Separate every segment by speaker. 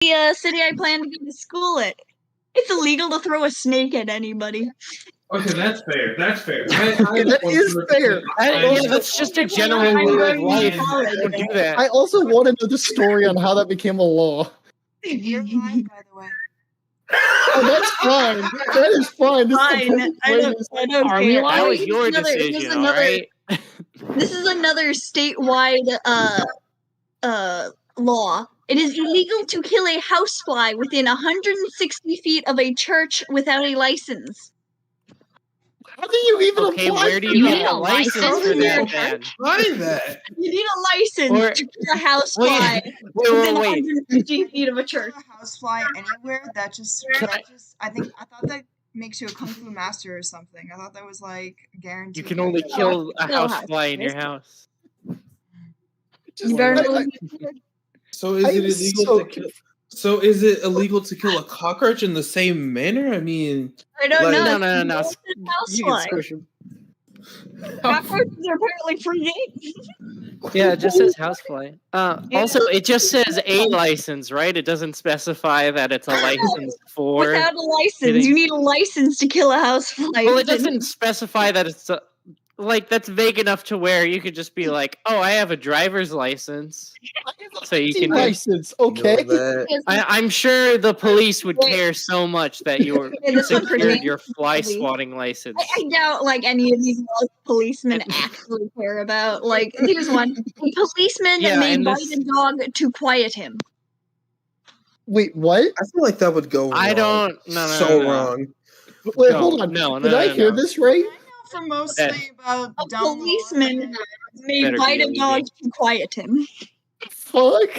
Speaker 1: the city I plan to go to school at. It's illegal to throw a snake at anybody.
Speaker 2: Okay, that's fair. That's fair.
Speaker 3: That is fair.
Speaker 4: That's just a general rule of life. Don't do that.
Speaker 3: I also want to know the story on how that became a law.
Speaker 5: You're lying, by the way.
Speaker 3: Oh, that's fine. That is fine.
Speaker 1: Fine. I don't care.
Speaker 4: That was your decision, all right?
Speaker 1: This is another statewide law. It is illegal to kill a housefly within 160 feet of a church without a license.
Speaker 3: How do you even apply?
Speaker 4: Where do you get a license for that, then?
Speaker 2: Why that?
Speaker 1: You need a license to kill a housefly within 150 feet of a church.
Speaker 5: A housefly anywhere, I thought that makes you a kung fu master or something. I thought that was like guaranteed.
Speaker 4: You can only kill a housefly in your house.
Speaker 1: You better
Speaker 2: So is it illegal to kill? So is it illegal to kill a cockroach in the same manner? I mean,
Speaker 1: I don't know.
Speaker 4: No. You can squish them.
Speaker 1: Cockroaches are apparently free game.
Speaker 4: Yeah, it just says housefly. Also, it just says a license, right? It doesn't specify that it's a license for.
Speaker 1: Without a license, you need a license to kill a housefly.
Speaker 4: Well, it doesn't specify that it's that's vague enough to where you could just be like, "Oh, I have a driver's license," so you can
Speaker 3: license. Okay,
Speaker 4: I'm sure the police would care so much that you secured your fly swatting license.
Speaker 1: I doubt any of these policemen actually care about. Here's one: a policeman may bite a dog to quiet him.
Speaker 3: Wait, what?
Speaker 2: I feel like that would go wrong. Wrong.
Speaker 3: Wait, hold on. Did I hear this right?
Speaker 5: For mostly about
Speaker 1: a policeman may bite a dog to quiet him.
Speaker 3: Fuck.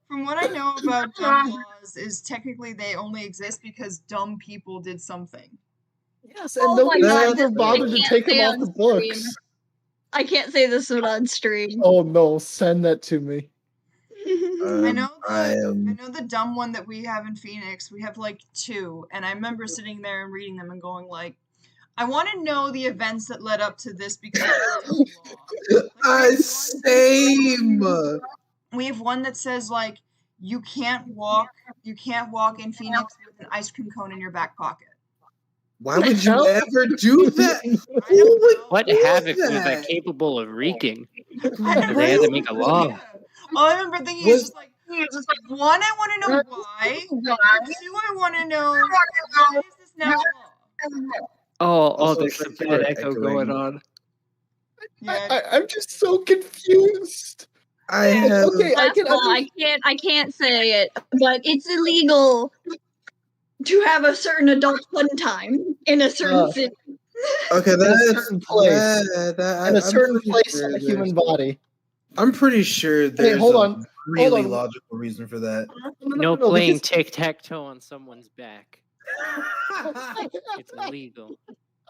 Speaker 5: From what I know about dumb laws is technically they only exist because dumb people did something.
Speaker 3: Yes, and nobody ever bothered to take them off the books.
Speaker 1: I can't say this one on stream.
Speaker 3: Oh no, send that to me.
Speaker 5: I know the dumb one that we have in Phoenix. We have 2, and I remember sitting there and reading them and going I want to know the events that led up to this because
Speaker 2: same.
Speaker 5: We have one that says you can't walk in Phoenix with an ice cream cone in your back pocket.
Speaker 2: Why would you ever do that?
Speaker 4: What havoc was that capable of wreaking? They had to make a law.
Speaker 5: All I remember thinking is one, I want to know why. 2, I want to know why is this now law?
Speaker 4: Oh, there's a bad echo going on.
Speaker 5: Yeah.
Speaker 3: I'm just so confused.
Speaker 1: I can't say it, but it's illegal to have a certain adult fun time in a certain city.
Speaker 2: Okay, that's
Speaker 3: in a certain place. In a certain place in the human body.
Speaker 2: I'm pretty sure there's a really logical reason for that.
Speaker 4: No playing tic-tac-toe on someone's back. It's illegal.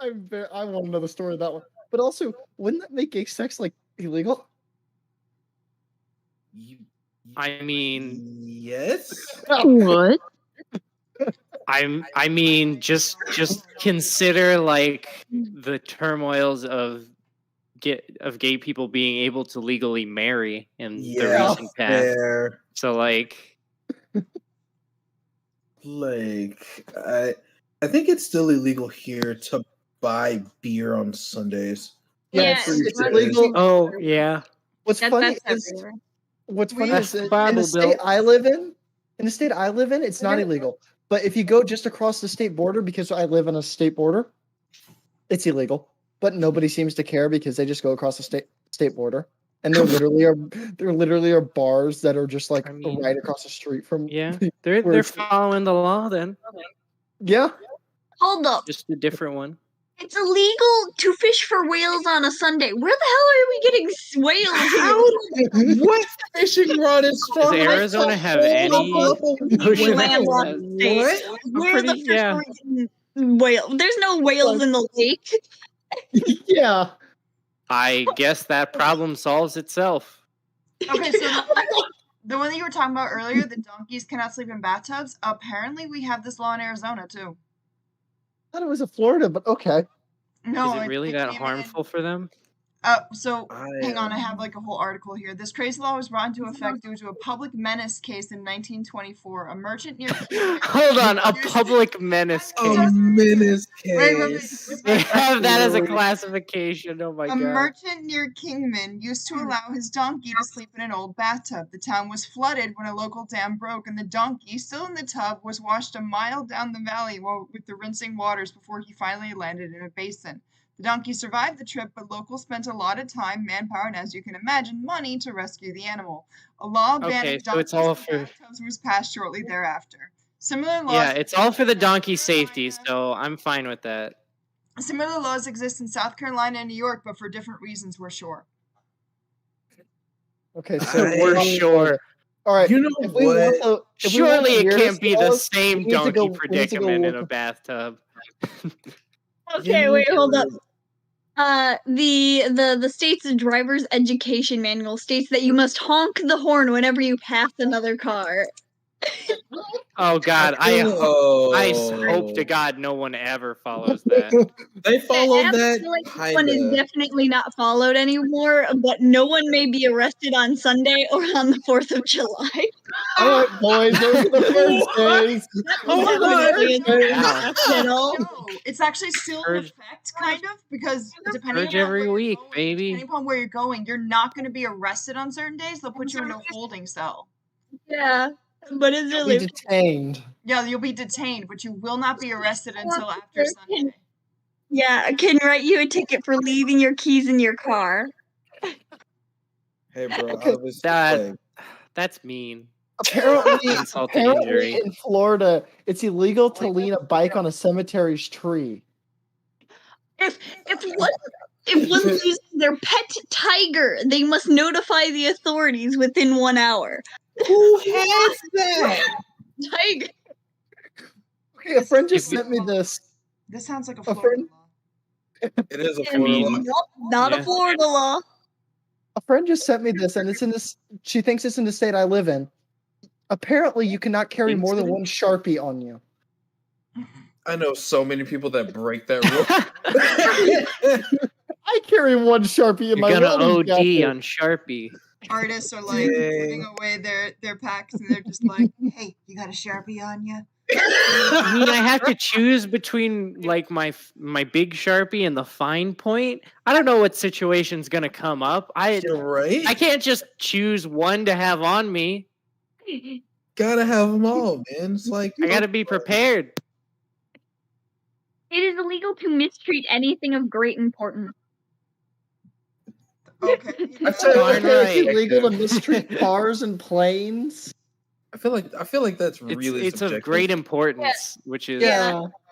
Speaker 3: I want to know the story of that one. But also, wouldn't that make gay sex illegal?
Speaker 4: I mean,
Speaker 2: yes.
Speaker 1: What?
Speaker 4: I mean, just consider the turmoils of gay people being able to legally marry in the recent past.
Speaker 2: Fair.
Speaker 4: So
Speaker 2: I think it's still illegal here to buy beer on Sundays.
Speaker 1: Yeah,
Speaker 3: it's illegal.
Speaker 4: Oh, yeah.
Speaker 3: What's funny is in the state I live in, it's not illegal. But if you go just across the state border, because I live on a state border, it's illegal. But nobody seems to care because they just go across the state border. And there literally are bars that are just right across the street from.
Speaker 4: Yeah, they're following the law then.
Speaker 3: Yeah.
Speaker 1: Hold up.
Speaker 4: Just a different one.
Speaker 1: It's illegal to fish for whales on a Sunday. Where the hell are we getting whales?
Speaker 2: What fishing rod is from?
Speaker 4: Does Arizona have any
Speaker 1: landlocked state? Where the fish are whale? There's no whales in the lake.
Speaker 3: Yeah.
Speaker 4: I guess that problem solves itself.
Speaker 5: Okay, so the one that you were talking about earlier, the donkeys cannot sleep in bathtubs. Apparently, we have this law in Arizona too.
Speaker 3: I thought it was in Florida, but okay.
Speaker 5: No,
Speaker 4: is it really that harmful for them?
Speaker 5: Hang on, I have like a whole article here. This crazy law was brought into effect due to a public menace case in 1924. A merchant near
Speaker 4: Hold on, a public menace case.
Speaker 2: A menace case.
Speaker 4: They have that as a classification. Oh my god.
Speaker 5: A merchant near Kingman used to allow his donkey to sleep in an old bathtub. The town was flooded when a local dam broke, and the donkey, still in the tub, was washed a mile down the valley with the rinsing waters before he finally landed in a basin. The donkey survived the trip, but locals spent a lot of time, manpower, and as you can imagine, money to rescue the animal. A law banning donkeys in bathtubs was passed shortly thereafter. Similar laws.
Speaker 4: Yeah, it's all for the donkey safety, so I'm fine with that.
Speaker 5: Similar laws exist in South Carolina and New York, but for different reasons, we're sure.
Speaker 3: Okay, so
Speaker 4: we're sure.
Speaker 3: All right.
Speaker 2: You know what?
Speaker 4: Surely it can't be the same donkey predicament in a bathtub.
Speaker 1: Okay, wait, hold up. The state's driver's education manual states that you must honk the horn whenever you pass another car.
Speaker 4: Oh God, I hope to God no one ever follows that.
Speaker 2: They followed that.
Speaker 1: This one is definitely not followed anymore, but no one may be arrested on Sunday or on the 4th of July.
Speaker 3: All right, boys, those are the Thursdays.
Speaker 5: It's actually still in effect, kind of, because depending upon where you're going, you're not going to be arrested on certain days. They'll put you in a holding cell.
Speaker 1: Yeah. But it's
Speaker 3: really you'll be detained.
Speaker 5: Yeah, you'll be detained, but you will not be arrested until after Sunday.
Speaker 1: Yeah, I can write you a ticket for leaving your keys in your car.
Speaker 2: Hey, bro,
Speaker 4: that's mean.
Speaker 3: Apparently in Florida, it's illegal to lean a bike on a cemetery's tree.
Speaker 1: If one loses their pet tiger, they must notify the authorities within 1 hour.
Speaker 2: Who has that?
Speaker 1: Tiger.
Speaker 3: Okay, a friend just sent me this.
Speaker 5: This sounds like a Florida law.
Speaker 2: It is a Florida law.
Speaker 1: Not a Florida law.
Speaker 3: A friend just sent me this, and it's in this. She thinks it's in the state I live in. Apparently, you cannot carry more than one Sharpie on you.
Speaker 2: I know so many people that break that rule.
Speaker 3: I carry one Sharpie in my
Speaker 4: You're gonna OD on Sharpie.
Speaker 5: Artists are like putting away their packs, and they're just like, "Hey, you got a Sharpie on you?"
Speaker 4: I mean, I have to choose between like my big Sharpie and the fine point. I don't know what situation's gonna come up.
Speaker 2: You're right.
Speaker 4: I can't just choose one to have on me.
Speaker 2: Gotta have them all, man. It's like
Speaker 4: I gotta be prepared.
Speaker 1: It is illegal to mistreat anything of great importance.
Speaker 5: Okay.
Speaker 3: It's illegal to mistreat cars and planes.
Speaker 2: I feel like that's really
Speaker 4: it's of great importance, which is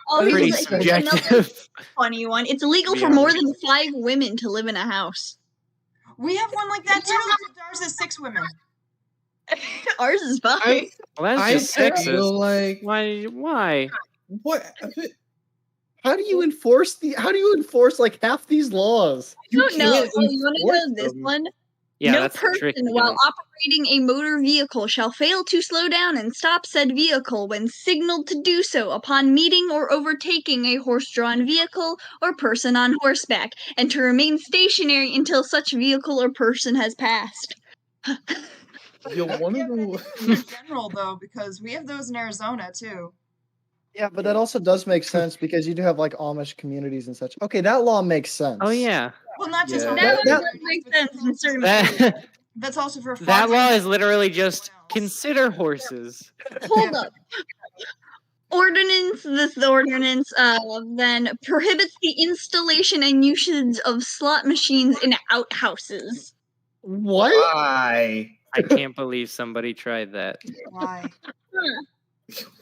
Speaker 1: Oh,
Speaker 4: pretty subjective.
Speaker 1: Funny one. It's illegal for more than 5 women to live in a house.
Speaker 5: We have one like that too. Ours is 6 women.
Speaker 1: Ours is 5.
Speaker 4: Well, that's just sexist.
Speaker 2: Like
Speaker 4: why?
Speaker 2: What?
Speaker 3: How do you enforce like half these laws?
Speaker 1: You don't know. You want to know this one?
Speaker 4: Yeah,
Speaker 1: no person while operating a motor vehicle shall fail to slow down and stop said vehicle when signaled to do so upon meeting or overtaking a horse-drawn vehicle or person on horseback, and to remain stationary until such vehicle or person has passed.
Speaker 2: You'll want to know
Speaker 5: in general though, because we have those in Arizona too.
Speaker 3: Yeah, but that also does make sense because you do have like Amish communities and such. Okay, that law makes sense.
Speaker 4: Oh yeah.
Speaker 5: Well, not just
Speaker 1: that makes sense in certain
Speaker 5: that's also for
Speaker 4: that law is literally just consider horses.
Speaker 1: Hold up. This ordinance then prohibits the installation and usage of slot machines in outhouses.
Speaker 3: What?
Speaker 2: Why?
Speaker 4: I can't believe somebody tried that.
Speaker 5: Why?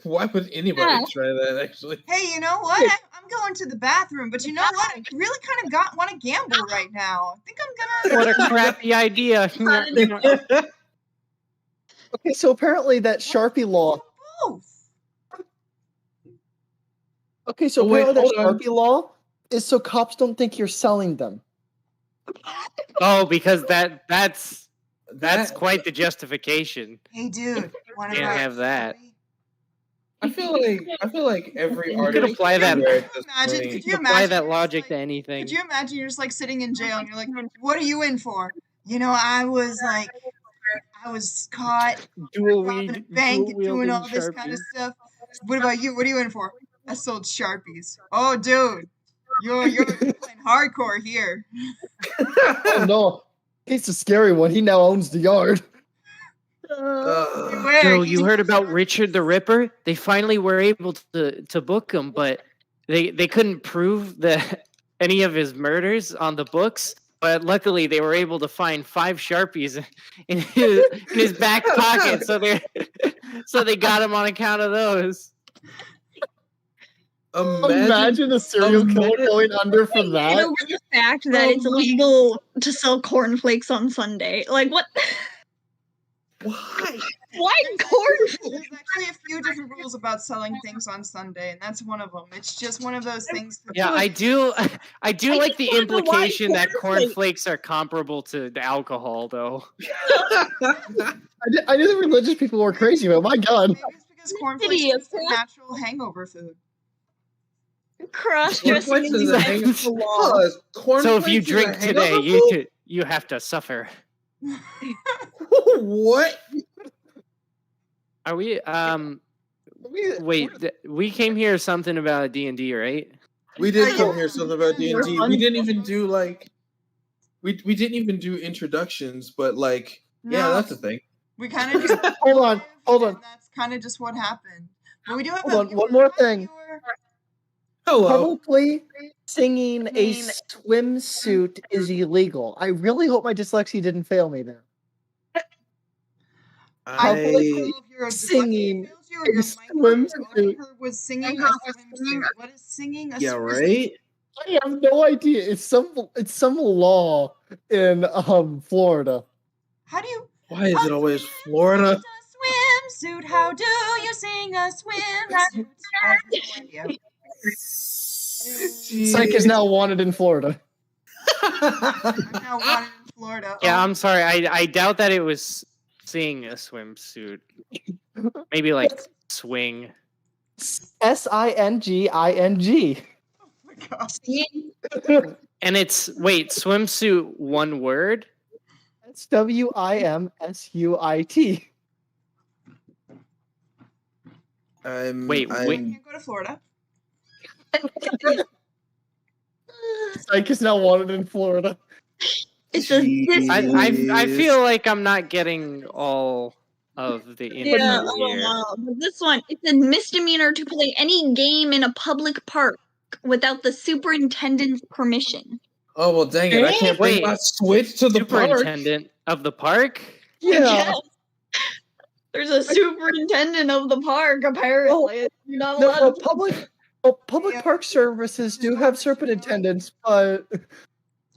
Speaker 2: Why would anybody try that, actually?
Speaker 5: Hey, you know what? I'm going to the bathroom, but you know what? I really kind of want to gamble right now. I think I'm gonna...
Speaker 4: What a crappy idea.
Speaker 3: Okay, so apparently that Sharpie law... Okay, so apparently that Sharpie law is so cops don't think you're selling them.
Speaker 4: Oh, because that's quite the justification.
Speaker 5: Hey, dude.
Speaker 4: Can't have that.
Speaker 2: I feel like every
Speaker 4: You
Speaker 2: artist
Speaker 4: could apply that.
Speaker 5: Could you
Speaker 4: apply
Speaker 5: imagine
Speaker 4: that logic to anything?
Speaker 5: Could you imagine you're just like sitting in jail and you're like, "What are you in for?" You know, I was caught robbing a bank and doing all this kind of stuff. What about you? What are you in for? I sold Sharpies. Oh, dude, you're playing hardcore here.
Speaker 3: Oh no, he's the scary one. He now owns the yard.
Speaker 4: Joe, you heard about Richard the Ripper? They finally were able to book him, but they couldn't prove that any of his murders on the books. But luckily, they were able to find 5 Sharpies in his back pocket, so they got him on account of those.
Speaker 3: Imagine a serial killer going under for that.
Speaker 1: Over the fact that it's illegal to sell cornflakes on Sunday. Like, what?
Speaker 2: Why?
Speaker 1: Why cornflakes?
Speaker 5: There's actually a few different rules about selling things on Sunday, and that's one of them. It's just one of those things.
Speaker 4: Yeah, I do like the implication that cornflakes are comparable to alcohol, though.
Speaker 3: I knew the religious people were crazy, but my God.
Speaker 5: Maybe it's because cornflakes is a natural hangover food.
Speaker 1: Cross-dressing is against the law.
Speaker 4: So if you drink today, you have to suffer.
Speaker 2: What?
Speaker 4: Are we? Wait, we came here something about D&D, right?
Speaker 2: We did come here something about D&D. We didn't even do like, we didn't even do introductions, but like, yeah, that's a thing.
Speaker 5: We kind of just
Speaker 3: hold on.
Speaker 5: That's kind of just what happened. But we do have
Speaker 3: one more thing.
Speaker 2: Hello.
Speaker 3: Publicly singing a swimsuit is illegal. I really hope my dyslexia didn't fail me there. Singing a swimsuit.
Speaker 5: Was singing a swimsuit. What is singing a swimsuit?
Speaker 2: Yeah, right?
Speaker 3: I have no idea. It's some law in Florida.
Speaker 5: How do you?
Speaker 2: Why is it always Florida?
Speaker 5: Swimsuit. How do you sing a swimsuit? I have no idea.
Speaker 3: Psych is now wanted in Florida.
Speaker 5: I'm now wanted in Florida.
Speaker 4: Yeah, I'm sorry. I doubt that it was sing a swimsuit. Maybe like swing.
Speaker 3: SINGING.
Speaker 5: Oh my God.
Speaker 4: And it's swimsuit one word?
Speaker 3: It's WIMSUIT.
Speaker 4: Wait.
Speaker 5: I can't go to Florida.
Speaker 3: Psych is now wanted in Florida.
Speaker 1: It's
Speaker 4: I feel like I'm not getting all of the info here.
Speaker 1: But this one, it's a misdemeanor to play any game in a public park without the superintendent's permission.
Speaker 2: Oh, well, dang it. I can't bring my Switch to the
Speaker 4: superintendent of the park?
Speaker 3: Yeah.
Speaker 1: Yes. There's a superintendent of the park, apparently. You're not allowed
Speaker 3: public park services do have superintendents, but...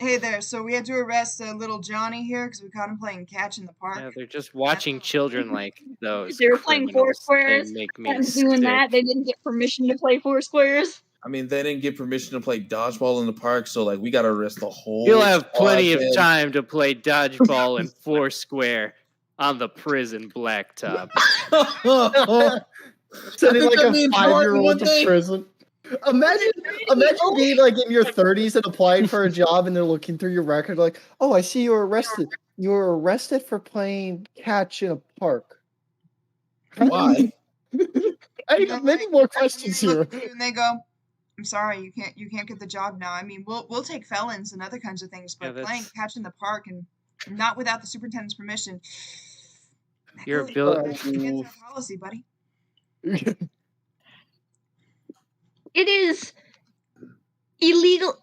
Speaker 5: Hey there, so we had to arrest little Johnny here because we caught him playing catch in the park.
Speaker 4: Yeah, they're just watching children like those.
Speaker 1: They were playing Foursquares.
Speaker 4: They make me
Speaker 1: doing that. They didn't get permission to play Foursquares.
Speaker 2: I mean, they didn't get permission to play dodgeball in the park, so like we got to arrest the whole.
Speaker 4: You'll have plenty of time to play dodgeball in Foursquare on the prison blacktop.
Speaker 3: Sending like a 5-year-old to prison. Imagine being like in your 30s and applying for a job, and they're looking through your record, like, "Oh, I see you were arrested. You were arrested for playing catch in a park."
Speaker 2: Why?
Speaker 3: I got many more questions here.
Speaker 5: And they go, "I'm sorry, you can't get the job now. I mean, we'll take felons and other kinds of things, but playing catch in the park and not without the superintendent's permission.
Speaker 4: You're a
Speaker 5: against our policy, buddy."
Speaker 1: It is illegal.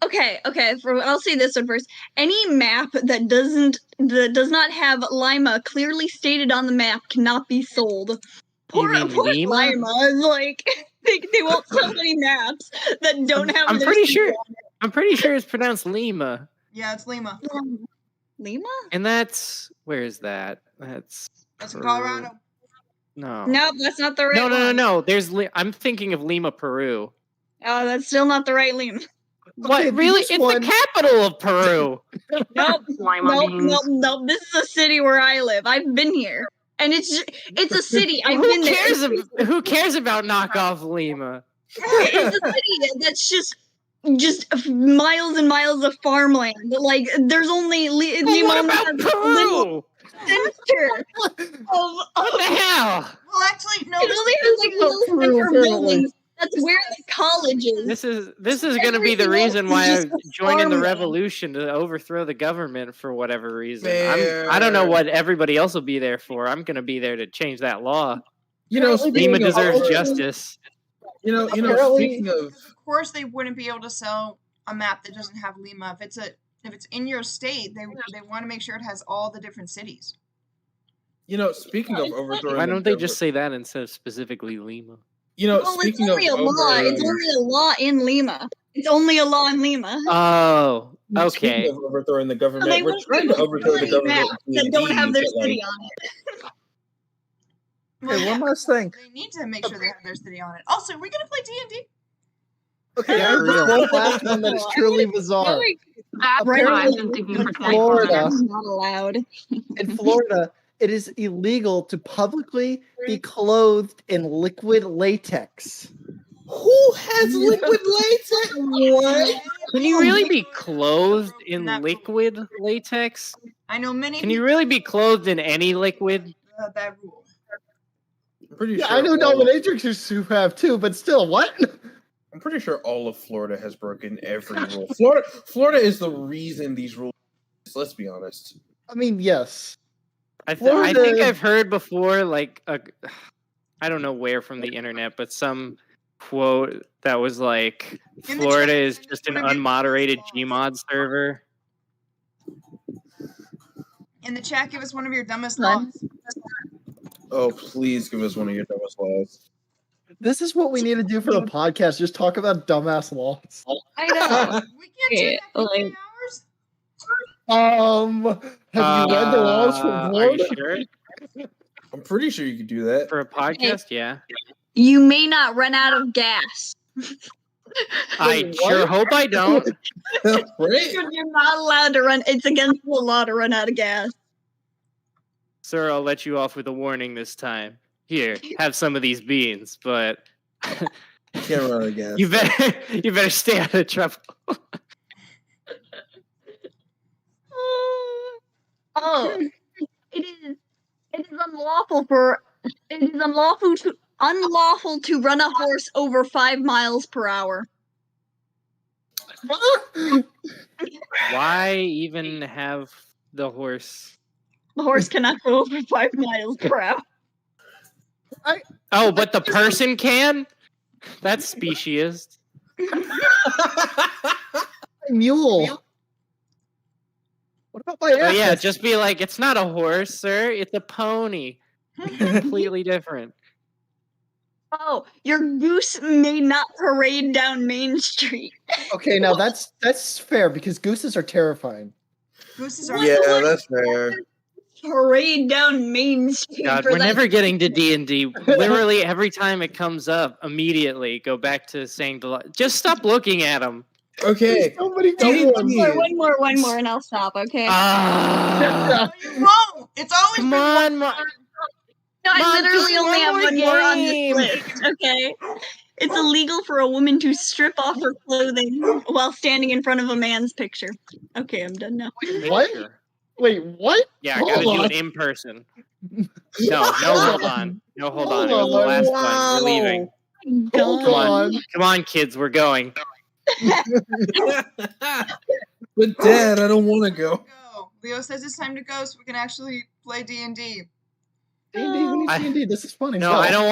Speaker 1: Okay. I'll say this one first. Any map that does not have Lima clearly stated on the map cannot be sold. Poor Lima is like they won't sell any maps that don't have.
Speaker 4: I'm pretty sure it's pronounced Lima.
Speaker 5: Yeah, it's Lima.
Speaker 1: Lima?
Speaker 4: And where is that? That's
Speaker 5: in Colorado.
Speaker 4: No,
Speaker 1: that's not the right one.
Speaker 4: No. I'm thinking of Lima, Peru.
Speaker 1: Oh, that's still not the right Lima.
Speaker 4: What? Okay, really? It's the capital of Peru.
Speaker 1: Nope. This is a city where I live. I've been here. and it's a city. I've
Speaker 4: Who
Speaker 1: been
Speaker 4: cares?
Speaker 1: there.
Speaker 4: Who cares about knockoff Lima?
Speaker 1: It's a city that's just miles and miles of farmland. Like there's only
Speaker 4: What about Peru?
Speaker 1: center
Speaker 4: What the hell?
Speaker 5: Well, actually, no.
Speaker 1: It only has like little center buildings. That's where the college is.
Speaker 4: This is going to be the reason why I joined in the
Speaker 1: farmland.
Speaker 4: revolution to overthrow the government for whatever reason. I don't know what everybody else will be there for. I'm going to be there to change that law. Lima deserves justice.
Speaker 2: Speaking of
Speaker 5: course, they wouldn't be able to sell a map that doesn't have Lima. If it's in your state, they want to make sure it has all the different cities.
Speaker 2: Speaking of overthrowing,
Speaker 4: why don't they just say that instead of specifically Lima?
Speaker 2: Speaking
Speaker 1: it's only
Speaker 2: of
Speaker 1: a law. It's only a law in Lima. It's only a law in Lima.
Speaker 4: Oh, okay.
Speaker 2: Speaking of overthrowing the government, we're trying to overthrow the government
Speaker 1: that don't have their city on it.
Speaker 3: Okay, one last thing.
Speaker 5: They need to make sure they have their city on it. Also, we're gonna play DnD.
Speaker 3: Okay, I just one last one that is truly bizarre.
Speaker 6: That's what I've been thinking for 24
Speaker 3: Florida,
Speaker 6: minutes.
Speaker 1: Not allowed.
Speaker 3: In Florida, it is illegal to publicly be clothed in liquid latex.
Speaker 2: Who has liquid latex? What?
Speaker 4: Can you really be clothed in liquid latex?
Speaker 5: I know many.
Speaker 4: Can you really be clothed in any liquid?
Speaker 5: That rule.
Speaker 2: I'm pretty
Speaker 3: Yeah,
Speaker 2: sure.
Speaker 3: I know dominatrixes who have too, but still, what?
Speaker 2: I'm pretty sure all of Florida has broken every rule. Florida is the reason these rules. Let's be honest.
Speaker 3: I mean, yes.
Speaker 4: I think I've heard before, like I don't know where from the internet, but some quote that was like, Florida is just an unmoderated Gmod server.
Speaker 5: In the chat, give us one of your dumbest laws.
Speaker 2: Oh, please give us one of your dumbest laws.
Speaker 3: This is what we need to do for the podcast. Just talk about dumbass laws.
Speaker 1: I know.
Speaker 5: We can't do that for 3 hours.
Speaker 3: Have you read the laws for
Speaker 4: Are
Speaker 3: Florida?
Speaker 4: you sure?
Speaker 2: I'm pretty sure you could do that.
Speaker 4: For a podcast, yeah.
Speaker 1: You may not run out of gas.
Speaker 4: I sure hope I don't.
Speaker 2: Right?
Speaker 1: You're not allowed to run. It's against the law to run out of gas.
Speaker 4: Sir, I'll let you off with a warning this time. Here, have some of these beans, but
Speaker 2: Can't run out of gas.
Speaker 4: you better stay out of trouble.
Speaker 1: Oh, it is unlawful to run a horse over 5 miles per hour.
Speaker 4: Why even have the horse?
Speaker 1: The horse cannot go over 5 miles per hour.
Speaker 4: Oh, but the person can? That's speciesist.
Speaker 3: Mule. What about my ass?
Speaker 4: Oh, yeah, just be like, it's not a horse, sir. It's a pony. Completely different.
Speaker 1: Oh, your goose may not parade down Main Street.
Speaker 3: Okay, now that's fair because gooses are terrifying.
Speaker 5: Gooses are.
Speaker 2: Yeah, that's fair.
Speaker 1: Parade down Main Street.
Speaker 4: God, we're never getting to D&D. Literally every time it comes up, immediately go back to saying just stop looking at them.
Speaker 2: Okay.
Speaker 3: Somebody
Speaker 1: One more, and I'll stop. Okay.
Speaker 5: No, you won't. It's always
Speaker 4: Come
Speaker 5: been
Speaker 4: on,
Speaker 5: one.
Speaker 1: No, I literally
Speaker 4: just
Speaker 1: only have
Speaker 4: one
Speaker 1: one
Speaker 4: more
Speaker 1: more on
Speaker 4: game.
Speaker 1: this list. Okay. It's illegal for a woman to strip off her clothing while standing in front of a man's picture. Okay, I'm done now.
Speaker 3: What? Wait, what?
Speaker 4: Yeah, I
Speaker 3: Hold
Speaker 4: gotta do
Speaker 3: on.
Speaker 4: it in person. No, hold on. No, hold on. It was the last one. We're leaving.
Speaker 3: Hold
Speaker 1: Gone.
Speaker 3: on.
Speaker 4: Come on, kids, we're going.
Speaker 2: But Dad, I don't want to go.
Speaker 5: Go. Leo says it's time to go, so we can actually play D&D.
Speaker 3: D&D, this is funny.
Speaker 4: No, I don't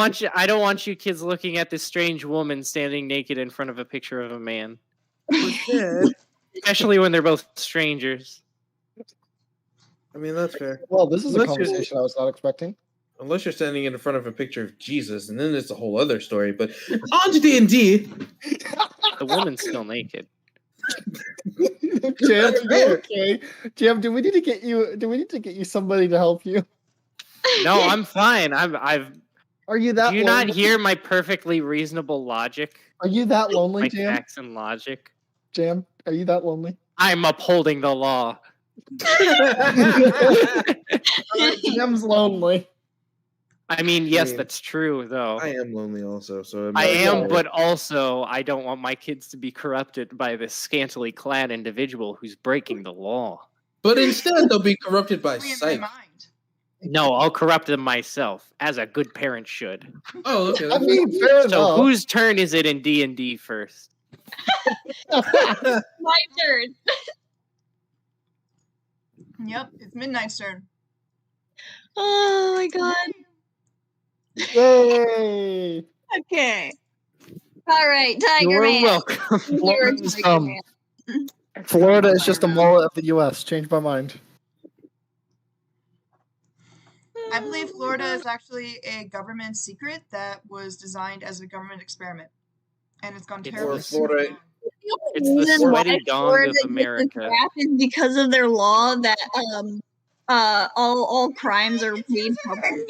Speaker 4: want you kids looking at this strange woman standing naked in front of a picture of a man.
Speaker 2: Dad,
Speaker 4: Especially when they're both strangers.
Speaker 2: I mean, that's fair.
Speaker 3: Well, this is a
Speaker 2: Unless you're-
Speaker 3: conversation I was not expecting.
Speaker 2: Unless you're standing in front of a picture of Jesus, and then it's a whole other story. But on to D&D.
Speaker 4: The woman's still naked.
Speaker 3: Jam, are you okay? Jam, do we need to get you somebody to help you?
Speaker 4: No, I'm fine.
Speaker 3: Are you that
Speaker 4: Do you
Speaker 3: lonely?
Speaker 4: not hear my perfectly reasonable logic?
Speaker 3: Are you that lonely,
Speaker 4: My
Speaker 3: Jam?
Speaker 4: facts and logic?
Speaker 3: Jam, are you that lonely?
Speaker 4: I'm upholding the law.
Speaker 3: Jam's lonely.
Speaker 4: I mean, yes, that's true, though.
Speaker 2: I am lonely also, so
Speaker 4: I am, but also I don't want my kids to be corrupted by this scantily clad individual who's breaking the law.
Speaker 2: But instead, they'll be corrupted by psych.
Speaker 4: No, I'll corrupt them myself, as a good parent should.
Speaker 2: Oh, okay.
Speaker 3: I mean, fair enough.
Speaker 4: So whose turn is it in D&D first?
Speaker 1: My turn.
Speaker 5: Yep, it's Midnight's turn.
Speaker 1: Oh my god.
Speaker 3: Yay!
Speaker 1: Okay. All right, Tiger
Speaker 4: You're
Speaker 1: Man.
Speaker 4: welcome.
Speaker 1: You're
Speaker 3: Florida's,
Speaker 1: Tiger Man.
Speaker 3: Florida is just a mullet of the U.S. Changed my mind.
Speaker 5: I believe Florida is actually a government secret that was designed as a government experiment, and it's gone terribly
Speaker 2: Florida.
Speaker 5: wrong.
Speaker 4: It's the sweaty dong of America.
Speaker 1: Crap is because of their law that all crimes are made public.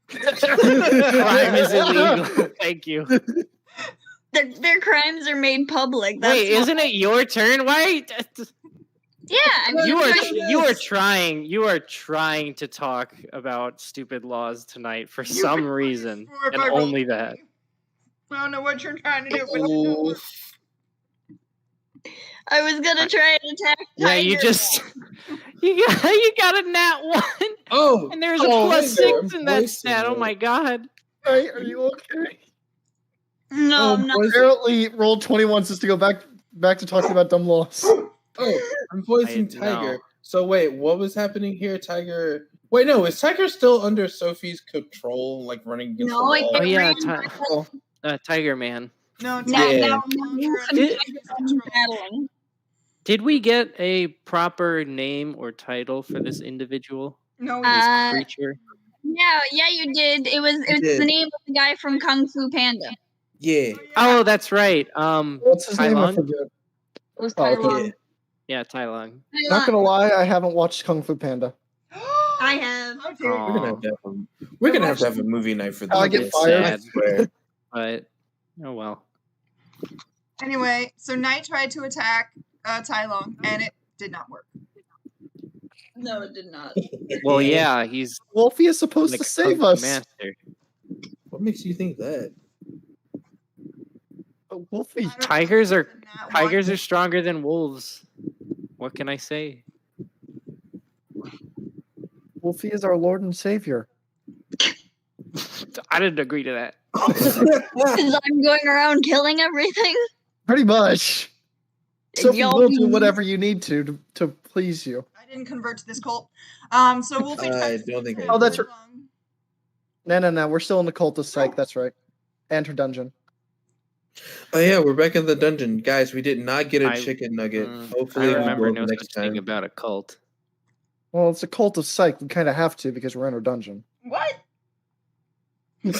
Speaker 4: Crime is illegal. Thank you.
Speaker 1: Their crimes are made public. That's
Speaker 4: Wait, isn't it your turn? Why?
Speaker 1: Yeah, I mean,
Speaker 4: You are trying to talk about stupid laws tonight for some reason, and only that.
Speaker 5: I don't know what you're trying to do, but
Speaker 1: I was gonna try and attack Tiger.
Speaker 4: Yeah, you just you got a nat 1.
Speaker 2: Oh,
Speaker 4: and there's a +6 in that stat. Oh my god.
Speaker 3: Hey, are you okay?
Speaker 1: No, I'm not.
Speaker 3: Apparently, rolled 21 just to go back to talking about dumb laws.
Speaker 2: Oh, I'm voicing Tiger. So wait, what was happening here, Tiger? Wait, no, is Tiger still under Sophie's control, like running against the wall?
Speaker 4: Oh yeah, Tiger Man.
Speaker 5: No,
Speaker 4: Did we get a proper name or title for this individual?
Speaker 5: No,
Speaker 4: this creature.
Speaker 1: Yeah, you did. It's the name of the guy from Kung Fu Panda.
Speaker 2: Yeah.
Speaker 4: Oh, that's right.
Speaker 3: What's his name? I forget.
Speaker 1: It was Tai Lung.
Speaker 4: Yeah, Tai Lung.
Speaker 3: Not gonna lie, I haven't watched Kung Fu Panda.
Speaker 1: I have.
Speaker 2: We're gonna have to have a movie night for this.
Speaker 3: I get fired.
Speaker 4: But oh well.
Speaker 5: Anyway, so Knight tried to attack Tai Lung, and it did not work.
Speaker 1: No, it did not.
Speaker 4: Well, yeah, he's
Speaker 3: Wolfie is supposed to save us.
Speaker 4: Master.
Speaker 2: What makes you think that?
Speaker 3: Wolfie.
Speaker 4: Tigers are stronger than wolves. What can I say?
Speaker 3: Wolfie is our Lord and Savior.
Speaker 4: I didn't agree to that.
Speaker 1: Because I'm going around killing everything.
Speaker 3: Pretty much. Sophie will do whatever you need to please you.
Speaker 5: I didn't convert to this cult. So Wolfie
Speaker 2: I don't think.
Speaker 3: Oh, that's right. No. We're still in the cult of Psych. That's right. And her dungeon.
Speaker 2: Oh yeah, we're back in the dungeon, guys. We did not get a chicken nugget. Hopefully,
Speaker 4: I remember
Speaker 2: no
Speaker 4: such thing about a cult.
Speaker 3: Well, it's a cult of Psych. We kind of have to because we're in our dungeon.
Speaker 5: What? Wait.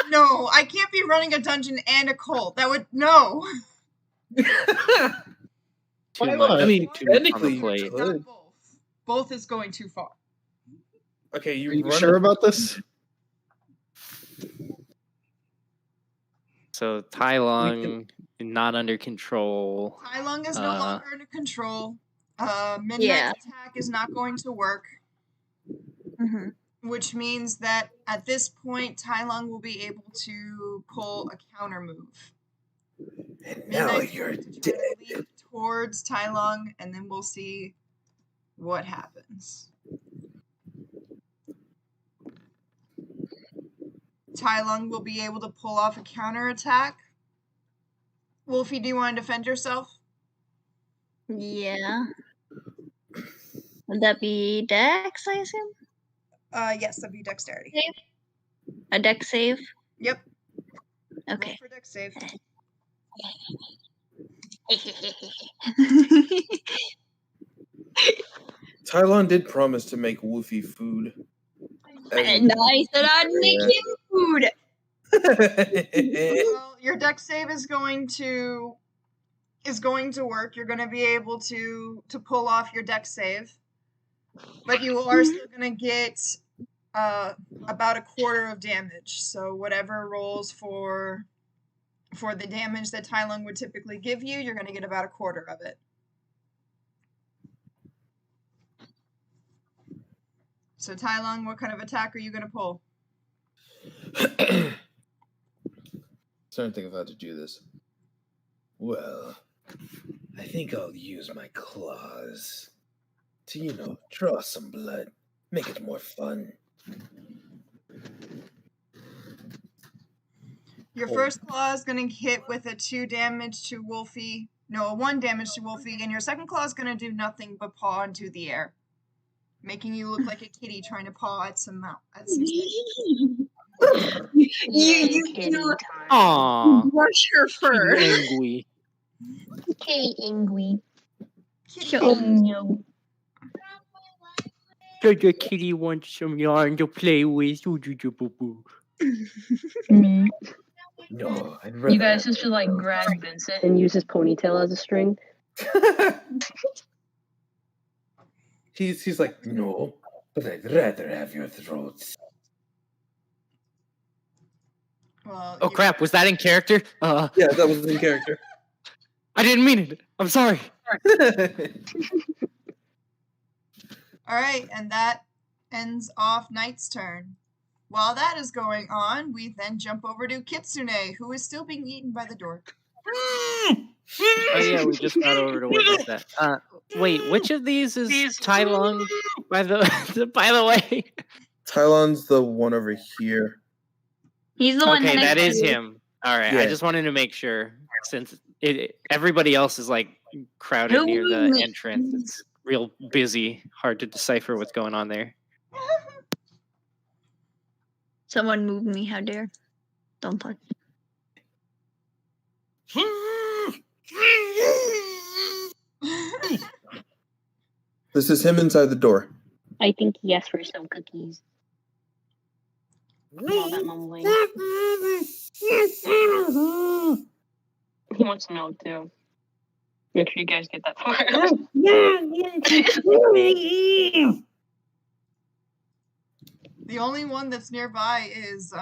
Speaker 5: No, I can't be running a dungeon and a cult. That would no.
Speaker 4: Too much.
Speaker 2: I mean,
Speaker 4: too
Speaker 2: technically,
Speaker 4: much on the plate.
Speaker 5: Both is going too far.
Speaker 2: Okay,
Speaker 3: Are you sure about this?
Speaker 4: So Tai Lung not under control.
Speaker 5: Tai Lung is no longer under control. Midnight's attack is not going to work.
Speaker 1: Mm-hmm.
Speaker 5: Which means that at this point, Tai Lung will be able to pull a counter move.
Speaker 2: And now you're dead.
Speaker 5: Leap towards Tai Lung, and then we'll see what happens. Tai Lung will be able to pull off a counter attack. Wolfie, do you want to defend yourself?
Speaker 1: Yeah. Would that be Dex, I assume?
Speaker 5: Yes, that'd be dexterity.
Speaker 1: Save? A Dex save?
Speaker 5: Yep.
Speaker 1: Okay.
Speaker 5: Roll for Dex save.
Speaker 2: Tylon did promise to make Wolfie food.
Speaker 1: And I said I'd make him food.
Speaker 5: Well, your Dex save is going to work. You're going to be able to pull off your Dex save, but you are still going to get about a quarter of damage. So whatever rolls for the damage that Tai Lung would typically give you, you're going to get about a quarter of it. So Tai Lung, what kind of attack are you gonna pull?
Speaker 2: Starting to think of how to do this. Well, I think I'll use my claws to, draw some blood. Make it more fun.
Speaker 5: Your first claw is going to hit with a 2 damage to Wolfie. No, a 1 damage to Wolfie. And your second claw is going to do nothing but paw into the air. Making you look like a kitty trying to paw at some
Speaker 1: You brush her fur.
Speaker 4: Angry.
Speaker 6: Kitty angry.
Speaker 4: The kitty wants some yarn to play with.
Speaker 2: No, I'd
Speaker 6: You guys just should like grab Vincent and use his ponytail as a string.
Speaker 2: He's like, no, but I'd rather have your throats.
Speaker 5: Well,
Speaker 4: Oh crap! Was that in character?
Speaker 2: Yeah, that was in character.
Speaker 4: I didn't mean it. I'm sorry.
Speaker 5: All right, and that ends off Knight's turn. While that is going on, we then jump over to Kitsune, who is still being eaten by the door.
Speaker 4: Oh yeah, we just got over to witness that. Wait, which of these is Tai Lung? By the way,
Speaker 2: Tai Lung's the one over here.
Speaker 1: He's the one.
Speaker 4: Okay, that is him. All right,
Speaker 2: Yeah.
Speaker 4: I just wanted to make sure since everybody else is like crowded near the entrance. It's real busy, hard to decipher what's going on there.
Speaker 1: Someone move me, how dare. Don't touch.
Speaker 2: This is him inside the door.
Speaker 6: I think he asked for some cookies. All that mumbling. He wants to know too. Make sure you guys get that far.
Speaker 5: The only one that's nearby is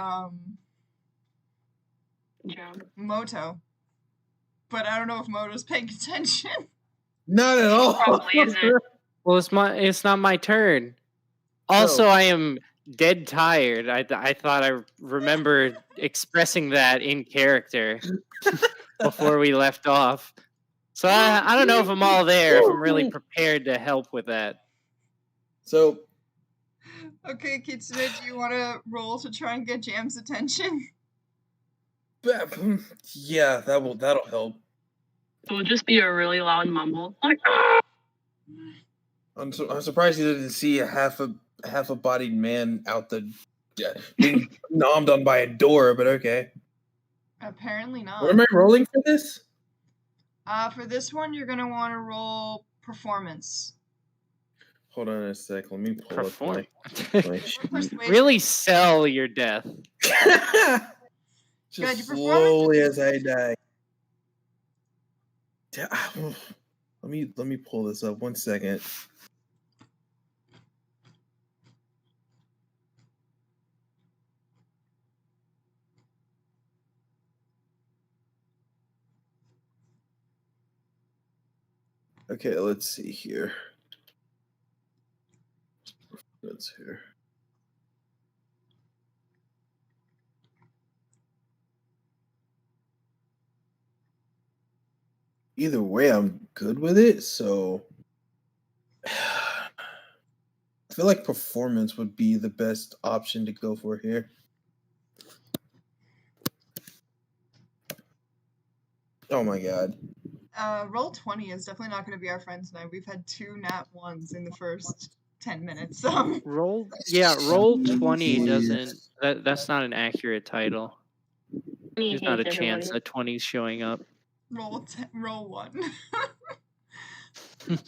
Speaker 5: Moto. But I don't know if Moto's paying attention.
Speaker 2: Not at all.
Speaker 6: Probably isn't.
Speaker 4: Well, it's not my turn. Also, I am dead tired. I thought I remembered expressing that in character before we left off. So I don't know if I'm all there, if I'm really prepared to help with that.
Speaker 2: So,
Speaker 5: Okay, Kitsune, do you want to roll to try and get Jam's attention?
Speaker 2: yeah, that'll help.
Speaker 6: It would just be a really loud mumble. Like,
Speaker 2: I'm surprised you didn't see a half a bodied man out being nommed on by a door, but okay.
Speaker 5: Apparently not.
Speaker 2: What am I rolling for this?
Speaker 5: For this one, you're gonna want to roll performance.
Speaker 2: Hold on a sec. Let me pull up my
Speaker 5: Persuasion.
Speaker 2: Really
Speaker 4: sell your death.
Speaker 2: Just slowly as I die. Let me pull this up 1 second. Okay, let's see here. That's here. Either way, I'm good with it, so I feel like performance would be the best option to go for here. Oh my god.
Speaker 5: Roll 20 is definitely not going to be our friend tonight. We've had 2 nat 1s in the first 10 minutes. So.
Speaker 4: Roll 20 doesn't. That's not an accurate title. There's not a chance a 20's showing up.
Speaker 5: Roll 1.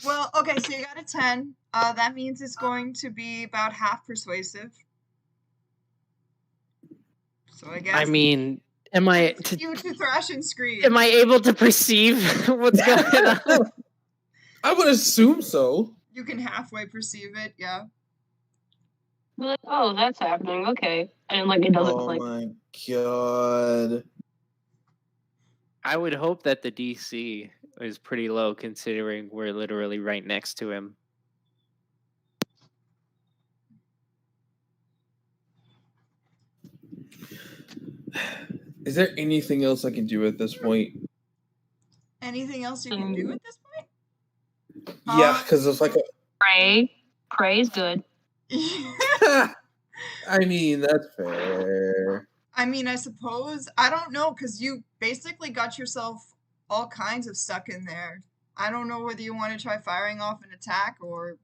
Speaker 5: Well, okay, so you got a 10. That means it's going to be about half persuasive. So I guess.
Speaker 4: I mean, am I
Speaker 5: you to thrash and scream?
Speaker 4: Am I able to perceive what's going on?
Speaker 2: I would assume so.
Speaker 5: You can halfway perceive it, yeah.
Speaker 6: Like, oh, that's happening. Okay, and like it doesn't click.
Speaker 2: Oh my god.
Speaker 4: I would hope that the DC is pretty low, considering we're literally right next to him.
Speaker 2: Is there anything else I can do at this point?
Speaker 5: Anything else you can do at this point?
Speaker 2: Yeah, because it's like a...
Speaker 6: Pray. Pray is good.
Speaker 2: I mean, that's fair.
Speaker 5: I mean, I suppose. I don't know, because you basically got yourself all kinds of stuck in there. I don't know whether you want to try firing off an attack or...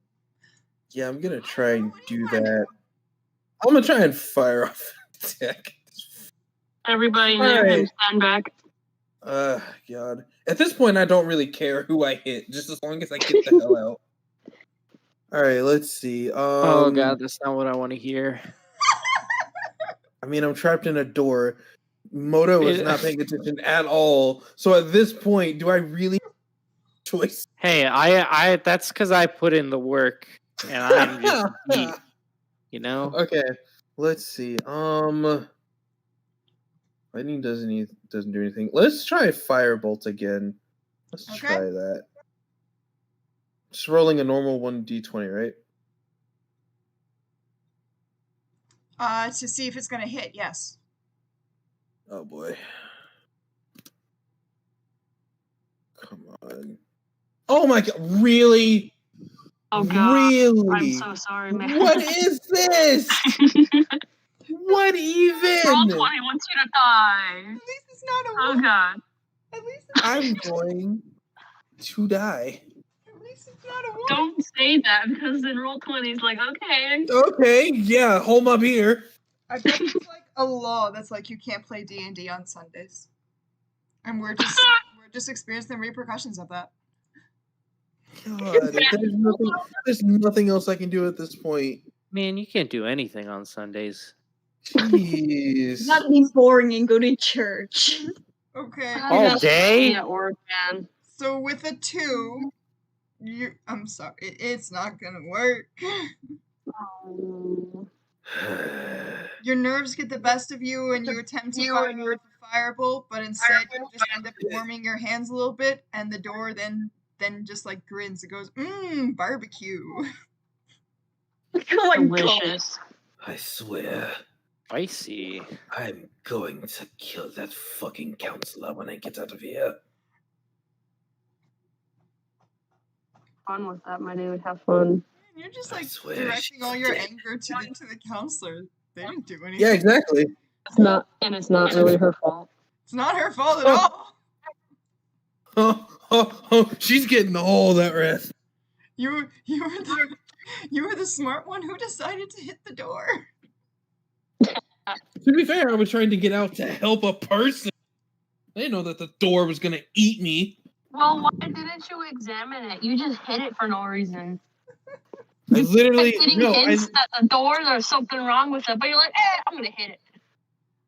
Speaker 2: Yeah, I'm going to try and do that. I'm going to try and fire off an attack.
Speaker 6: Everybody near him, stand back.
Speaker 2: God. At this point, I don't really care who I hit, just as long as I get the hell out. All right, let's see.
Speaker 4: Oh God, that's not what I want to hear.
Speaker 2: I mean, I'm trapped in a door. Moto is not paying attention at all. So at this point, do I really have a choice?
Speaker 4: Hey, I that's because I put in the work and I'm just beat, you know?
Speaker 2: Okay, let's see. Lightning doesn't do anything. Let's try Firebolt again. Let's try that. Just rolling a normal 1d20,
Speaker 5: right? To see if it's gonna hit, yes.
Speaker 2: Oh boy. Come on. Oh my God, really?
Speaker 6: Oh God.
Speaker 2: Really?
Speaker 6: I'm so sorry, man.
Speaker 2: What is this? What even?
Speaker 6: Roll 20 wants you to die.
Speaker 5: At least it's not a
Speaker 6: Oh God.
Speaker 5: At least it's
Speaker 2: I'm going to die.
Speaker 5: At least it's not a 1.
Speaker 6: Don't say that, because then roll 20 is like, okay.
Speaker 2: Okay, yeah, hold my beer.
Speaker 5: I bet it's like a law that's like you can't play DnD on Sundays. And we're just experiencing the repercussions of that.
Speaker 2: God, there's nothing else I can do at this point.
Speaker 4: Man, you can't do anything on Sundays.
Speaker 2: Jeez.
Speaker 1: Not be boring and go to church.
Speaker 5: Okay.
Speaker 4: All day?
Speaker 6: Yeah, or man.
Speaker 5: So with a 2, I'm sorry, it's not gonna work.
Speaker 6: Oh.
Speaker 5: Your nerves get the best of you and you attempt to fire off a firebolt, but instead you just end up warming your hands a little bit, and the door then just like grins. It goes, barbecue.
Speaker 1: Oh my God.
Speaker 6: Delicious.
Speaker 2: I swear,
Speaker 4: Spicy.
Speaker 2: I'm going to kill that fucking counselor when I get out of here.
Speaker 6: Fun with that, my dude. Have fun.
Speaker 5: You're just like directing all your anger to the counselor. They didn't do anything.
Speaker 2: Yeah, exactly.
Speaker 6: It's not really her fault.
Speaker 5: It's not her fault at all.
Speaker 2: Oh, she's getting all that wrath.
Speaker 5: You were the smart one who decided to hit the door.
Speaker 2: To be fair, I was trying to get out to help a person. I didn't know that the door was gonna eat me.
Speaker 6: Well, why didn't you examine it? You just hit it for no reason.
Speaker 2: I literally
Speaker 6: hints that the doors or something wrong with it, but you're like, I'm gonna hit it.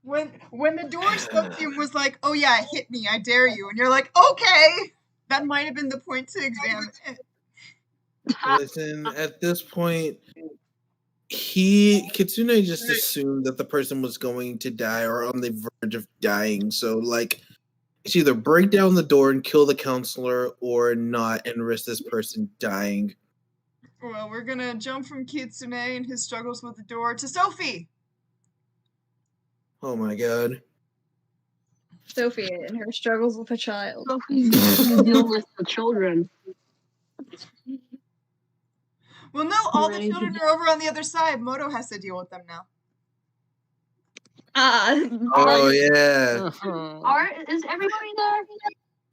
Speaker 5: When the door spoke to you and was like, oh yeah, hit me, I dare you, and you're like, okay, that might have been the point to examine it.
Speaker 2: Listen, at this point, Kitsune just assumed that the person was going to die or on the verge of dying. So, like, it's either break down the door and kill the counselor or not and risk this person dying.
Speaker 5: Well, we're gonna jump from Kitsune and his struggles with the door to Sophie.
Speaker 2: Oh my God.
Speaker 1: Sophie and her struggles with a child.
Speaker 6: Sophie deal with the children.
Speaker 5: Well, no, all the children are over on the other side. Moto has to deal with them now.
Speaker 2: Oh yeah.
Speaker 6: Is everybody there?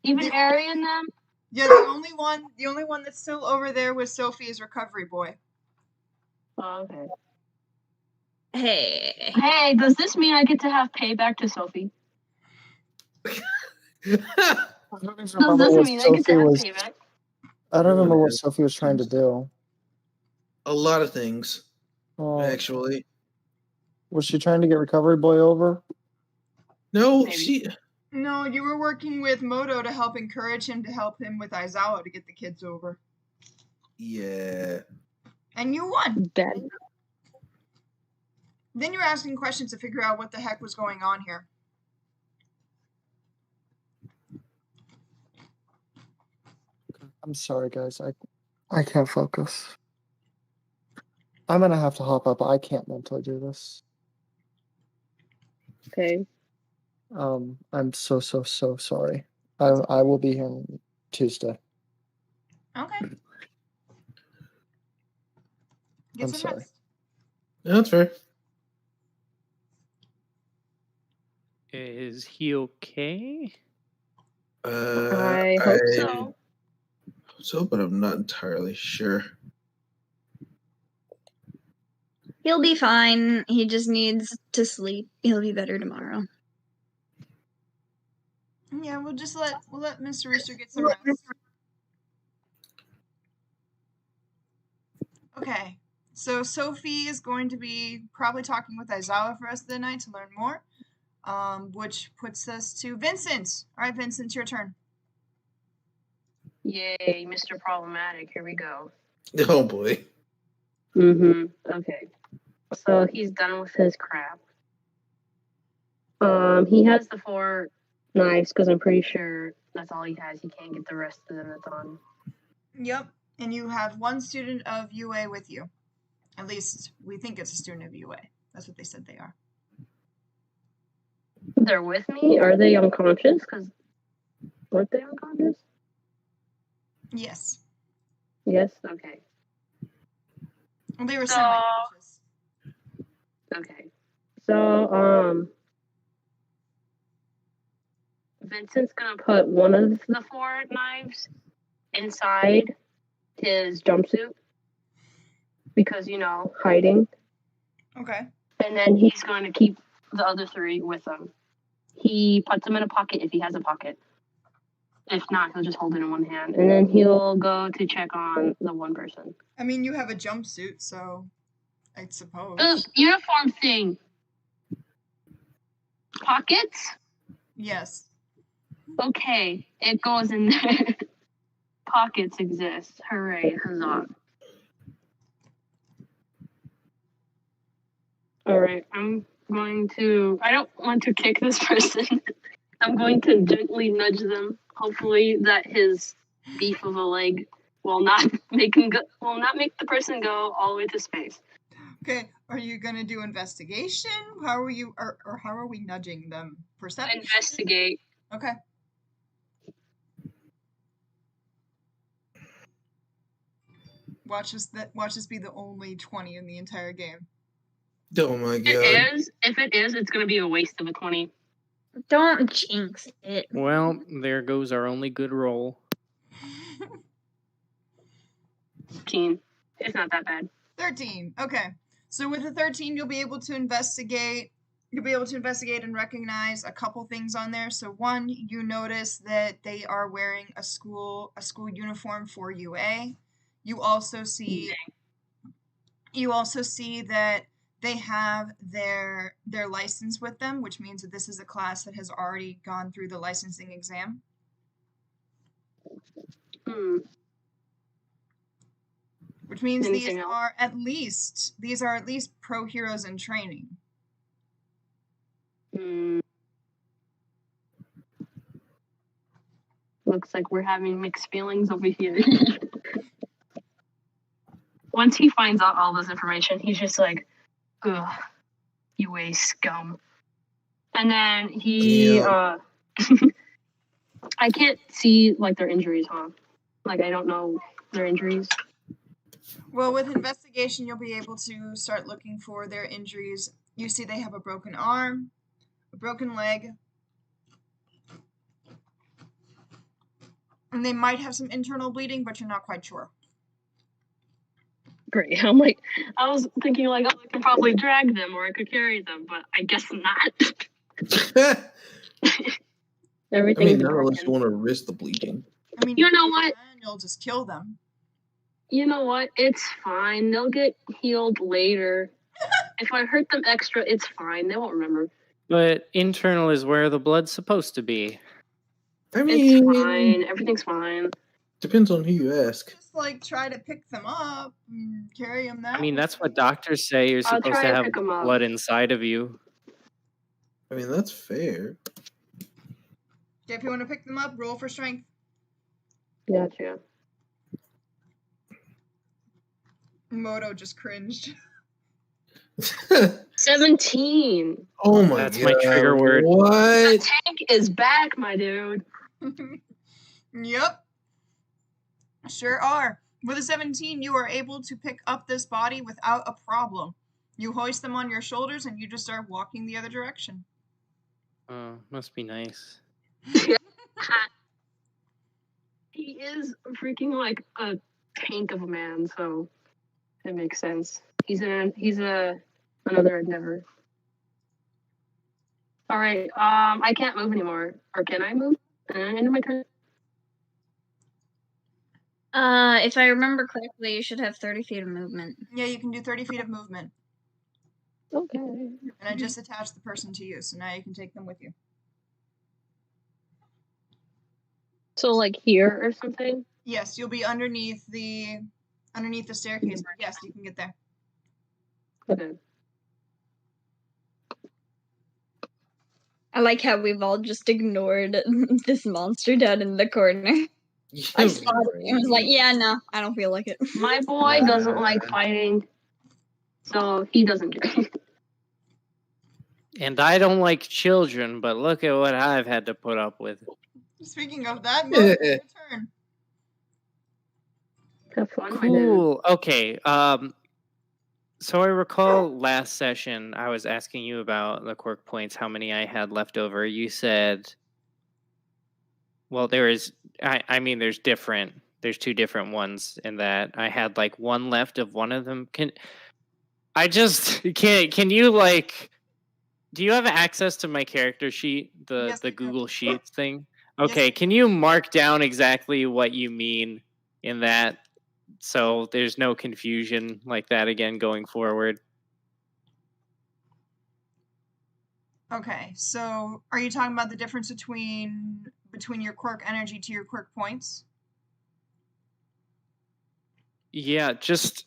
Speaker 6: Even Ari and them?
Speaker 5: Yeah, the only one that's still over there with Sophie is Recovery Boy.
Speaker 6: Oh, okay.
Speaker 1: Hey,
Speaker 6: does this mean I get to have payback to Sophie?
Speaker 3: I don't remember what Sophie was trying to do.
Speaker 2: A lot of things, actually.
Speaker 3: Was she trying to get Recovery Boy over?
Speaker 2: No,
Speaker 5: No, you were working with Moto to help encourage him to help him with Aizawa to get the kids over.
Speaker 2: Yeah.
Speaker 5: And you won.
Speaker 6: Dead.
Speaker 5: Then you were asking questions to figure out what the heck was going on here.
Speaker 3: I'm sorry, guys. I can't focus. I'm gonna have to hop up. I can't mentally do this.
Speaker 6: Okay.
Speaker 3: I'm so sorry. I will be here on Tuesday.
Speaker 5: Okay. Get
Speaker 3: I'm
Speaker 5: some
Speaker 3: sorry.
Speaker 5: rest.
Speaker 2: Yeah, that's fair.
Speaker 4: Is he okay?
Speaker 6: I hope so.
Speaker 2: So, but I'm not entirely sure.
Speaker 1: He'll be fine. He just needs to sleep. He'll be better tomorrow.
Speaker 5: Yeah, we'll let Mr. Rooster get some rest. Okay. So Sophie is going to be probably talking with Aizawa for the rest of the night to learn more. Which puts us to Vincent. All right, Vincent, your turn.
Speaker 6: Yay, Mr. Problematic. Here we go.
Speaker 2: Oh boy.
Speaker 6: Okay. So he's done with his crap. He has the 4 knives because I'm pretty sure that's all he has. He can't get the rest of them that's on.
Speaker 5: Yep. And you have 1 student of UA with you. At least we think it's a student of UA. That's what they said they are.
Speaker 6: They're with me? Are they unconscious? Because weren't they unconscious?
Speaker 5: Yes.
Speaker 6: Yes? Okay.
Speaker 5: Well, they were semi-conscious.
Speaker 6: Okay. So, Vincent's gonna put one of the 4 knives inside his jumpsuit because, hiding.
Speaker 5: Okay.
Speaker 6: And then he's going to keep the other 3 with him. He puts them in a pocket if he has a pocket. If not, he'll just hold it in one hand. And then he'll go to check on the one person.
Speaker 5: I mean, you have a jumpsuit, so I suppose.
Speaker 6: The uniform thing. Pockets?
Speaker 5: Yes.
Speaker 6: Okay, it goes in there. Pockets exist. Hooray, huzzah. Alright, I don't want to kick this person. I'm going to gently nudge them. Hopefully that his beef of a leg will not make the person go all the way to space.
Speaker 5: Okay, are you gonna do investigation? How are you, or how are we nudging them? Perception?
Speaker 6: Investigate.
Speaker 5: Okay. Watch this be the only 20 in the entire game.
Speaker 2: Oh my god.
Speaker 6: If it is, it's gonna be a waste of a 20.
Speaker 1: Don't jinx it.
Speaker 4: Well, there goes our only good roll.
Speaker 6: 13. It's not that bad.
Speaker 5: 13. Okay. So with a 13, you'll be able to investigate. You'll be able to investigate and recognize a couple things on there. So one, you notice that they are wearing a school uniform for UA. You also see that they have their license with them, which means that this is a class that has already gone through the licensing exam. Which means these are at least pro heroes in training.
Speaker 6: Looks like we're having mixed feelings over here. Once he finds out all this information, he's just like, ugh, UA scum. And then he, I can't see, their injuries, huh? I don't know their injuries.
Speaker 5: Well, with investigation, you'll be able to start looking for their injuries. You see they have a broken arm, a broken leg, and they might have some internal bleeding, but you're not quite sure.
Speaker 6: Great. I was thinking I could probably drag them or I could carry them, but I guess not. Everything's
Speaker 2: not unless you want to risk the bleeding.
Speaker 5: I mean,
Speaker 6: you know what?
Speaker 5: You'll just kill them.
Speaker 6: You know what? It's fine. They'll get healed later. If I hurt them extra, it's fine. They won't remember.
Speaker 4: But internal is where the blood's supposed to be.
Speaker 2: I mean,
Speaker 6: it's fine. Everything's fine.
Speaker 2: Depends on who you ask.
Speaker 5: Just try to pick them up and carry them that.
Speaker 4: I mean, that's what doctors say. You're supposed to have blood inside of you.
Speaker 2: I mean, that's fair.
Speaker 5: Okay, if you want to pick them up, roll for strength.
Speaker 6: Gotcha.
Speaker 5: Moto just cringed.
Speaker 6: 17.
Speaker 2: Oh my
Speaker 4: That's
Speaker 2: god.
Speaker 4: my trigger word.
Speaker 2: What?
Speaker 6: The tank is back, my dude.
Speaker 5: Yep. Sure are. With a 17, you are able to pick up this body without a problem. You hoist them on your shoulders and you just start walking the other direction.
Speaker 4: Oh, must be nice.
Speaker 6: He is freaking like a tank of a man, so it makes sense. He's another endeavor. All right. I can't move anymore. Or can I move? End of my turn.
Speaker 1: If I remember correctly, you should have 30 feet of movement.
Speaker 5: Yeah, you can do 30 feet of movement.
Speaker 6: Okay.
Speaker 5: And I just attached the person to you, so now you can take them with you.
Speaker 6: So like here or something?
Speaker 5: Yes, you'll be underneath the staircase, but yes, you can get there.
Speaker 6: Okay.
Speaker 1: I like how we've all just ignored this monster down in the corner. I saw it and was like, yeah, no, I don't feel like it.
Speaker 6: My boy doesn't like fighting, so he doesn't care.
Speaker 4: And I don't like children, but look at what I've had to put up with.
Speaker 5: Speaking of that, Mark, it's your turn.
Speaker 6: Have fun,
Speaker 4: Cool. Okay. So I recall last session I was asking you about the quirk points, how many I had left over. You said, well, there's two different ones in that I had like one left of one of them. Can you like, do you have access to my character sheet,
Speaker 5: Yes, I
Speaker 4: the
Speaker 5: do.
Speaker 4: Google Sheets thing?
Speaker 5: Yes,
Speaker 4: Okay,
Speaker 5: I
Speaker 4: can you mark down exactly what you mean in that so there's no confusion like that again going forward?
Speaker 5: Okay, so are you talking about the difference between your quirk energy to your quirk points?
Speaker 4: Yeah, just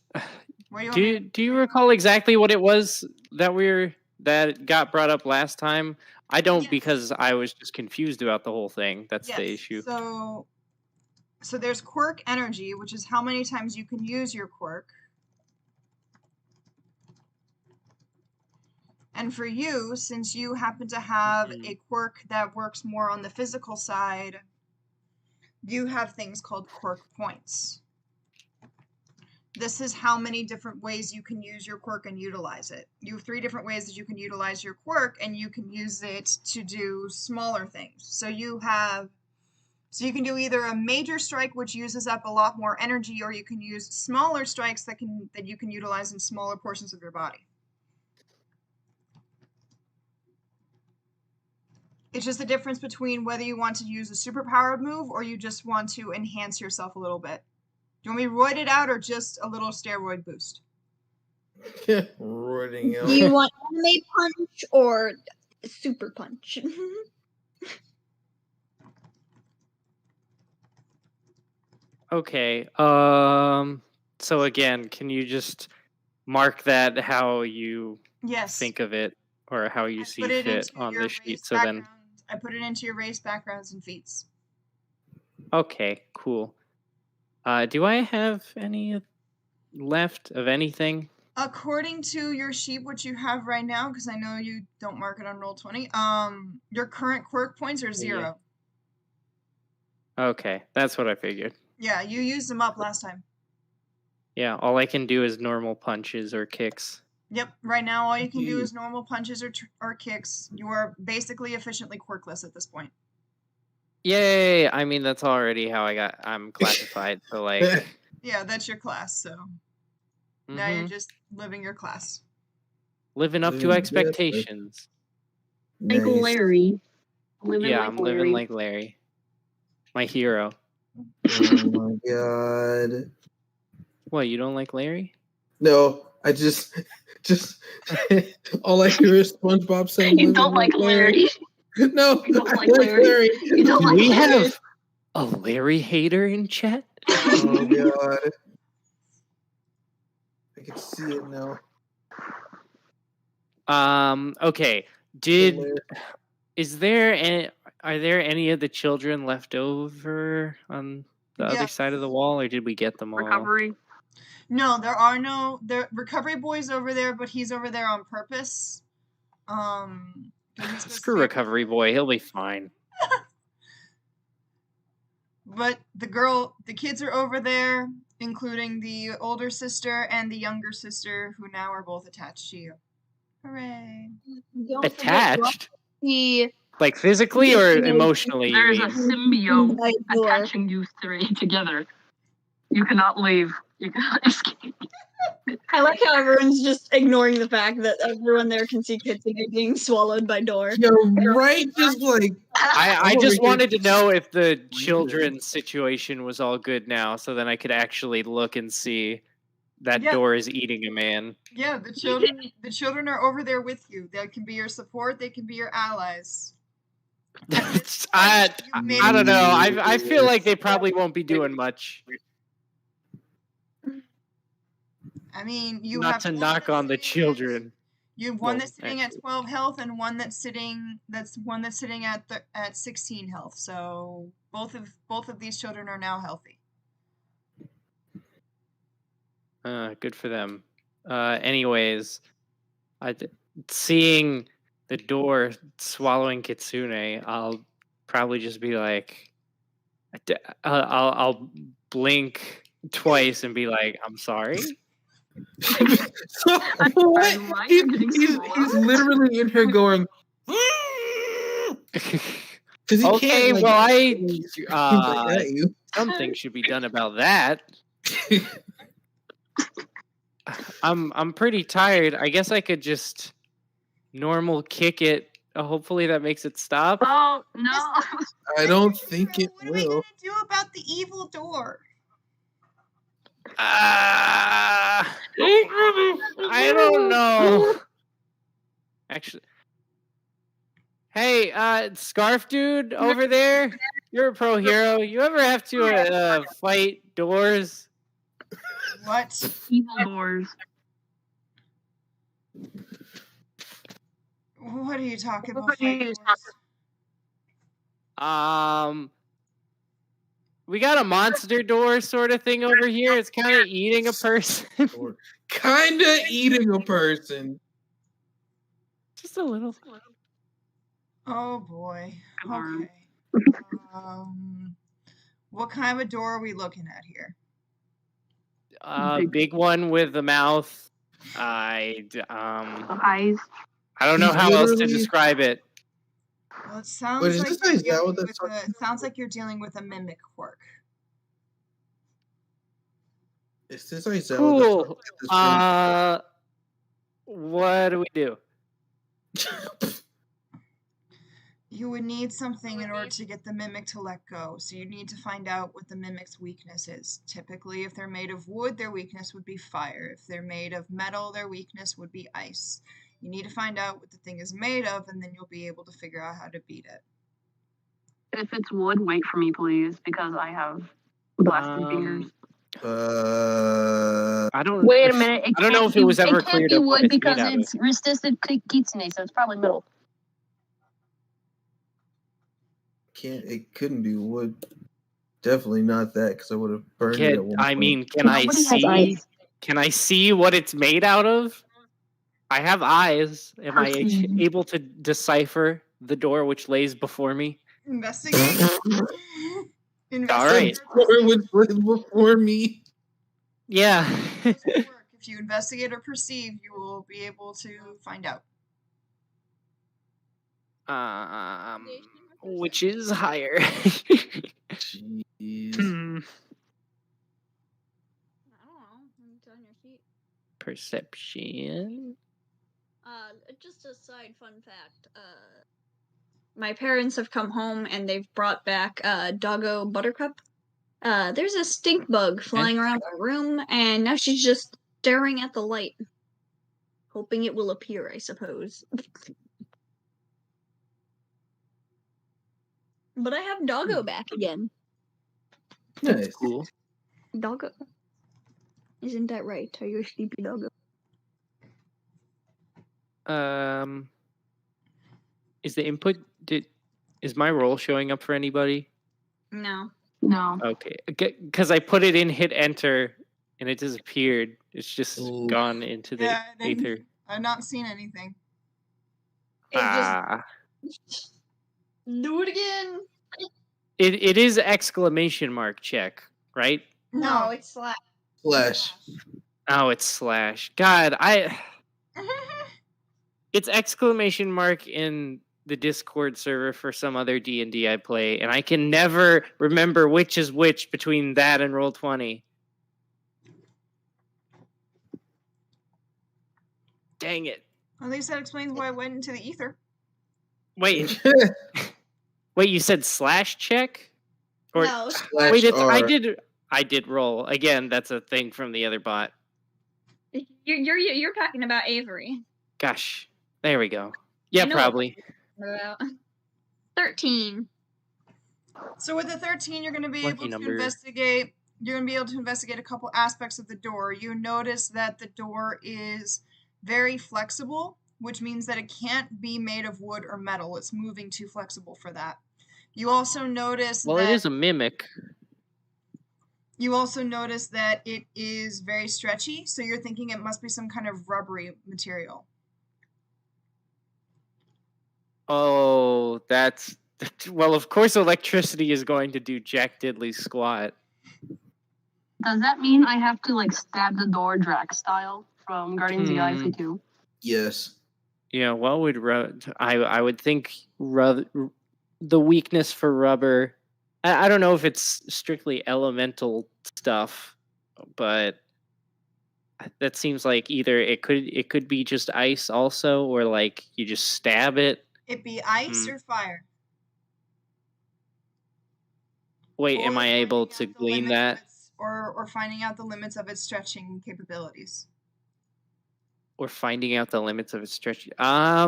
Speaker 5: Where do you
Speaker 4: do you recall exactly what it was that got brought up last time? I don't,
Speaker 5: Yes.
Speaker 4: because I was just confused about the whole thing. That's
Speaker 5: Yes.
Speaker 4: the issue.
Speaker 5: So there's quirk energy, which is how many times you can use your quirk. And for you, since you happen to have a quirk that works more on the physical side, you have things called quirk points. This is how many different ways you can use your quirk and utilize it. You have 3 different ways that you can utilize your quirk, and you can use it to do smaller things. So you can do either a major strike, which uses up a lot more energy, or you can use smaller strikes that you can utilize in smaller portions of your body. It's just the difference between whether you want to use a superpowered move or you just want to enhance yourself a little bit. Do you want me to roid it out or just a little steroid boost?
Speaker 2: Roiding out.
Speaker 1: Do you want anime punch or super punch?
Speaker 4: Okay. So again, can you just mark that how you
Speaker 5: Yes.
Speaker 4: think of it, or how you see fit on the sheet? So then,
Speaker 5: I put it into your race, backgrounds, and feats.
Speaker 4: okay, cool. Do I have any left of anything?
Speaker 5: According to your sheet, which you have right now, because I know you don't mark it on Roll20, your current quirk points are 0.
Speaker 4: Okay, that's what I figured.
Speaker 5: Yeah, you used them up last time.
Speaker 4: Yeah, all I can do is normal punches or kicks.
Speaker 5: Yep, right now all you can do is normal punches or kicks. You are basically efficiently quirkless at this point.
Speaker 4: Yay! I mean, that's already how I'm classified. So like,
Speaker 5: yeah, that's your class. So now you're just living your class,
Speaker 4: living up to expectations.
Speaker 6: Like Larry.
Speaker 4: I'm living like Larry, my hero.
Speaker 2: Oh my god!
Speaker 4: What, you don't like Larry?
Speaker 2: No, I just all I hear is SpongeBob saying,
Speaker 6: "You don't like Larry."
Speaker 2: No,
Speaker 6: you don't like Larry. You don't like
Speaker 4: we
Speaker 6: Larry.
Speaker 4: have a Larry hater in chat?
Speaker 2: Oh god. I can see it now.
Speaker 4: Okay. Are there any of the children left over on the other side of the wall, or did we get them all?
Speaker 6: Recovery.
Speaker 5: No, there are no recovery boys over there, but he's over there on purpose.
Speaker 4: Screw recovery boy, he'll be fine.
Speaker 5: But the kids are over there, including the older sister and the younger sister, who now are both attached to you. Hooray!
Speaker 4: Attached? Like physically or emotionally?
Speaker 6: There's a symbiote attaching you three together. You cannot leave. You cannot escape.
Speaker 1: I like how everyone's just ignoring the fact that everyone there can see Kitsune being swallowed by door.
Speaker 2: You're right, just like...
Speaker 4: I just wanted to know if the children's situation was all good now, so then I could actually look and see that door is eating a man.
Speaker 5: Yeah, the children are over there with you. They can be your support, they can be your allies.
Speaker 4: I don't know. I feel like they probably won't be doing much.
Speaker 5: I mean,
Speaker 4: not to knock on the children.
Speaker 5: You have one that's sitting at 12 health and one that's sitting at 16 health. So both of these children are now healthy.
Speaker 4: Good for them. Anyways, seeing the door swallowing Kitsune, I'll probably just be like, I'll blink twice and be like, I'm sorry.
Speaker 2: So, what? He's literally in here going.
Speaker 4: Okay, well, something should be done about that. I'm pretty tired. I guess I could just normal kick it. Hopefully that makes it stop.
Speaker 6: Oh no!
Speaker 2: I don't think it will.
Speaker 5: What are we gonna do about the evil door?
Speaker 4: I don't know. Actually, hey, Scarf Dude over there, you're a pro hero. You ever have to fight doors?
Speaker 5: What?
Speaker 6: Evil doors.
Speaker 5: What are you talking about?
Speaker 4: We got a monster door sort of thing over here. It's kind of eating a person.
Speaker 2: Kind of eating a person.
Speaker 4: Just a little.
Speaker 5: Oh boy. Okay. What kind of a door are we looking at here?
Speaker 4: Big one with the mouth.
Speaker 6: Eyes.
Speaker 4: I don't know how else to describe it.
Speaker 5: Well, it sounds like you're dealing with a mimic quirk.
Speaker 2: Is this Isaiah?
Speaker 4: Cool. What do we do?
Speaker 5: You would need something in order to get the mimic to let go. So you need to find out what the mimic's weakness is. Typically, if they're made of wood, their weakness would be fire. If they're made of metal, their weakness would be ice. You need to find out what the thing is made of, and then you'll be able to figure out how to beat it.
Speaker 6: If it's wood, wait for me, please, because I have blasted fingers.
Speaker 4: I don't.
Speaker 6: Wait a minute.
Speaker 4: I don't know if it was ever cleared up.
Speaker 6: It can't be wood because it's resistant to kitsune, so it's probably metal.
Speaker 2: It couldn't be wood. Definitely not that, because I would have burned it at one point.
Speaker 4: Can I see? Can I see what it's made out of? I have eyes. Am I able to decipher the door which lays before me?
Speaker 5: Investigate.
Speaker 4: All right.
Speaker 2: Which lays before me.
Speaker 4: Yeah.
Speaker 5: If you investigate or perceive, you will be able to find out.
Speaker 4: Which is higher?
Speaker 2: Jeez.
Speaker 1: I don't know. It's on your sheet.
Speaker 4: Perception.
Speaker 1: Just a side fun fact. My parents have come home and they've brought back Doggo Buttercup. There's a stink bug flying around my room, and now she's just staring at the light, hoping it will appear, I suppose. But I have Doggo back again.
Speaker 2: Nice.
Speaker 4: Cool.
Speaker 1: Doggo. Isn't that right? Are you a sleepy doggo?
Speaker 4: Is the input is my role showing up for anybody?
Speaker 1: No.
Speaker 6: No.
Speaker 4: Okay, because I put it in, hit enter, and it disappeared. It's just gone into the ether.
Speaker 5: I've not seen anything.
Speaker 1: Do it again.
Speaker 4: It is exclamation mark check, right?
Speaker 1: No, it's slash.
Speaker 2: Slash.
Speaker 4: Oh, it's slash. God, it's exclamation mark in the Discord server for some other D&D I play, and I can never remember which is which between that and Roll20. Dang it.
Speaker 5: At least that explains why I went into the ether.
Speaker 4: Wait. Wait, you said slash check? Or
Speaker 1: No.
Speaker 4: Wait, I did roll. Again, that's a thing from the other bot.
Speaker 1: You're talking about Avery.
Speaker 4: Gosh. There we go. Yeah, probably.
Speaker 1: 13.
Speaker 5: So with the 13, you're going to be able to investigate. You're going to be able to investigate a couple aspects of the door. You notice that the door is very flexible, which means that it can't be made of wood or metal. It's moving too flexible for that. You also notice
Speaker 4: it is a mimic.
Speaker 5: You also notice that it is very stretchy, so you're thinking it must be some kind of rubbery material.
Speaker 4: Oh, well, of course electricity is going to do jack diddly squat.
Speaker 6: Does that mean I have to stab the door Drax style from Guardians of the Galaxy 2?
Speaker 2: Yes.
Speaker 4: Yeah, what would I would think the weakness for rubber. I don't know if it's strictly elemental stuff, but that seems like either it could be just ice also, or you just stab it.
Speaker 5: It'd be ice or fire.
Speaker 4: Wait, am I able to glean that?
Speaker 5: Or finding out the limits of its stretching capabilities.
Speaker 4: Or finding out the limits of its stretch. I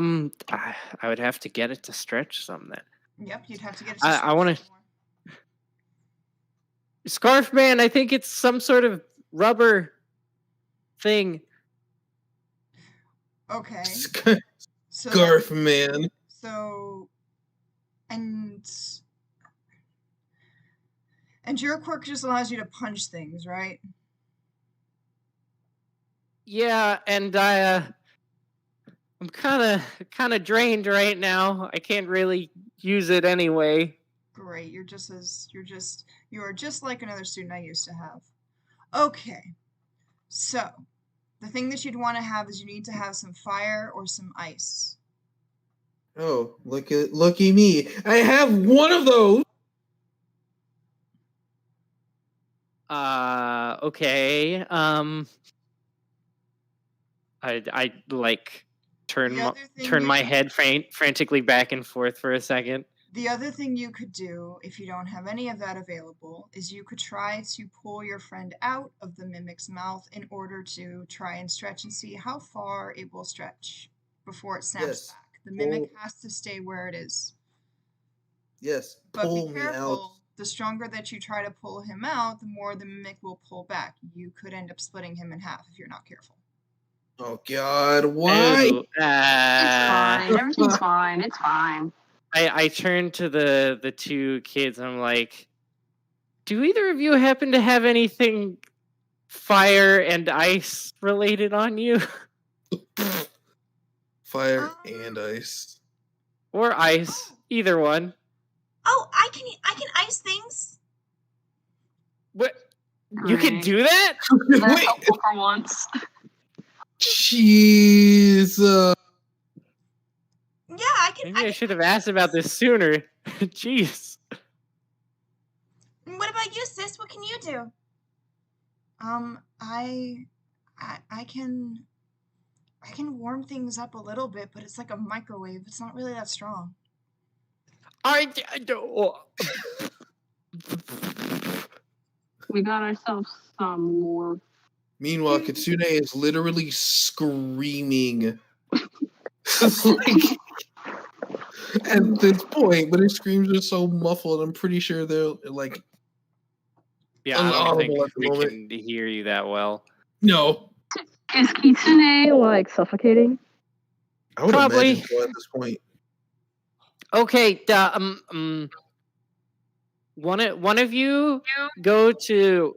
Speaker 4: would have to get it to stretch some then.
Speaker 5: Yep, you'd have to get it to stretch
Speaker 4: I want to. Scarf Man, I think it's some sort of rubber thing.
Speaker 5: Okay.
Speaker 2: Scarf Man.
Speaker 5: So, and your quirk just allows you to punch things, right?
Speaker 4: Yeah, and I'm kind of drained right now. I can't really use it anyway.
Speaker 5: Great, you are just like another student I used to have. Okay, so the thing that you'd want to have is you need to have some fire or some ice.
Speaker 2: Oh, lucky me! I have one of those.
Speaker 4: Okay. I turn my head frantically back and forth for a second.
Speaker 5: The other thing you could do, if you don't have any of that available, is you could try to pull your friend out of the mimic's mouth in order to try and stretch and see how far it will stretch before it snaps back. The mimic has to stay where it is.
Speaker 2: Yes,
Speaker 5: but be careful. The stronger that you try to pull him out, the more the mimic will pull back. You could end up splitting him in half if you're not careful.
Speaker 2: Oh God, why?
Speaker 6: It's fine. Everything's fine. It's fine.
Speaker 4: I turn to the two kids. I'm like, do either of you happen to have anything fire and ice related on you?
Speaker 2: Fire and ice.
Speaker 4: Or ice. Either one.
Speaker 5: Oh, I can ice things.
Speaker 4: What? You can do that?
Speaker 6: That's helpful for once.
Speaker 2: Jeez.
Speaker 5: Yeah, I can.
Speaker 4: Maybe I should have asked about this sooner. Jeez.
Speaker 5: What about you, sis? What can you do? I can warm things up a little bit, but it's like a microwave. It's not really that strong.
Speaker 6: We got ourselves some more.
Speaker 2: Meanwhile, Kitsune is literally screaming. At this point, but his screams are so muffled, I'm pretty sure they're like.
Speaker 4: Yeah, I don't think we can hear you that well.
Speaker 2: No.
Speaker 6: Is Kitsune suffocating?
Speaker 2: I would imagine so at this point.
Speaker 4: Okay, one of you go to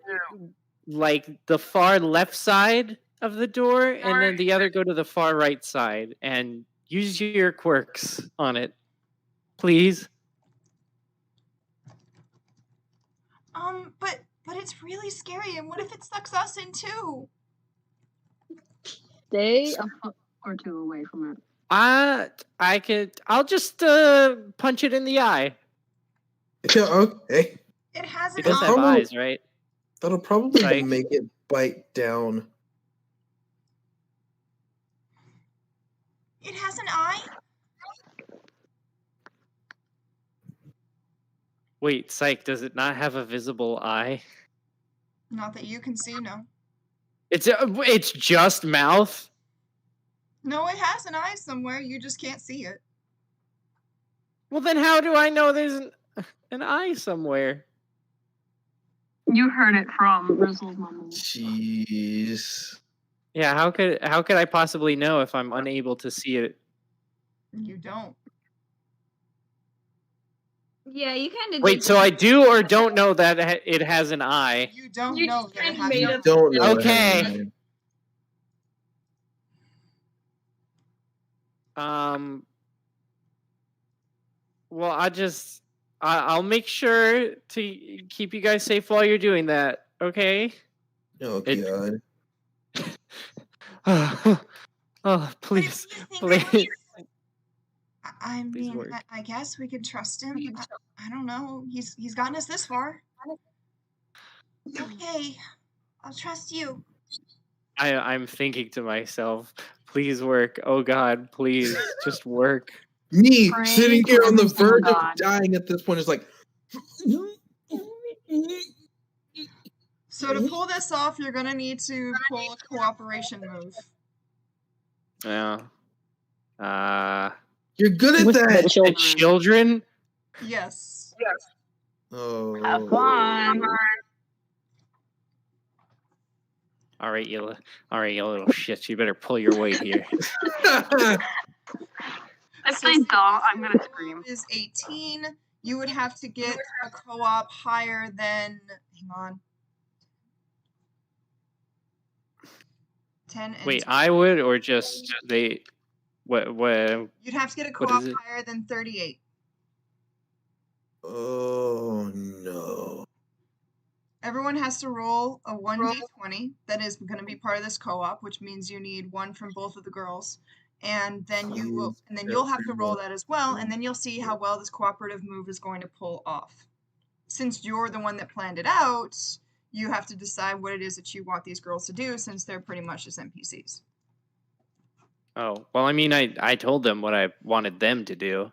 Speaker 4: like the far left side of the door, and then the other go to the far right side, and use your quirks on it, please.
Speaker 5: But it's really scary, and what if it sucks us in too?
Speaker 6: Stay a foot or two away from it.
Speaker 4: I'll just punch it in the eye.
Speaker 2: Yeah, okay.
Speaker 5: It has an
Speaker 4: It does
Speaker 5: eye.
Speaker 4: have eyes, right?
Speaker 2: That'll probably
Speaker 4: Like-
Speaker 2: make it bite down.
Speaker 5: It has an eye?
Speaker 4: Wait, psych, does it not have a visible eye?
Speaker 5: Not that you can see, no.
Speaker 4: It's just mouth?
Speaker 5: No, it has an eye somewhere, you just can't see it.
Speaker 4: Well, then how do I know there's an eye somewhere?
Speaker 6: You heard it from Rizzle's mom.
Speaker 2: Jeez.
Speaker 4: Yeah, how could I possibly know if I'm unable to see it?
Speaker 5: You don't.
Speaker 1: Yeah, you kind of.
Speaker 4: Wait, so I do or don't know that it has an eye?
Speaker 5: You don't
Speaker 1: You
Speaker 5: know
Speaker 1: just
Speaker 5: that it
Speaker 1: kinda
Speaker 5: has
Speaker 1: made
Speaker 5: an
Speaker 1: up-
Speaker 5: eye.
Speaker 2: Don't know.
Speaker 4: Okay. Well, I'll make sure to keep you guys safe while you're doing that. Okay.
Speaker 2: Oh
Speaker 4: It-
Speaker 2: god.
Speaker 4: Oh, please,
Speaker 5: But if you think that
Speaker 4: please.
Speaker 5: I
Speaker 4: Please
Speaker 5: mean,
Speaker 4: work.
Speaker 5: I guess we could trust him. I don't know. He's gotten us this far. Okay, I'll trust you.
Speaker 4: I'm thinking to myself, please work. Oh God, please just work.
Speaker 2: Me
Speaker 6: Pray
Speaker 2: sitting
Speaker 6: to
Speaker 2: here on the
Speaker 6: every single
Speaker 2: verge of
Speaker 6: god.
Speaker 2: dying at this point is like.
Speaker 5: So to pull this off, you're gonna need to pull a cooperation move.
Speaker 4: Yeah.
Speaker 2: You're good at
Speaker 6: With the
Speaker 2: that.
Speaker 4: The
Speaker 6: children.
Speaker 4: children?
Speaker 5: Yes.
Speaker 2: Oh.
Speaker 6: Have fun.
Speaker 4: All right, you little shit. You better pull your weight here.
Speaker 6: If they don't, I'm gonna scream.
Speaker 5: Is 18. You would have to get a co-op higher than. Hang on. 10 and
Speaker 4: Wait,
Speaker 5: 20.
Speaker 4: I would or just they? What?
Speaker 5: You'd have to get a
Speaker 4: what
Speaker 5: co-op
Speaker 4: is it?
Speaker 5: higher than 38.
Speaker 2: Oh no.
Speaker 5: Everyone has to roll a 1d20 that is going to be part of this co-op, which means you need one from both of the girls, and then you'll have to roll that as well, and then you'll see how well this cooperative move is going to pull off. Since you're the one that planned it out, you have to decide what it is that you want these girls to do, since they're pretty much just NPCs.
Speaker 4: Oh, well, I mean, I told them what I wanted them to do.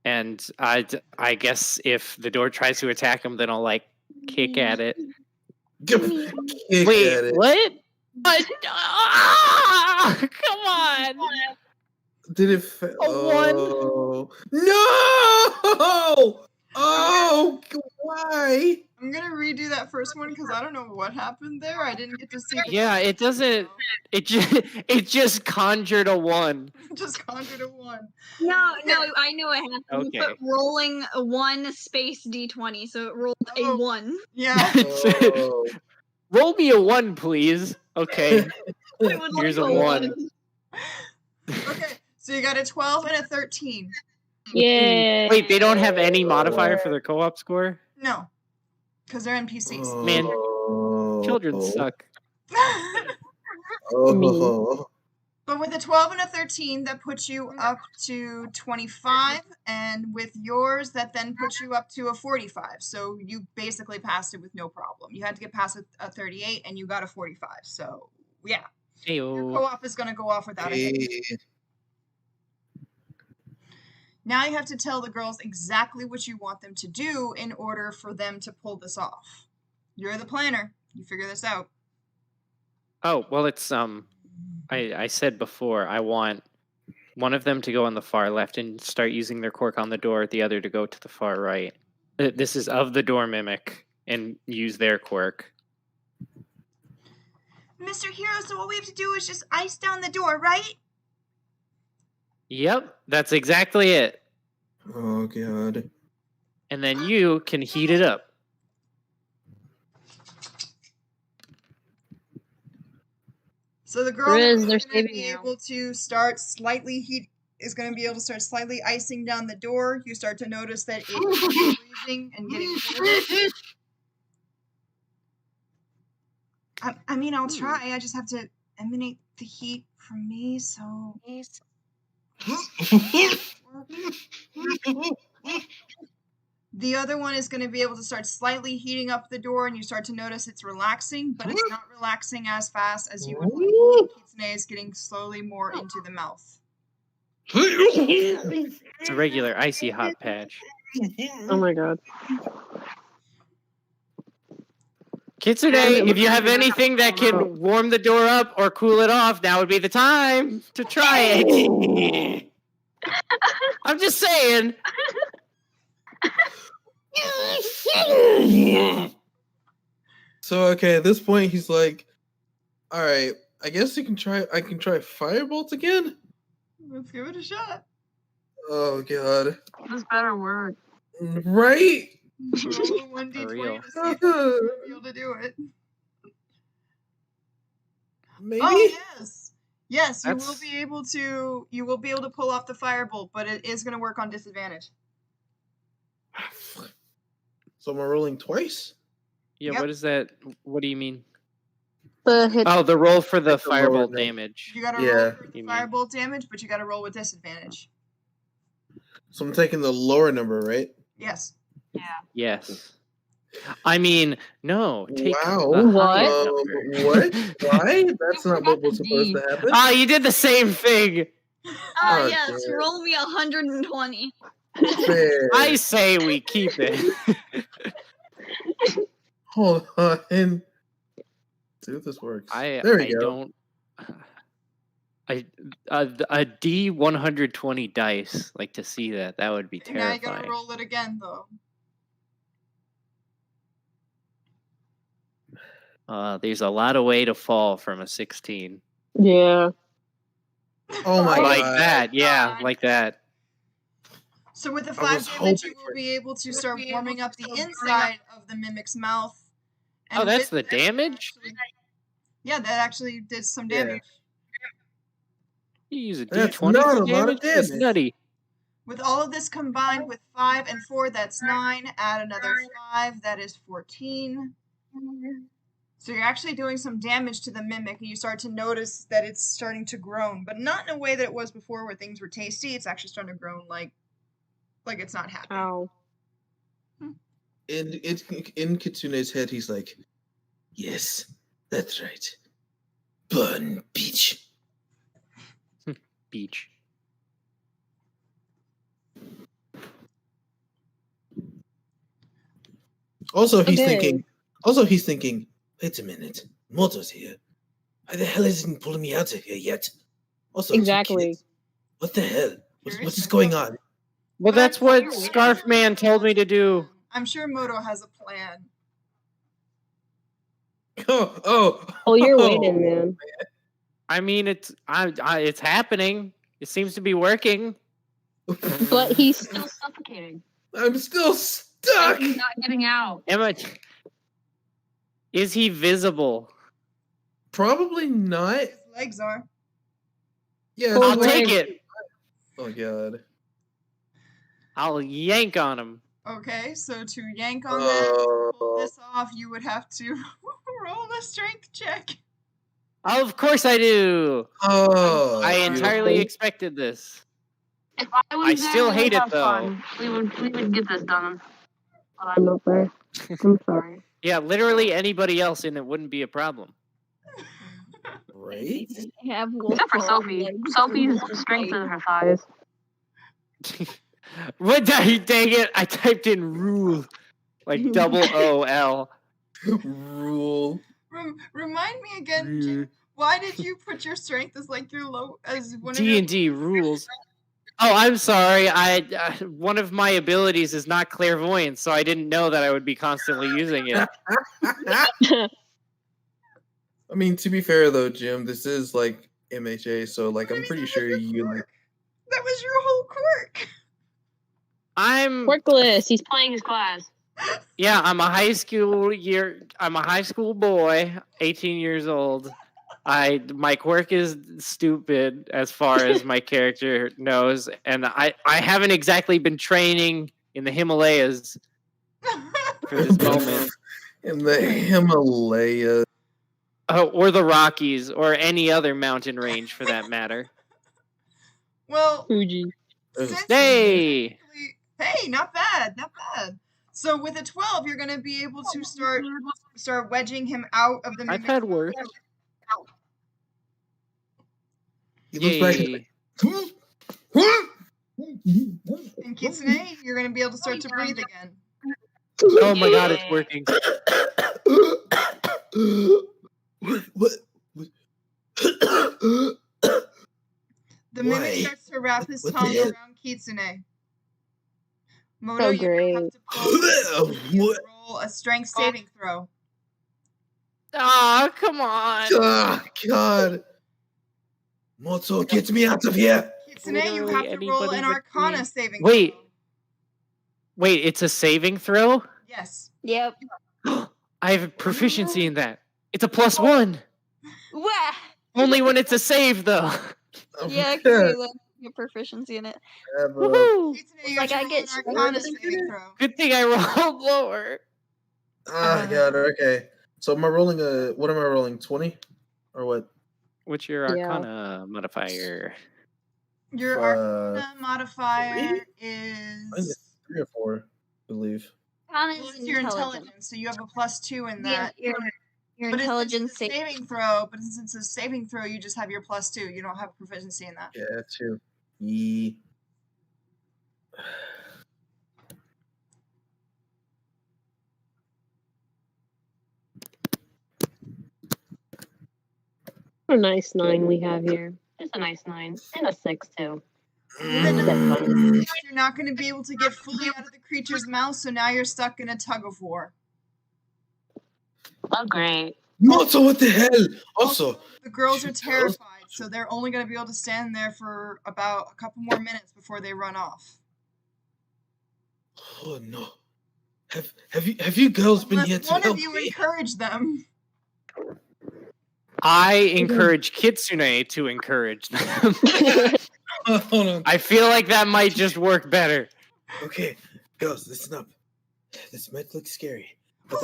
Speaker 4: And I guess if the door tries to attack them, then I'll, like, kick at it.
Speaker 2: Kick
Speaker 4: Wait,
Speaker 2: at it.
Speaker 4: what? But, come on!
Speaker 2: Did it fail?
Speaker 4: A one.
Speaker 2: Oh. No! Oh, why?
Speaker 5: I'm going to redo that first one because I don't know what happened there. I didn't get to see the
Speaker 4: Yeah, it doesn't. It just conjured a one.
Speaker 5: just conjured a 1.
Speaker 1: No, I know what happened.
Speaker 4: Okay.
Speaker 1: You put rolling a 1 space d20, so it rolled a
Speaker 5: Oh.
Speaker 1: 1.
Speaker 5: Yeah.
Speaker 2: Oh.
Speaker 4: Roll me a one, please. Okay,
Speaker 1: It would
Speaker 4: here's a
Speaker 1: like
Speaker 4: one.
Speaker 5: Okay, so you got a 12 and a 13.
Speaker 6: Yeah.
Speaker 4: Wait, they don't have any modifier for their co-op score?
Speaker 5: No, because they're NPCs.
Speaker 4: Man,
Speaker 2: Oh.
Speaker 4: Children suck.
Speaker 2: Oh.
Speaker 5: But with a 12 and a 13, that puts you up to 25, and with yours, that then puts you up to a 45. So you basically passed it with no problem. You had to get past a 38, and you got a 45. So yeah, your
Speaker 4: Ayo.
Speaker 5: co-op is going to go off without a hit.
Speaker 2: Hey.
Speaker 5: Now you have to tell the girls exactly what you want them to do in order for them to pull this off. You're the planner. You figure this out.
Speaker 4: Oh, well, it's I said before I want one of them to go on the far left and start using their quirk on the door, the other to go to the far right. This is of the door mimic and use their quirk.
Speaker 5: Mr. Hero, so what we have to do is just ice down the door, right?
Speaker 4: Yep, that's exactly it.
Speaker 2: Oh god.
Speaker 4: And then you can heat it up.
Speaker 5: So the girl
Speaker 6: Riz,
Speaker 5: is
Speaker 6: they're
Speaker 5: going to
Speaker 6: saving
Speaker 5: be
Speaker 6: you.
Speaker 5: able to start slightly icing down the door. You start to notice that it is freezing and getting colder. I mean, I'll try. I just have to emanate the heat from me, so. The other one is going to be able to start slightly heating up the door, and you start to notice it's relaxing, but it's not relaxing as fast as you would like. Kitsune is getting slowly more into the mouth.
Speaker 4: It's a regular icy hot patch.
Speaker 6: Oh my god.
Speaker 4: Kitsune, if you have anything that can warm the door up or cool it off, now would be the time to try it. I'm just saying.
Speaker 2: So okay, at this point he's like, all right, I guess I can try firebolt again.
Speaker 5: Let's give it a shot.
Speaker 2: Oh god.
Speaker 6: This better work.
Speaker 2: Right?
Speaker 5: Roll 1d20 to see if you'll be able to do it.
Speaker 2: Maybe.
Speaker 5: Oh yes. Yes, you will be able to pull off the firebolt, but it is going to work on disadvantage.
Speaker 2: So am I rolling twice?
Speaker 4: Yeah,
Speaker 5: Yep.
Speaker 4: what is that? What do you mean?
Speaker 6: The hit.
Speaker 4: Oh, the roll for the
Speaker 2: Like the lower
Speaker 4: firebolt
Speaker 2: thing.
Speaker 4: damage.
Speaker 5: You got to
Speaker 2: Yeah.
Speaker 5: roll for the
Speaker 4: You mean.
Speaker 5: firebolt damage, but you got to roll with disadvantage.
Speaker 2: So I'm taking the lower number, right?
Speaker 5: Yes.
Speaker 6: Yeah.
Speaker 4: Yes. I mean, no. Take
Speaker 2: Wow.
Speaker 4: the higher
Speaker 2: Uh,
Speaker 4: number.
Speaker 2: what? Why? That's not what was
Speaker 6: the
Speaker 2: supposed
Speaker 6: D.
Speaker 2: to happen.
Speaker 4: Ah, you did the same thing.
Speaker 2: Oh,
Speaker 1: Yes,
Speaker 2: dear.
Speaker 1: roll me 120.
Speaker 2: Fair.
Speaker 4: I say we keep it.
Speaker 2: Hold on. See if this works. There we go.
Speaker 4: Don't. A D120 dice. Like to see that. That would be
Speaker 5: Now you got to
Speaker 4: terrifying.
Speaker 5: roll it again, though.
Speaker 4: There's a lot of way to fall from a 16.
Speaker 6: Yeah.
Speaker 2: Oh my
Speaker 4: Like
Speaker 2: god.
Speaker 4: that, yeah, like that.
Speaker 5: So with the
Speaker 2: I was
Speaker 5: 5 damage, you
Speaker 2: hoping
Speaker 5: will
Speaker 2: for-
Speaker 5: be able to start warming up the inside of the mimic's mouth.
Speaker 4: Oh, that's
Speaker 5: with
Speaker 4: the
Speaker 5: that,
Speaker 4: damage?
Speaker 5: Yeah, that actually did some
Speaker 2: Yeah.
Speaker 5: damage.
Speaker 4: You use a
Speaker 2: That's
Speaker 4: D20
Speaker 2: not
Speaker 4: for
Speaker 2: a lot
Speaker 4: damage?
Speaker 2: of
Speaker 4: That's
Speaker 2: damage.
Speaker 4: nutty.
Speaker 5: With all of this combined with 5 and 4, that's 9. Add another 5, that is 14. So you're actually doing some damage to the mimic, and you start to notice that it's starting to groan, but not in a way that it was before where things were tasty. It's actually starting to groan like it's not happy.
Speaker 6: Ow.
Speaker 2: In Kitsune's head, he's like, yes, that's right. Burn, beach.
Speaker 4: Beach.
Speaker 2: Also, he's
Speaker 6: Okay.
Speaker 2: thinking, wait a minute, Moto's here. Why the hell isn't he pulling me out of here yet? Also, two
Speaker 6: Exactly.
Speaker 2: kids. What the hell?
Speaker 5: Curious
Speaker 2: What's
Speaker 5: myself.
Speaker 2: going on?
Speaker 4: Well, that's what Scarf Man told me to do.
Speaker 5: I'm sure Moto has a plan.
Speaker 2: Oh.
Speaker 6: Oh, you're waiting, man.
Speaker 4: I mean, it's happening. It seems to be working.
Speaker 6: But he's still suffocating.
Speaker 2: I'm still stuck.
Speaker 6: He's not getting out.
Speaker 4: Is he visible?
Speaker 2: Probably not.
Speaker 5: His legs are.
Speaker 2: Yeah.
Speaker 6: Oh,
Speaker 4: I'll
Speaker 2: it's
Speaker 4: take
Speaker 2: like-
Speaker 4: it.
Speaker 2: Oh god.
Speaker 4: I'll yank on him.
Speaker 5: Okay, so to yank on that, to pull
Speaker 2: Oh.
Speaker 5: this off, you would have to roll a strength check.
Speaker 4: Of course I do.
Speaker 2: Oh.
Speaker 4: I entirely
Speaker 2: beautiful.
Speaker 4: expected this.
Speaker 6: If I was
Speaker 4: I
Speaker 6: there,
Speaker 4: still
Speaker 6: we'd
Speaker 4: hate it,
Speaker 6: have
Speaker 4: though.
Speaker 6: fun. We would get this done. But I'm not there. I'm sorry.
Speaker 4: Yeah, literally anybody else in it wouldn't be a problem.
Speaker 2: Right?
Speaker 1: Have
Speaker 6: Except for Sophie. Sophie's strength is her thighs.
Speaker 4: What? Dang it! I typed in rule, like double O-L.
Speaker 2: Rule.
Speaker 5: Remind me again, Jim, why did you put your strength as like your low as one of your
Speaker 4: D&D rules. Oh, I'm sorry. One of my abilities is not clairvoyance, so I didn't know that I would be constantly using it.
Speaker 2: I mean, to be fair though, Jim, this is like MHA, so like I'm pretty sure you like.
Speaker 5: That was your whole quirk.
Speaker 4: I'm
Speaker 6: Quirkless. He's playing his class.
Speaker 4: I'm a high school boy, 18 years old. My quirk is stupid as far as my character knows, and I haven't exactly been training in the Himalayas for this moment.
Speaker 2: In the Himalayas.
Speaker 4: Or the Rockies, or any other mountain range for that matter.
Speaker 5: Well,
Speaker 6: Fuji.
Speaker 4: Hey!
Speaker 5: Hey, not bad, not bad. So with a 12, you're gonna be able to start wedging him out of the.
Speaker 4: I've had worse.
Speaker 2: He looks back
Speaker 5: and Kitsune, you're gonna be able to start to breathe again.
Speaker 4: Oh my god, it's working.
Speaker 2: What?
Speaker 5: The mimic starts to wrap his tongue around Kitsune. Moto, you have to roll a strength saving throw.
Speaker 4: Oh, come on.
Speaker 2: Oh, God. Moto, get me out of here.
Speaker 5: Kitsune, you have to roll an Arcana saving throw.
Speaker 4: Wait, it's a saving throw?
Speaker 5: Yes.
Speaker 1: Yep.
Speaker 4: I have proficiency in that. It's a +1.
Speaker 1: Wah!
Speaker 4: Only when it's a save, though.
Speaker 1: Yeah, because you have proficiency in it.
Speaker 4: Woohoo!
Speaker 1: Like I get
Speaker 5: Arcana saving throw.
Speaker 4: Good thing I rolled lower.
Speaker 2: Ah, God, okay. So am I rolling what am I rolling, 20? Or what?
Speaker 4: What's your Arcana modifier?
Speaker 5: Your Arcana modifier is
Speaker 2: 3 or 4, I believe.
Speaker 1: It's
Speaker 5: your intelligence, so you have a +2 in that.
Speaker 1: Yeah, your intelligence
Speaker 5: saving throw, but since it's a saving throw, you just have your +2. You don't have proficiency in that.
Speaker 2: Yeah, 2. Yee.
Speaker 6: What a nice 9 we have here. It's a nice 9. And a 6, too.
Speaker 5: You're not going to be able to get fully out of the creature's mouth, so now you're stuck in a tug of war.
Speaker 6: Oh, great.
Speaker 2: Moto, what the hell? Also,
Speaker 5: the girls are terrified, so they're only going to be able to stand there for about a couple more minutes before they run off.
Speaker 2: Oh no! Have you girls been here to help me?
Speaker 5: One of you encourage them.
Speaker 4: I encourage Kitsune to encourage them.
Speaker 2: Hold on.
Speaker 4: I feel like that might just work better.
Speaker 2: Okay, girls, listen up. This might look scary, but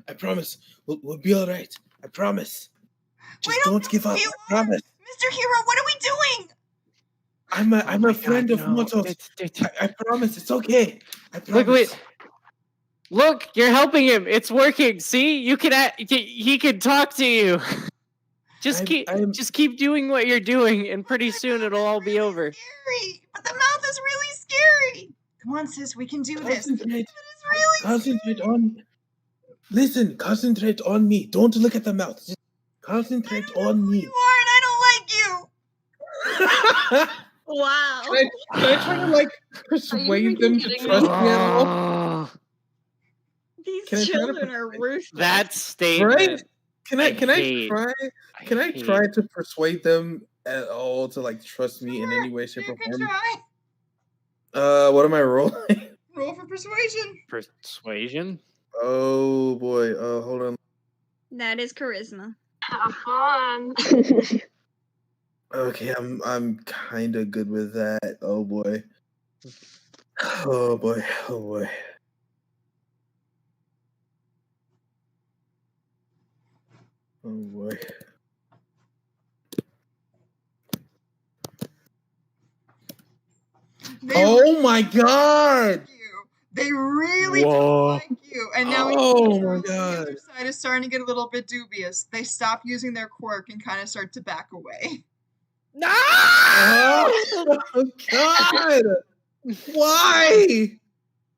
Speaker 2: I promise, we'll be all right. I promise. Just don't give up. I promise.
Speaker 5: Mr. Hero, what are we doing?
Speaker 2: I'm a friend of Moto's. I promise, it's okay. I promise.
Speaker 4: Wait. Look, you're helping him. It's working. See, he can talk to you. Just keep doing what you're doing, and pretty soon it'll all be over.
Speaker 5: Scary, but the mouth is really scary. Come on, sis, we can do this.
Speaker 2: Concentrate on. Listen, concentrate on me. Don't look at the mouth. Just concentrate on me.
Speaker 5: You are, and I don't like you.
Speaker 1: Wow.
Speaker 2: Can I try to persuade them to trust me at all?
Speaker 1: These children are ruthless.
Speaker 4: That statement.
Speaker 2: Right? Can I try to persuade them at all to trust me in any way, shape, or form? What am I rolling?
Speaker 5: Roll for persuasion.
Speaker 4: Persuasion?
Speaker 2: Oh boy. Hold on.
Speaker 1: That is charisma.
Speaker 6: Have fun.
Speaker 2: Okay, I'm kind of good with that. Oh boy. Oh boy. Oh boy. Oh boy. Oh my God!
Speaker 5: They really don't like you. And now
Speaker 2: my God.
Speaker 5: The other side is starting to get a little bit dubious. They stop using their quirk and kind of start to back away.
Speaker 2: No! Oh God! Why?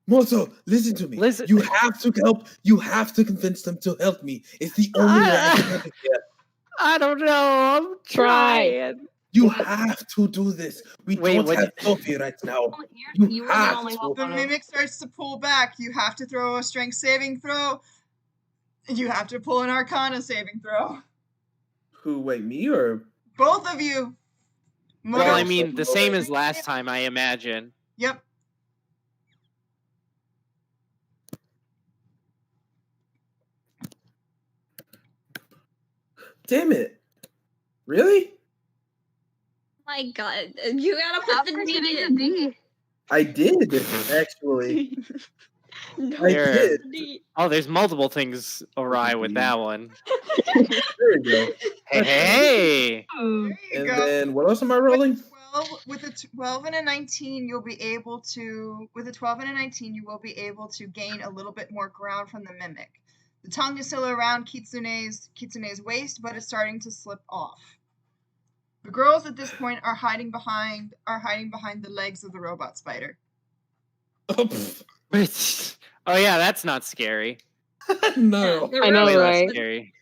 Speaker 2: Moto, listen to me.
Speaker 4: Listen.
Speaker 2: You have to help. You have to convince them to help me. It's the only way I can help you.
Speaker 4: I don't know. I'm trying.
Speaker 2: You have to do this. We don't have Sophie right now. You have to.
Speaker 5: The mimic starts to pull back. You have to throw a strength saving throw. And you have to pull an Arcana saving throw.
Speaker 2: Who, wait, me or?
Speaker 5: Both of you.
Speaker 4: Well, I mean, the same as last time, I imagine.
Speaker 5: Yep.
Speaker 2: Damn it! Really?
Speaker 1: My God, you gotta put the D in.
Speaker 6: D.
Speaker 2: I did actually.
Speaker 1: No,
Speaker 2: I did.
Speaker 4: Oh, there's multiple things awry with that one.
Speaker 2: There we go.
Speaker 4: Hey!
Speaker 5: There you
Speaker 2: And
Speaker 5: go.
Speaker 2: then what else am I rolling?
Speaker 5: With a 12 and a 19, you'll be able to. With a 12 and a 19, you will be able to gain a little bit more ground from the mimic. The tongue is still around Kitsune's waist, but it's starting to slip off. The girls at this point are hiding behind the legs of the robot spider.
Speaker 4: Oh yeah, that's not scary.
Speaker 2: No.
Speaker 6: I know,
Speaker 4: Way less
Speaker 6: right?
Speaker 4: scary.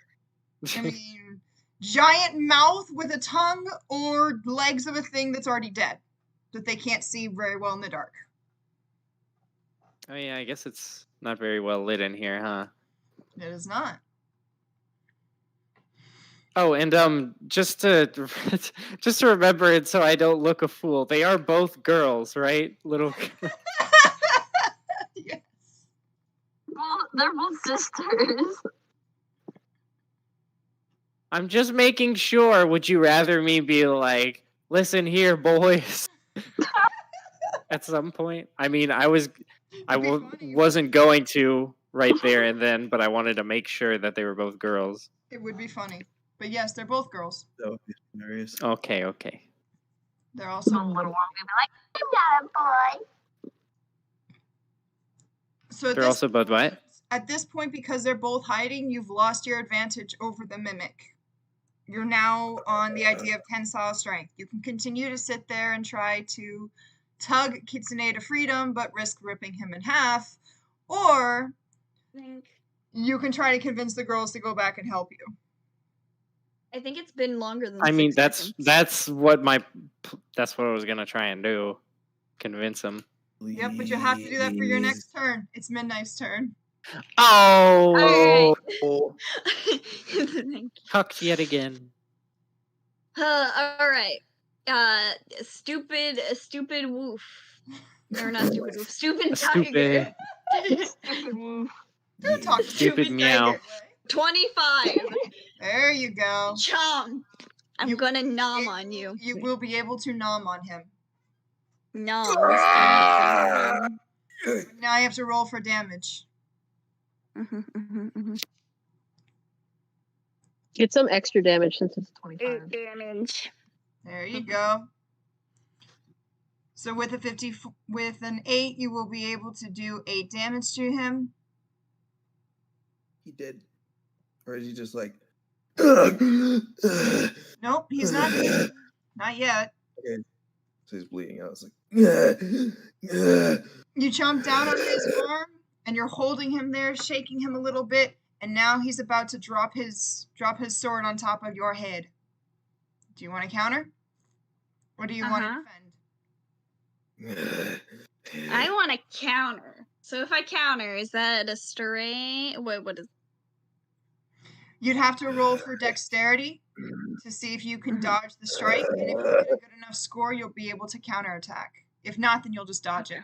Speaker 5: I mean, giant mouth with a tongue or legs of a thing that's already dead that they can't see very well in the dark.
Speaker 4: Oh yeah, I guess it's not very well lit in here, huh?
Speaker 5: It is not.
Speaker 4: Oh, and just to remember it so I don't look a fool. They are both girls, right? Little.
Speaker 5: Yes.
Speaker 6: Well, they're both sisters.
Speaker 4: I'm just making sure. Would you rather me be like, listen here, boys? At some point, I mean, wasn't going to right there and then, but I wanted to make sure that they were both girls.
Speaker 5: It would be funny. But yes, they're both girls.
Speaker 2: That would be hilarious.
Speaker 4: Okay.
Speaker 5: They're also
Speaker 6: The little one will be like, I'm not a boy.
Speaker 5: So
Speaker 4: They're also both what?
Speaker 5: at this point, because they're both hiding, you've lost your advantage over the mimic. You're now on the idea of tensile strength. You can continue to sit there and try to tug Kitsune to freedom, but risk ripping him in half. Or you can try to convince the girls to go back and help you.
Speaker 1: I think it's been longer than.
Speaker 4: I mean,
Speaker 1: 6 seconds.
Speaker 4: that's what I was gonna try and do, convince him.
Speaker 5: Yep, but you have to do that for your next turn. It's Midnight's turn.
Speaker 4: Oh, cucked yet again.
Speaker 1: All right. Stupid woof. Or not stupid woof. Stupid tiger.
Speaker 6: Stupid woof.
Speaker 5: Don't talk to
Speaker 4: Stupid
Speaker 5: me
Speaker 4: meow.
Speaker 5: that way.
Speaker 1: 25.
Speaker 5: There you go.
Speaker 1: Chomp. I'm gonna nom on you.
Speaker 5: You will be able to nom on him.
Speaker 1: Nom.
Speaker 5: Now I have to roll for damage.
Speaker 6: Get some extra damage since it's 25.
Speaker 1: Damage.
Speaker 5: There you go. So with an 8, you will be able to do 8 damage to him.
Speaker 2: He did. Or is he just like...
Speaker 5: Nope, he's not dead. Not yet.
Speaker 2: Okay. So he's bleeding out. It's like...
Speaker 5: You chomp down on his arm, and you're holding him there, shaking him a little bit, and now he's about to drop his sword on top of your head. Do you want to counter? Or do you want to defend?
Speaker 1: I want to counter. So if I counter, is that a stray? What is?
Speaker 5: You'd have to roll for dexterity to see if you can dodge the strike, and if you get a good enough score, you'll be able to counterattack. If not, then you'll just dodge it.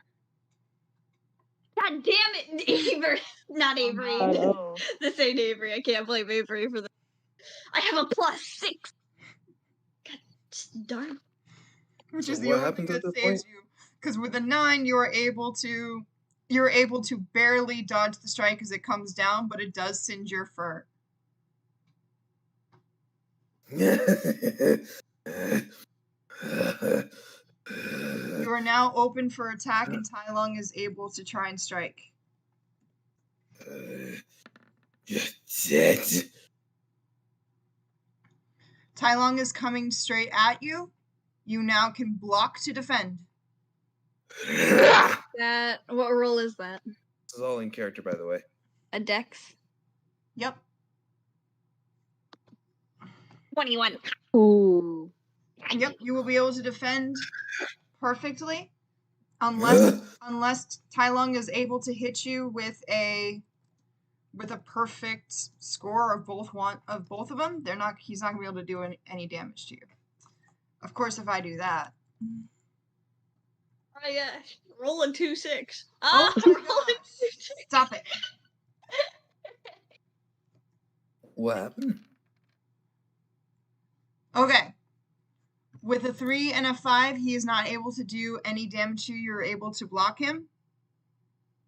Speaker 1: God damn it, Avery! Not Avery.
Speaker 6: Oh.
Speaker 1: This ain't Avery. I can't blame Avery for that. I have a +6. God, just darn.
Speaker 5: Which is
Speaker 2: So
Speaker 5: the
Speaker 2: what
Speaker 5: only
Speaker 2: happens
Speaker 5: thing
Speaker 2: at
Speaker 5: that
Speaker 2: this
Speaker 5: saves
Speaker 2: point?
Speaker 5: you. Because with a 9, you're able to barely dodge the strike as it comes down, but it does singe your fur. You are now open for attack, and Tai Lung is able to try and strike. Tai Lung is coming straight at you. You now can block to defend.
Speaker 1: What roll is that?
Speaker 2: This is all in character, by the way.
Speaker 1: A dex?
Speaker 5: Yep.
Speaker 1: 21.
Speaker 6: Ooh.
Speaker 5: Yep, you will be able to defend perfectly, unless Tai Lung is able to hit you with a perfect score of both of them. He's not gonna be able to do any damage to you. Of course, if I do that.
Speaker 1: Oh yeah, roll a 2-6.
Speaker 5: Oh my gosh. Stop it.
Speaker 2: What happened?
Speaker 5: Okay. With a 3 and a 5, he is not able to do any damage to you. You're able to block him.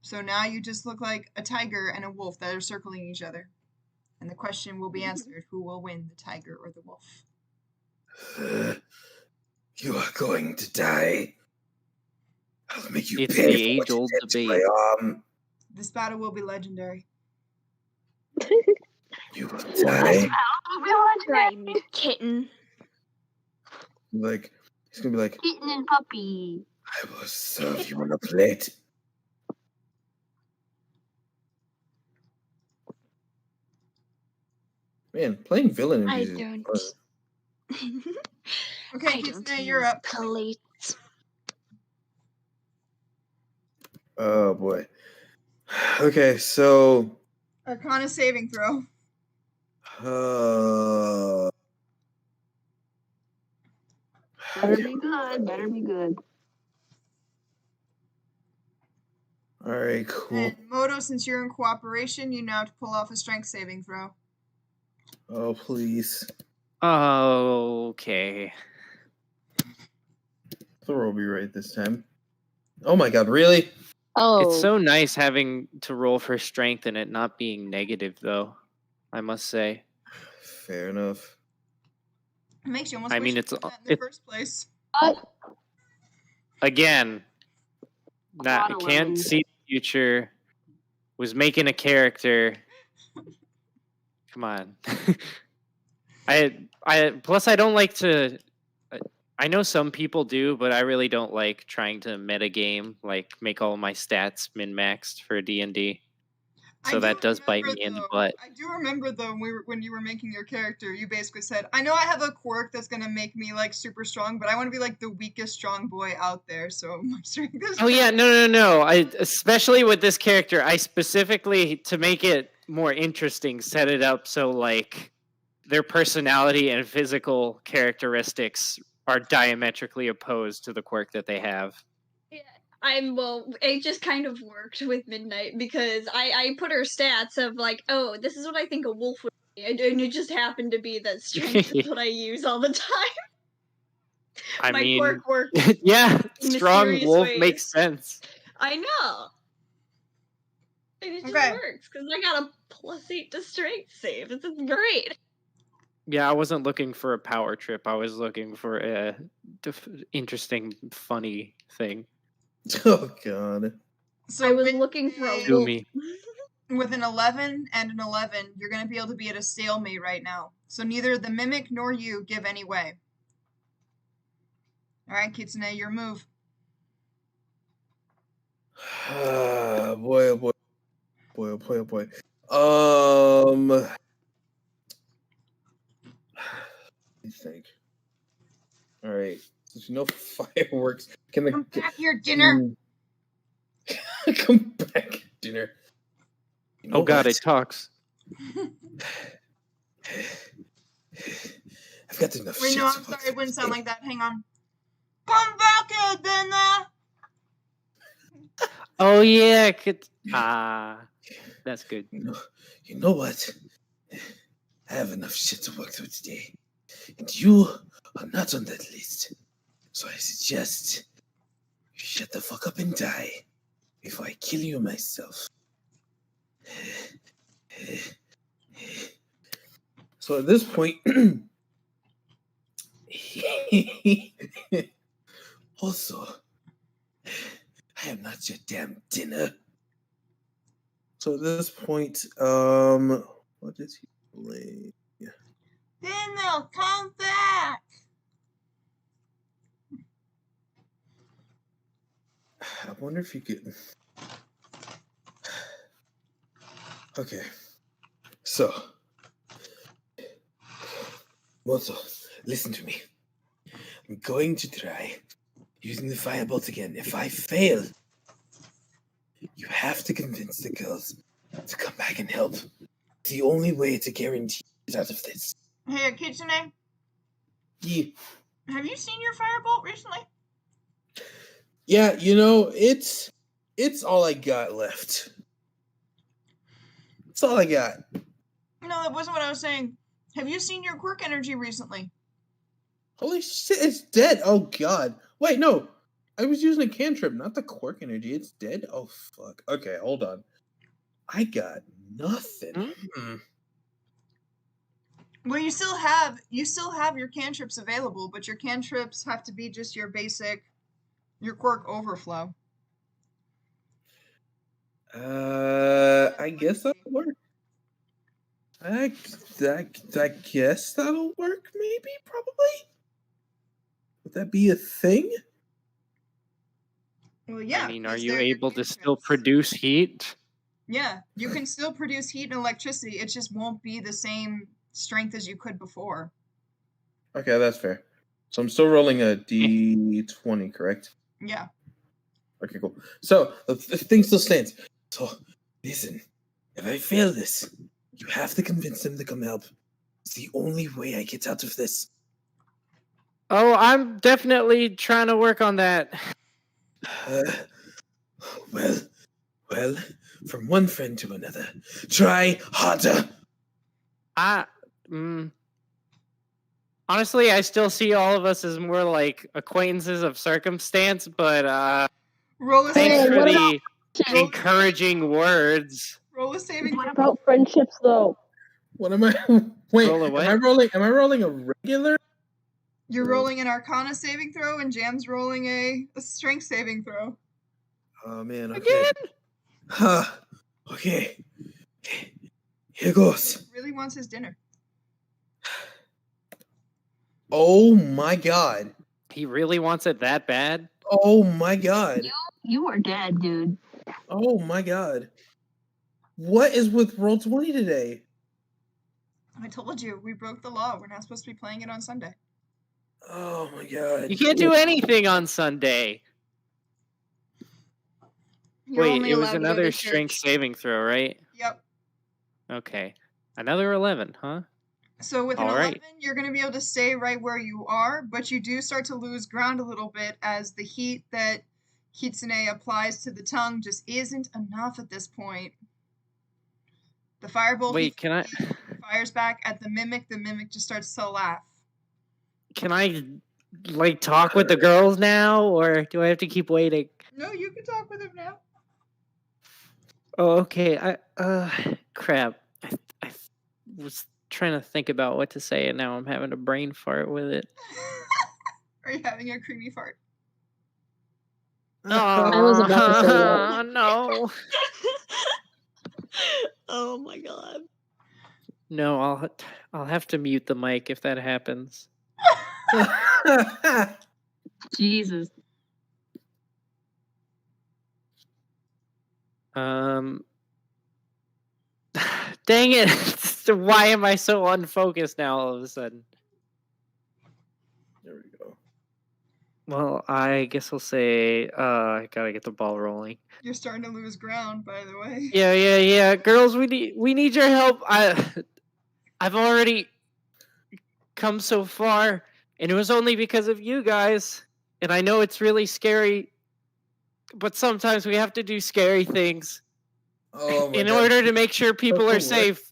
Speaker 5: So now you just look like a tiger and a wolf that are circling each other. And the question will be answered. Who will win, the tiger or the wolf?
Speaker 2: You are going to die. I'll make you
Speaker 4: It's
Speaker 2: pay
Speaker 4: the
Speaker 2: for what you
Speaker 4: age-old
Speaker 2: did to
Speaker 4: debate.
Speaker 2: my arm.
Speaker 5: This battle will be legendary.
Speaker 2: You will die.
Speaker 1: Try me, kitten.
Speaker 2: Like, he's gonna be like,
Speaker 6: Kitten and puppy.
Speaker 2: I will serve you on a plate. Man, playing villain in
Speaker 1: I
Speaker 2: these
Speaker 1: don't.
Speaker 2: is
Speaker 5: Okay,
Speaker 1: I don't
Speaker 5: Kitsune, you're
Speaker 1: use
Speaker 5: up.
Speaker 1: plates.
Speaker 2: Oh boy. Okay, so
Speaker 5: Arcana saving throw.
Speaker 6: Better be good. Better be good.
Speaker 2: All right, cool.
Speaker 5: And Moto, since you're in cooperation, you now have to pull off a strength saving throw.
Speaker 2: Oh, please.
Speaker 4: Okay.
Speaker 2: Throw will be right this time. Oh my god, really?
Speaker 6: Oh,
Speaker 4: It's so nice having to roll for strength and it not being negative, though, I must say.
Speaker 2: Fair enough.
Speaker 5: It makes you almost
Speaker 4: I
Speaker 5: wish
Speaker 4: mean,
Speaker 5: you
Speaker 4: it's
Speaker 5: did that in the first place.
Speaker 4: again, that I can't see the future. Was making a character. Come on. Plus I don't like to. I know some people do, but I really don't like trying to metagame, like make all my stats min-maxed for D&D. So that does bite me in the butt.
Speaker 5: I do remember though when you were making your character, you basically said, "I know I have a quirk that's gonna make me like super strong, but I want to be like the weakest strong boy out there." So my strength is.
Speaker 4: Oh yeah, no. I especially with this character, I specifically, to make it more interesting, set it up so like their personality and physical characteristics are diametrically opposed to the quirk that they have.
Speaker 1: It just kind of worked with Midnight because I put her stats of like, oh, this is what I think a wolf would be, and it just happened to be that strength is what I use all the time.
Speaker 4: I mean,
Speaker 1: quirk worked.
Speaker 4: Yeah, strong wolf
Speaker 1: ways.
Speaker 4: makes sense.
Speaker 1: I know. And it just works because I got a +8 to strength save. This is great.
Speaker 4: Yeah, I wasn't looking for a power trip. I was looking for a interesting, funny thing.
Speaker 2: Oh god.
Speaker 5: So
Speaker 1: I was looking for a wolf.
Speaker 5: With an 11 and an 11, you're going to be able to be at a stalemate right now. So neither the mimic nor you give any way. All right, Kitsune, your move.
Speaker 2: Boy, oh boy. Boy, oh boy, oh boy. I think. All right. There's no fireworks. Can
Speaker 5: come back here, dinner?
Speaker 2: Come back, dinner.
Speaker 4: You know God, it talks.
Speaker 2: I've got enough
Speaker 5: Wait,
Speaker 2: shit.
Speaker 5: no, I'm sorry. It wouldn't sound like that. Hang on. Come back here, dinner.
Speaker 4: Oh yeah, that's good.
Speaker 2: You know what? I have enough shit to work through today, and you are not on that list. So I suggest you shut the fuck up and die before I kill you myself. So at this point, also, I am not your damn dinner. So at this point, what is he playing?
Speaker 5: Dinner, come back.
Speaker 2: I wonder if you could. Okay, so Moto, listen to me. I'm going to try using the firebolt again. If I fail, you have to convince the girls to come back and help. It's the only way to guarantee it out of this.
Speaker 5: Hey, Kitsune.
Speaker 2: Yeah.
Speaker 5: Have you seen your firebolt recently?
Speaker 2: Yeah, you know, it's all I got left. It's all I got.
Speaker 5: No, that wasn't what I was saying. Have you seen your quirk energy recently?
Speaker 2: Holy shit, it's dead. Oh, God. Wait, no. I was using a cantrip, not the quirk energy. It's dead? Oh, fuck. Okay, hold on. I got nothing.
Speaker 5: Well, you still have your cantrips available, but your cantrips have to be just your basic, your quirk overflow.
Speaker 2: I guess that'll work. I guess that'll work, maybe, probably? Would that be a thing?
Speaker 5: Well, yeah.
Speaker 4: I mean, are you able to still produce heat?
Speaker 5: Yeah, you can still produce heat and electricity. It just won't be the same strength as you could before.
Speaker 2: Okay, that's fair. So I'm still rolling a d20, correct?
Speaker 5: Yeah.
Speaker 2: Okay, cool. So the thing still stands. So listen, if I fail this, you have to convince them to come help. It's the only way I get out of this.
Speaker 4: Oh, I'm definitely trying to work on that.
Speaker 2: Well, from one friend to another, try harder.
Speaker 4: Honestly, I still see all of us as more like acquaintances of circumstance, but thanks for the encouraging words.
Speaker 5: Roll a saving.
Speaker 6: What about friendships, though?
Speaker 2: What am I? Wait, am I rolling a regular?
Speaker 5: You're rolling an Arcana saving throw, and Jam's rolling a Strength saving throw.
Speaker 2: Oh man! Okay. Again? Okay. Here goes.
Speaker 5: He really wants his dinner.
Speaker 2: Oh my God!
Speaker 4: He really wants it that bad?
Speaker 2: Oh my God!
Speaker 6: You are dead, dude.
Speaker 2: Oh my God! What is with Roll20 today?
Speaker 5: I told you, we broke the law. We're not supposed to be playing it on Sunday.
Speaker 2: Oh my God!
Speaker 4: You can't do anything on Sunday. Wait, it was another strength saving throw, right?
Speaker 5: Yep.
Speaker 4: Okay. Another 11, huh?
Speaker 5: So with an 11, you're going to be able to stay right where you are, but you do start to lose ground a little bit as the heat that Kitsune applies to the tongue just isn't enough at this point. The firebolt fires back at the mimic. The mimic just starts to laugh.
Speaker 4: Can I, like, talk with the girls now, or do I have to keep waiting?
Speaker 5: No, you can talk with him now.
Speaker 4: Oh, okay. Crap. I was trying to think about what to say, and now I'm having a brain fart with it.
Speaker 5: Are you having a creamy fart?
Speaker 4: Oh, I was about to say that. No.
Speaker 1: Oh my God.
Speaker 4: No, I'll have to mute the mic if that happens.
Speaker 6: Jesus.
Speaker 4: Dang it. Why am I so unfocused now all of a sudden?
Speaker 2: There we go.
Speaker 4: Well, I guess I'll say, I gotta get the ball rolling.
Speaker 5: You're starting to lose ground, by the way.
Speaker 4: Yeah. Girls, we need your help. I've already come so far, and it was only because of you guys. And I know it's really scary, but sometimes we have to do scary things in order to make sure people are safe.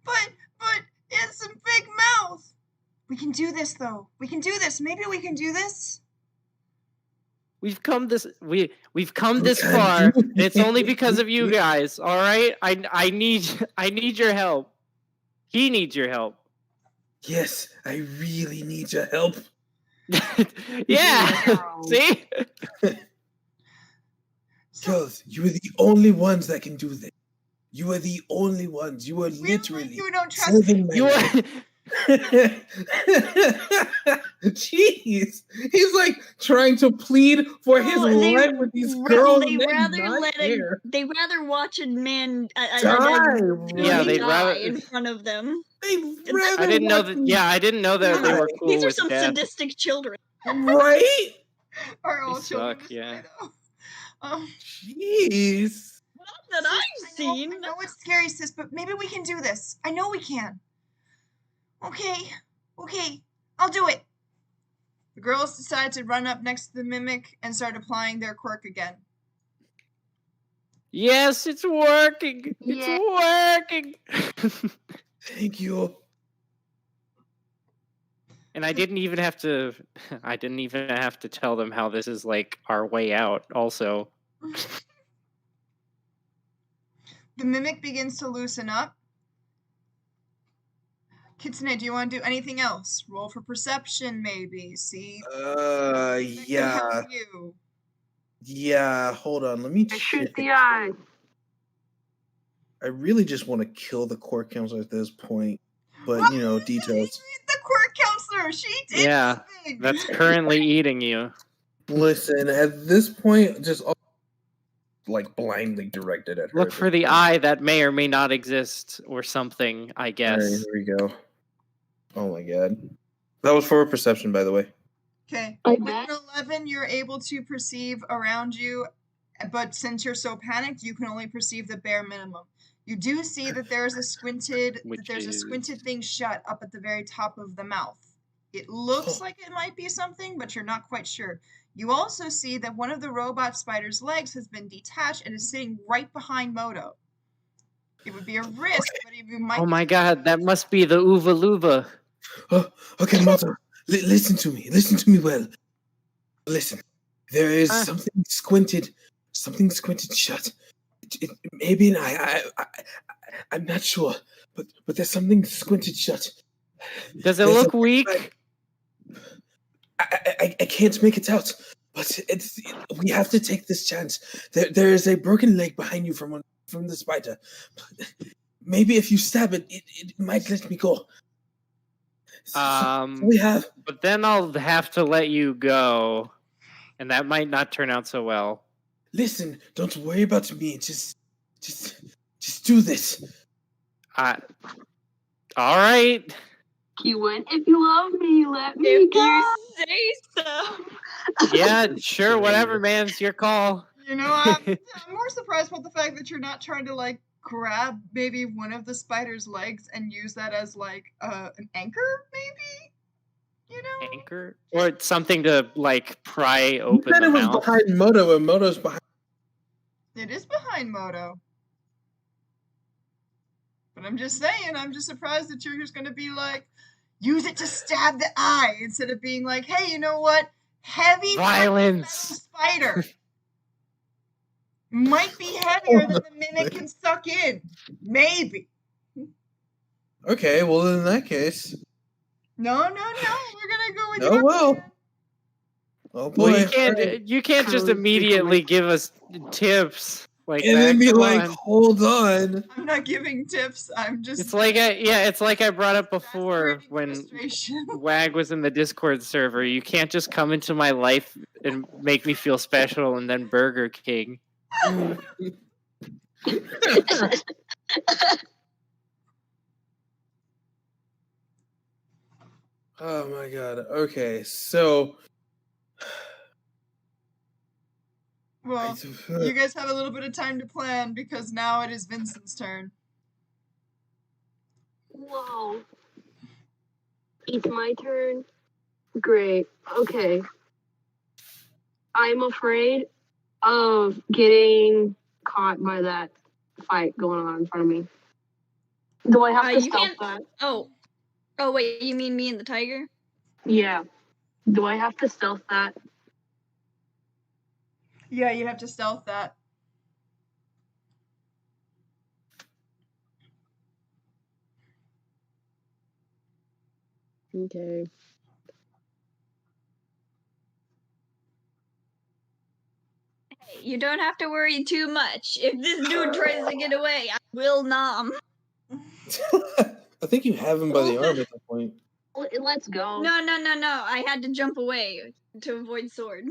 Speaker 5: But it's a big mouth. We can do this, though. We can do this. Maybe we can do this.
Speaker 4: We've come this far. It's only because of you guys. All right, I need your help. He needs your help.
Speaker 2: Yes, I really need your help.
Speaker 4: Yeah. See?
Speaker 2: Girls, you are the only ones that can do this. You are the only ones. You are literally.
Speaker 5: You don't trust me.
Speaker 4: You are.
Speaker 2: Jeez, he's like trying to plead for his life with these girls.
Speaker 1: They'd rather watch a man
Speaker 4: they'd rather
Speaker 1: in front of them.
Speaker 4: I didn't know that. Yeah, I didn't know that they were cool.
Speaker 1: These are
Speaker 4: with
Speaker 1: some
Speaker 4: death.
Speaker 1: sadistic children,
Speaker 2: right?
Speaker 5: Are all
Speaker 4: they
Speaker 5: children
Speaker 4: suck, yeah.
Speaker 2: Jeez.
Speaker 1: Not that I've seen.
Speaker 5: I know it's scary, sis, but maybe we can do this. I know we can. Okay, I'll do it. The girls decide to run up next to the mimic and start applying their quirk again.
Speaker 4: Yes, it's working. It's working.
Speaker 2: Thank you.
Speaker 4: And I didn't even have to tell them how this is like our way out also.
Speaker 5: The mimic begins to loosen up. Kitsune, do you want to do anything else? Roll for perception, maybe. See.
Speaker 2: Yeah.
Speaker 5: Help you.
Speaker 2: Yeah. Hold on. Let me
Speaker 6: Shoot the eye.
Speaker 2: I really just want to kill the court counselor at this point, but details.
Speaker 5: The court counselor. She did.
Speaker 4: Yeah,
Speaker 5: something.
Speaker 4: that's currently eating you.
Speaker 2: Listen, at this point, just like blindly directed at her.
Speaker 4: Look for the eye that may or may not exist, or something. I guess.
Speaker 2: All right, here we go. Oh my god, that was for perception, by the way.
Speaker 5: Okay. With an 11, you're able to perceive around you, but since you're so panicked, you can only perceive the bare minimum. You do see that there's a squinted thing shut up at the very top of the mouth. It looks like it might be something, but you're not quite sure. You also see that one of the robot spider's legs has been detached and is sitting right behind Moto. It would be a risk, but you might.
Speaker 4: Oh my god, that must be the Uva Luva.
Speaker 2: Oh, okay, Moto, listen to me. Listen to me well. Listen, there is something squinted shut. Maybe an eye. I'm not sure, but there's something squinted shut.
Speaker 4: Does it look weak?
Speaker 2: I can't make it out, but we have to take this chance. There is a broken leg behind you from the spider. Maybe if you stab it, it might let me go. We have.
Speaker 4: But then I'll have to let you go, and that might not turn out so well.
Speaker 2: Listen, don't worry about me. Just do this.
Speaker 4: All right.
Speaker 6: Q1, if you love me, let me go.
Speaker 1: You say so.
Speaker 4: Yeah, sure, whatever, man. It's your call.
Speaker 5: I'm more surprised about the fact that you're not trying to like grab maybe one of the spider's legs and use that as like an anchor, maybe.
Speaker 4: Anchor or something to like pry open the mouth.
Speaker 2: It was behind Moto, and Moto's behind.
Speaker 5: It is behind Moto. But I'm just saying, I'm just surprised that you're just going to be like, use it to stab the eye instead of being like, hey, you know what? Heavy
Speaker 4: violence
Speaker 5: spider might be heavier than the mimic can suck in. Maybe.
Speaker 2: Okay, well in that case.
Speaker 5: No. We're gonna go with.
Speaker 2: Oh well. Oh boy.
Speaker 4: Well, you can't just immediately give us tips like
Speaker 2: and
Speaker 4: that.
Speaker 2: then be like, hold on.
Speaker 5: I'm not giving tips. I'm just.
Speaker 4: It's like I brought up before when WAG was in the Discord server. You can't just come into my life and make me feel special and then Burger King.
Speaker 2: Oh my god. Okay, so.
Speaker 5: Well, you guys have a little bit of time to plan because now it is Vincent's turn.
Speaker 6: Whoa. It's my turn? Great. Okay. I'm afraid of getting caught by that fight going on in front of me. Do I have to stealth that?
Speaker 1: Oh, wait, you mean me and the tiger?
Speaker 6: Yeah. Do I have to stealth that?
Speaker 5: Yeah, you have to stealth that.
Speaker 6: Okay.
Speaker 1: Hey, you don't have to worry too much. If this dude tries to get away, I will nom.
Speaker 2: I think you have him by the arm at that point.
Speaker 6: Let's go.
Speaker 1: No. I had to jump away to avoid sword.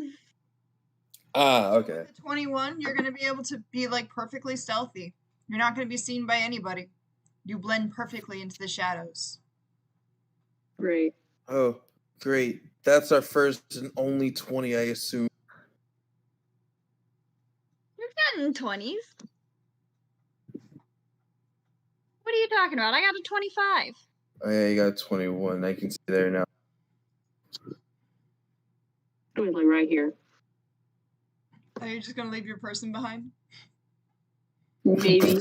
Speaker 2: Okay.
Speaker 5: At 21, you're going to be able to be like perfectly stealthy. You're not going to be seen by anybody. You blend perfectly into the shadows.
Speaker 6: Great.
Speaker 2: Oh, great. That's our first and only 20, I assume.
Speaker 1: You've gotten 20s. What are you talking about? I got a 25.
Speaker 2: Oh yeah, you got 21. I can see there now.
Speaker 6: It was like right here.
Speaker 5: Are you just going to leave your person behind?
Speaker 6: Maybe.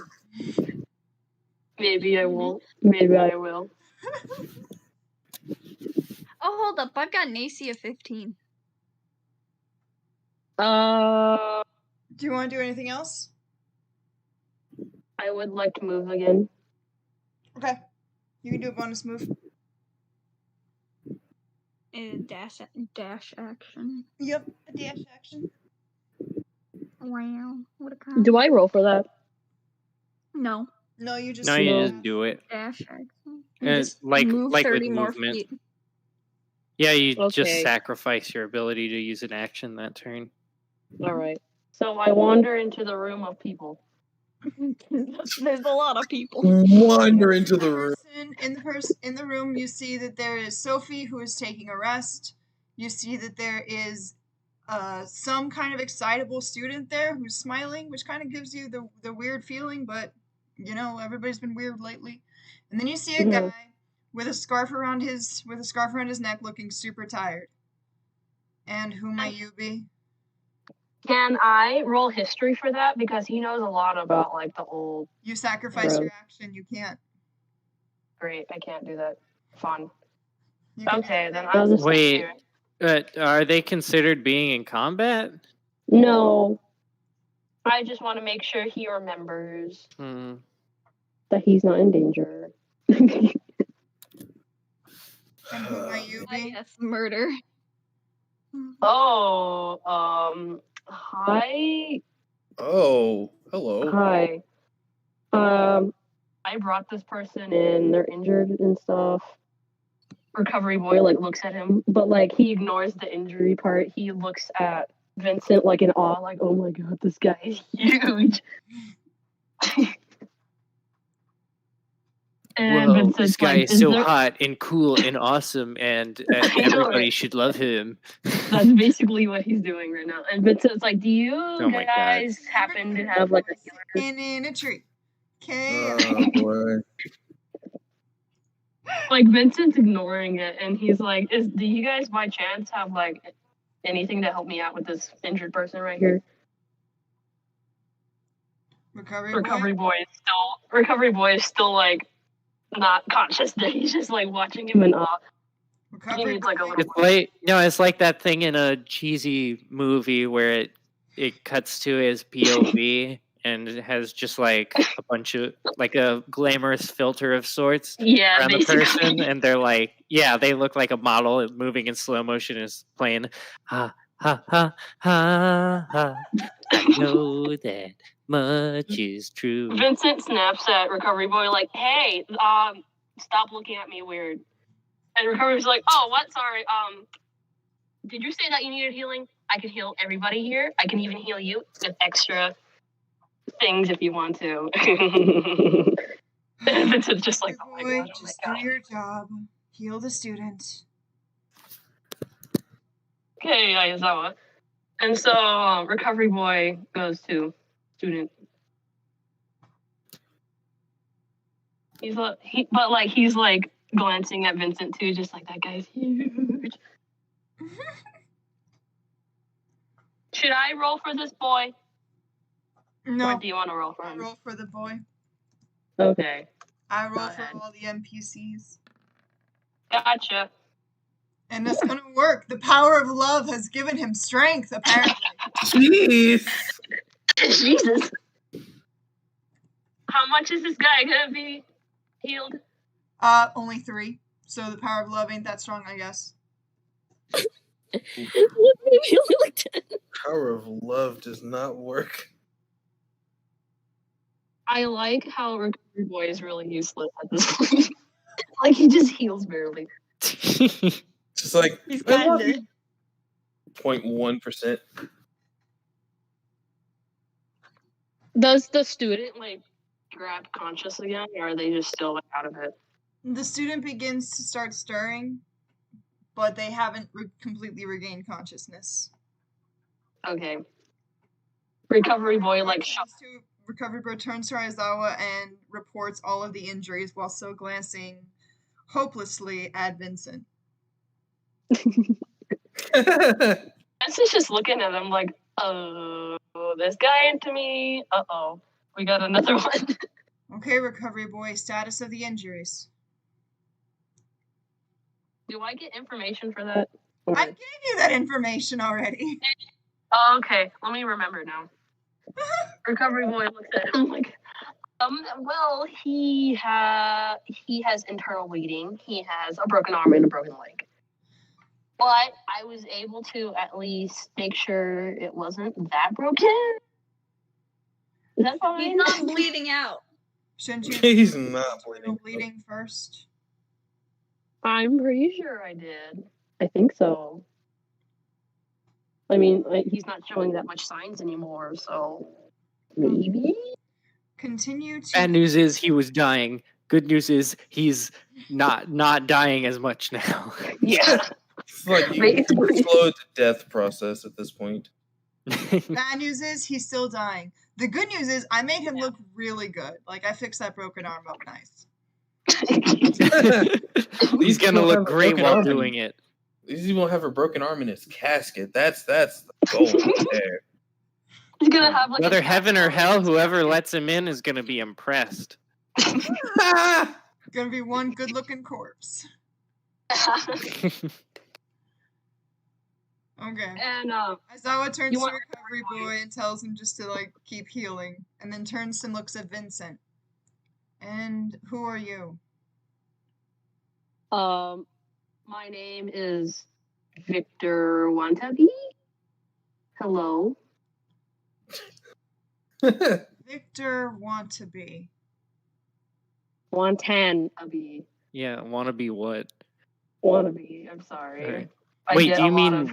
Speaker 6: Maybe I won't. Maybe I will.
Speaker 1: Oh, hold up. I've got an AC of 15.
Speaker 5: Do you want to do anything else?
Speaker 6: I would like to move again.
Speaker 5: Okay. You can do a bonus move.
Speaker 1: Dash action.
Speaker 5: Yep, a dash action.
Speaker 1: Wow, what a con.
Speaker 6: Do I roll for that?
Speaker 1: No.
Speaker 5: No, you just
Speaker 4: do it.
Speaker 1: Dash action.
Speaker 4: And
Speaker 1: Move
Speaker 4: like
Speaker 1: 30
Speaker 4: with
Speaker 1: more
Speaker 4: movement.
Speaker 1: feet.
Speaker 4: Yeah, you just
Speaker 6: Okay.
Speaker 4: sacrifice your ability to use an action that turn.
Speaker 6: All right. So I wander into the room of people.
Speaker 1: There's a lot of people.
Speaker 2: Wander into the room.
Speaker 5: In the room, you see that there is Sophie, who is taking a rest. You see that there is some kind of excitable student there who's smiling, which kind of gives you the weird feeling, but you know, everybody's been weird lately. And then you see a guy with a scarf around his neck, looking super tired. And who might you be?
Speaker 6: Can I roll history for that? Because he knows a lot about like the old.
Speaker 5: You sacrifice your action. You can't.
Speaker 6: Great, I can't do that. Fun.
Speaker 5: You can
Speaker 6: Okay, then I'll just
Speaker 4: wait. Are they considered being in combat?
Speaker 6: No. I just want to make sure he remembers that he's not in danger.
Speaker 5: And who might you be?
Speaker 1: Yes, murder.
Speaker 6: Oh, hi.
Speaker 2: Oh, hello.
Speaker 6: Hi. I brought this person in. They're injured and stuff. Recovery boy like looks at him, but like he ignores the injury part. He looks at Vincent like in awe, like, oh my god, this guy is huge. And
Speaker 4: Whoa, this guy
Speaker 6: like,
Speaker 4: is so hot and cool and awesome, and everybody should love him.
Speaker 6: That's basically what he's doing right now. And Vincent's like, do you guys happen to have like a healer?
Speaker 5: In a tree. Okay.
Speaker 2: Oh boy.
Speaker 6: Like Vincent's ignoring it, and he's like, do you guys by chance have like anything to help me out with this injured person right here? Recovery boy is still like not conscious. That he's just like watching him in awe. He needs like a little.
Speaker 4: It's like that thing in a cheesy movie where it cuts to his POV and it has just like a bunch of like a glamorous filter of sorts around the person, and they're like, they look like a model moving in slow motion is playing ha ha ha ha ha. I know that much is true.
Speaker 6: Vincent snaps at Recovery Boy like, hey, stop looking at me weird. And Recovery's like, oh, what? Sorry. Did you say that you needed healing? I can heal everybody here. I can even heal you with extra things if you want to. And Vincent's just like, oh my god.
Speaker 5: Just do your job. Heal the student.
Speaker 6: Okay, Aizawa. And so Recovery Boy goes to student. He's like glancing at Vincent too, just like that guy's huge. Should I roll for this boy?
Speaker 5: No.
Speaker 6: Or do you want to roll for him?
Speaker 5: I roll for the boy.
Speaker 6: Okay.
Speaker 5: I roll for all the NPCs.
Speaker 6: Gotcha.
Speaker 5: And it's gonna work. The power of love has given him strength, apparently.
Speaker 2: Jeez.
Speaker 6: Jesus. How much is this guy gonna be healed?
Speaker 5: Only 3. So the power of love ain't that strong, I guess.
Speaker 6: Maybe only like 10.
Speaker 2: Power of love does not work.
Speaker 6: I like how Recovery Boy is really useless at this point. Like he just heals barely.
Speaker 2: Just like
Speaker 1: He's kind of
Speaker 2: 0.1%.
Speaker 6: Does the student like grab conscious again, or are they just still like out of it?
Speaker 5: The student begins to start stirring, but they haven't completely regained consciousness.
Speaker 6: Okay. Recovery Boy like
Speaker 5: Recovery Boy turns to Aizawa and reports all of the injuries while still glancing hopelessly at Vincent.
Speaker 6: Vincent's just looking at him like, oh, this guy into me. Uh-oh. We got another one.
Speaker 5: Okay, Recovery Boy, status of the injuries.
Speaker 6: Do I get information for that?
Speaker 5: I gave you that information already.
Speaker 6: Oh, okay. Let me remember now. Recovery boy looks at him like, well, he has internal bleeding. He has a broken arm and a broken leg. But I was able to at least make sure it wasn't that broken. Is that fine?
Speaker 1: He's not bleeding out.
Speaker 5: Shouldn't you?
Speaker 2: He's not
Speaker 5: bleeding first.
Speaker 6: I'm pretty sure I did. I think so. I mean, he's not showing that much signs anymore, so maybe.
Speaker 5: Continue to.
Speaker 4: Bad news is he was dying. Good news is he's not dying as much now.
Speaker 6: Yeah.
Speaker 2: It's like you slowed the death process at this point.
Speaker 5: Bad news is he's still dying. The good news is I made him look really good. Like I fixed that broken arm up nice.
Speaker 4: He's gonna look great while doing it.
Speaker 2: At least he won't have a broken arm in his casket. That's the goal right there.
Speaker 6: He's gonna have like
Speaker 4: whether heaven or hell, whoever lets him in is gonna be impressed.
Speaker 5: Gonna be one good-looking corpse. Okay.
Speaker 6: And
Speaker 5: Aizawa turns to Recovery Boy and tells him just to like keep healing, and then turns and looks at Vincent. And who are you?
Speaker 6: My name is Victor Wantabi. Hello.
Speaker 5: Victor Wantabi.
Speaker 6: Wantabi.
Speaker 4: Yeah, wanna be what?
Speaker 6: Wannabe. I'm sorry.
Speaker 4: Right. Wait, do you mean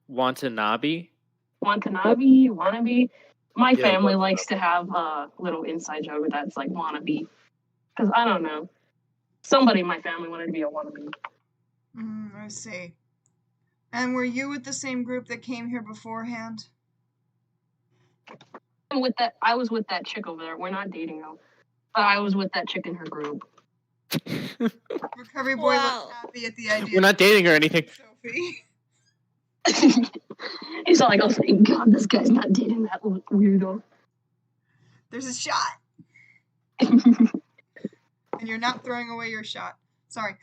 Speaker 4: Watanabe?
Speaker 6: Watanabe, wannabe. My family likes to have a little inside joke that's like wannabe. Because I don't know. Somebody in my family wanted to be a wannabe.
Speaker 5: I see. And were you with the same group that came here beforehand?
Speaker 6: I was with that chick over there. We're not dating though. But I was with that chick in her group.
Speaker 5: Recovery Boy looks happy at the idea.
Speaker 4: We're not dating or anything.
Speaker 5: Sophie.
Speaker 6: He's like, oh thank God, this guy's not dating that weirdo.
Speaker 5: There's a shot. And you're not throwing away your shot. Sorry.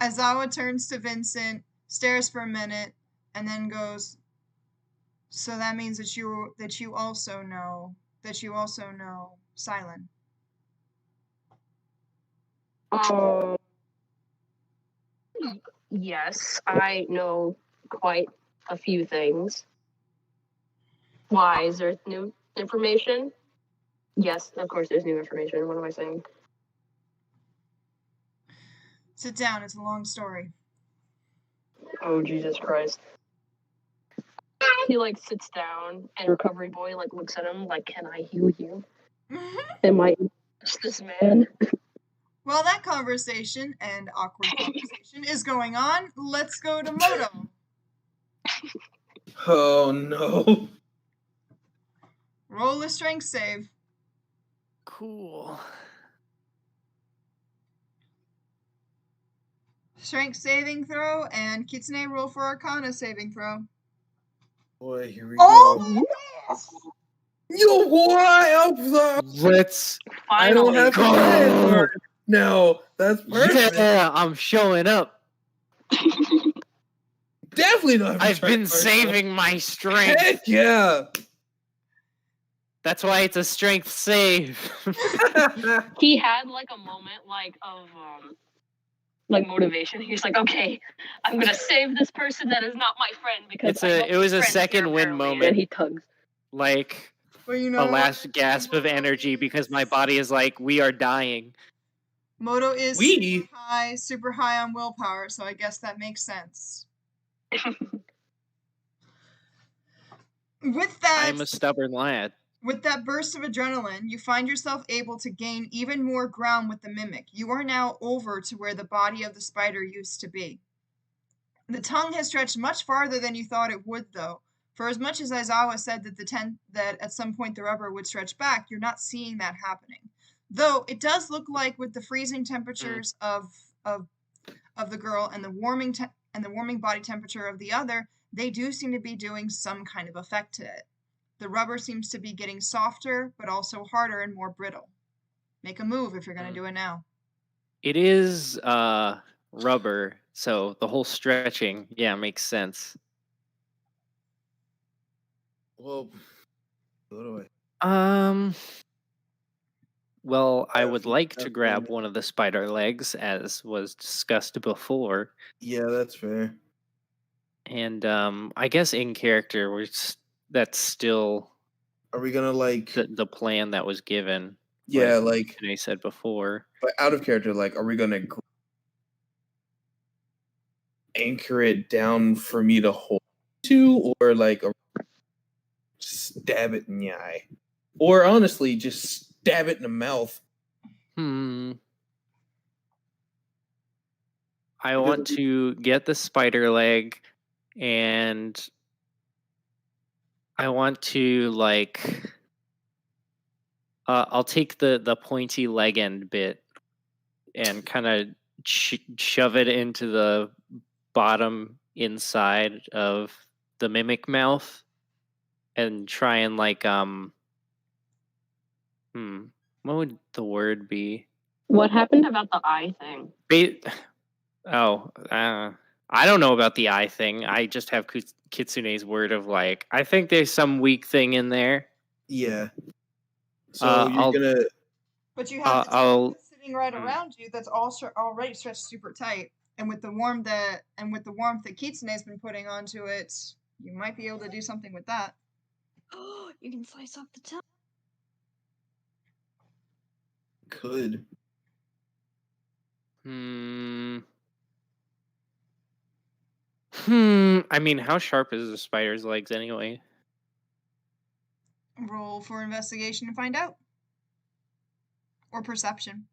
Speaker 5: Aizawa turns to Vincent, stares for a minute, and then goes, so that means that you also know Silent.
Speaker 6: Yes, I know quite a few things. Why? Is there new information? Yes, of course there's new information. What am I saying?
Speaker 5: Sit down, it's a long story.
Speaker 6: Oh, Jesus Christ. He, like, sits down, and Recovery Boy, like, looks at him like, can I heal you? Am I this man?
Speaker 5: Well, that conversation and awkward conversation is going on. Let's go to Moto.
Speaker 2: Oh, no.
Speaker 5: Roll a strength save.
Speaker 4: Cool.
Speaker 5: Strength saving throw, and Kitsune roll for Arcana saving throw.
Speaker 2: Boy, here we
Speaker 5: go. Yes!
Speaker 2: Yo, boy!
Speaker 4: Let's
Speaker 2: I don't have to no, that's perfect.
Speaker 4: Yeah, I'm showing up.
Speaker 2: Definitely not.
Speaker 4: I've been saving my strength.
Speaker 2: Heck yeah.
Speaker 4: That's why it's a strength save.
Speaker 6: He had like a moment like of like motivation. He's like, okay, I'm gonna save this person that is not my friend because
Speaker 4: it was a second win moment.
Speaker 6: And he tugs.
Speaker 4: Like
Speaker 5: well, you know,
Speaker 4: a last gasp of energy because my body is like, we are dying.
Speaker 5: Moto is super high on willpower, so I guess that makes sense. With that,
Speaker 4: I'm a stubborn lad.
Speaker 5: With that burst of adrenaline, you find yourself able to gain even more ground with the mimic. You are now over to where the body of the spider used to be. The tongue has stretched much farther than you thought it would, though. For as much as Aizawa said that at some point the rubber would stretch back, you're not seeing that happening. Though it does look like with the freezing temperatures of the girl and the warming body temperature of the other, they do seem to be doing some kind of effect to it. The rubber seems to be getting softer, but also harder and more brittle. Make a move if you're gonna do it now.
Speaker 4: It is rubber, so the whole stretching, makes sense.
Speaker 2: Well, what do I?
Speaker 4: Well, I would like to grab one of the spider legs, as was discussed before.
Speaker 2: Yeah, that's fair.
Speaker 4: And I guess in character, that's still.
Speaker 2: Are we gonna like
Speaker 4: the plan that was given?
Speaker 2: Yeah, like
Speaker 4: they said before.
Speaker 2: But out of character, like, are we gonna anchor it down for me to hold to, or like stab it in the eye, or honestly, just stab it in the mouth?
Speaker 4: I want to get the spider leg, and I want to like. I'll take the pointy leg end bit and kind of shove it into the bottom inside of the mimic mouth, and try and like what would the word be?
Speaker 6: What happened about the eye thing?
Speaker 4: I don't know about the eye thing. I just have Kitsune's word of like, I think there's some weak thing in there.
Speaker 2: Yeah. So you're gonna.
Speaker 5: But you have the sitting right around you that's already stretched super tight, and with the warmth that Kitsune's been putting onto it, you might be able to do something with that.
Speaker 1: You can slice off the tongue.
Speaker 2: Could.
Speaker 4: I mean, how sharp is the spider's legs anyway?
Speaker 5: Roll for investigation and find out. Or perception.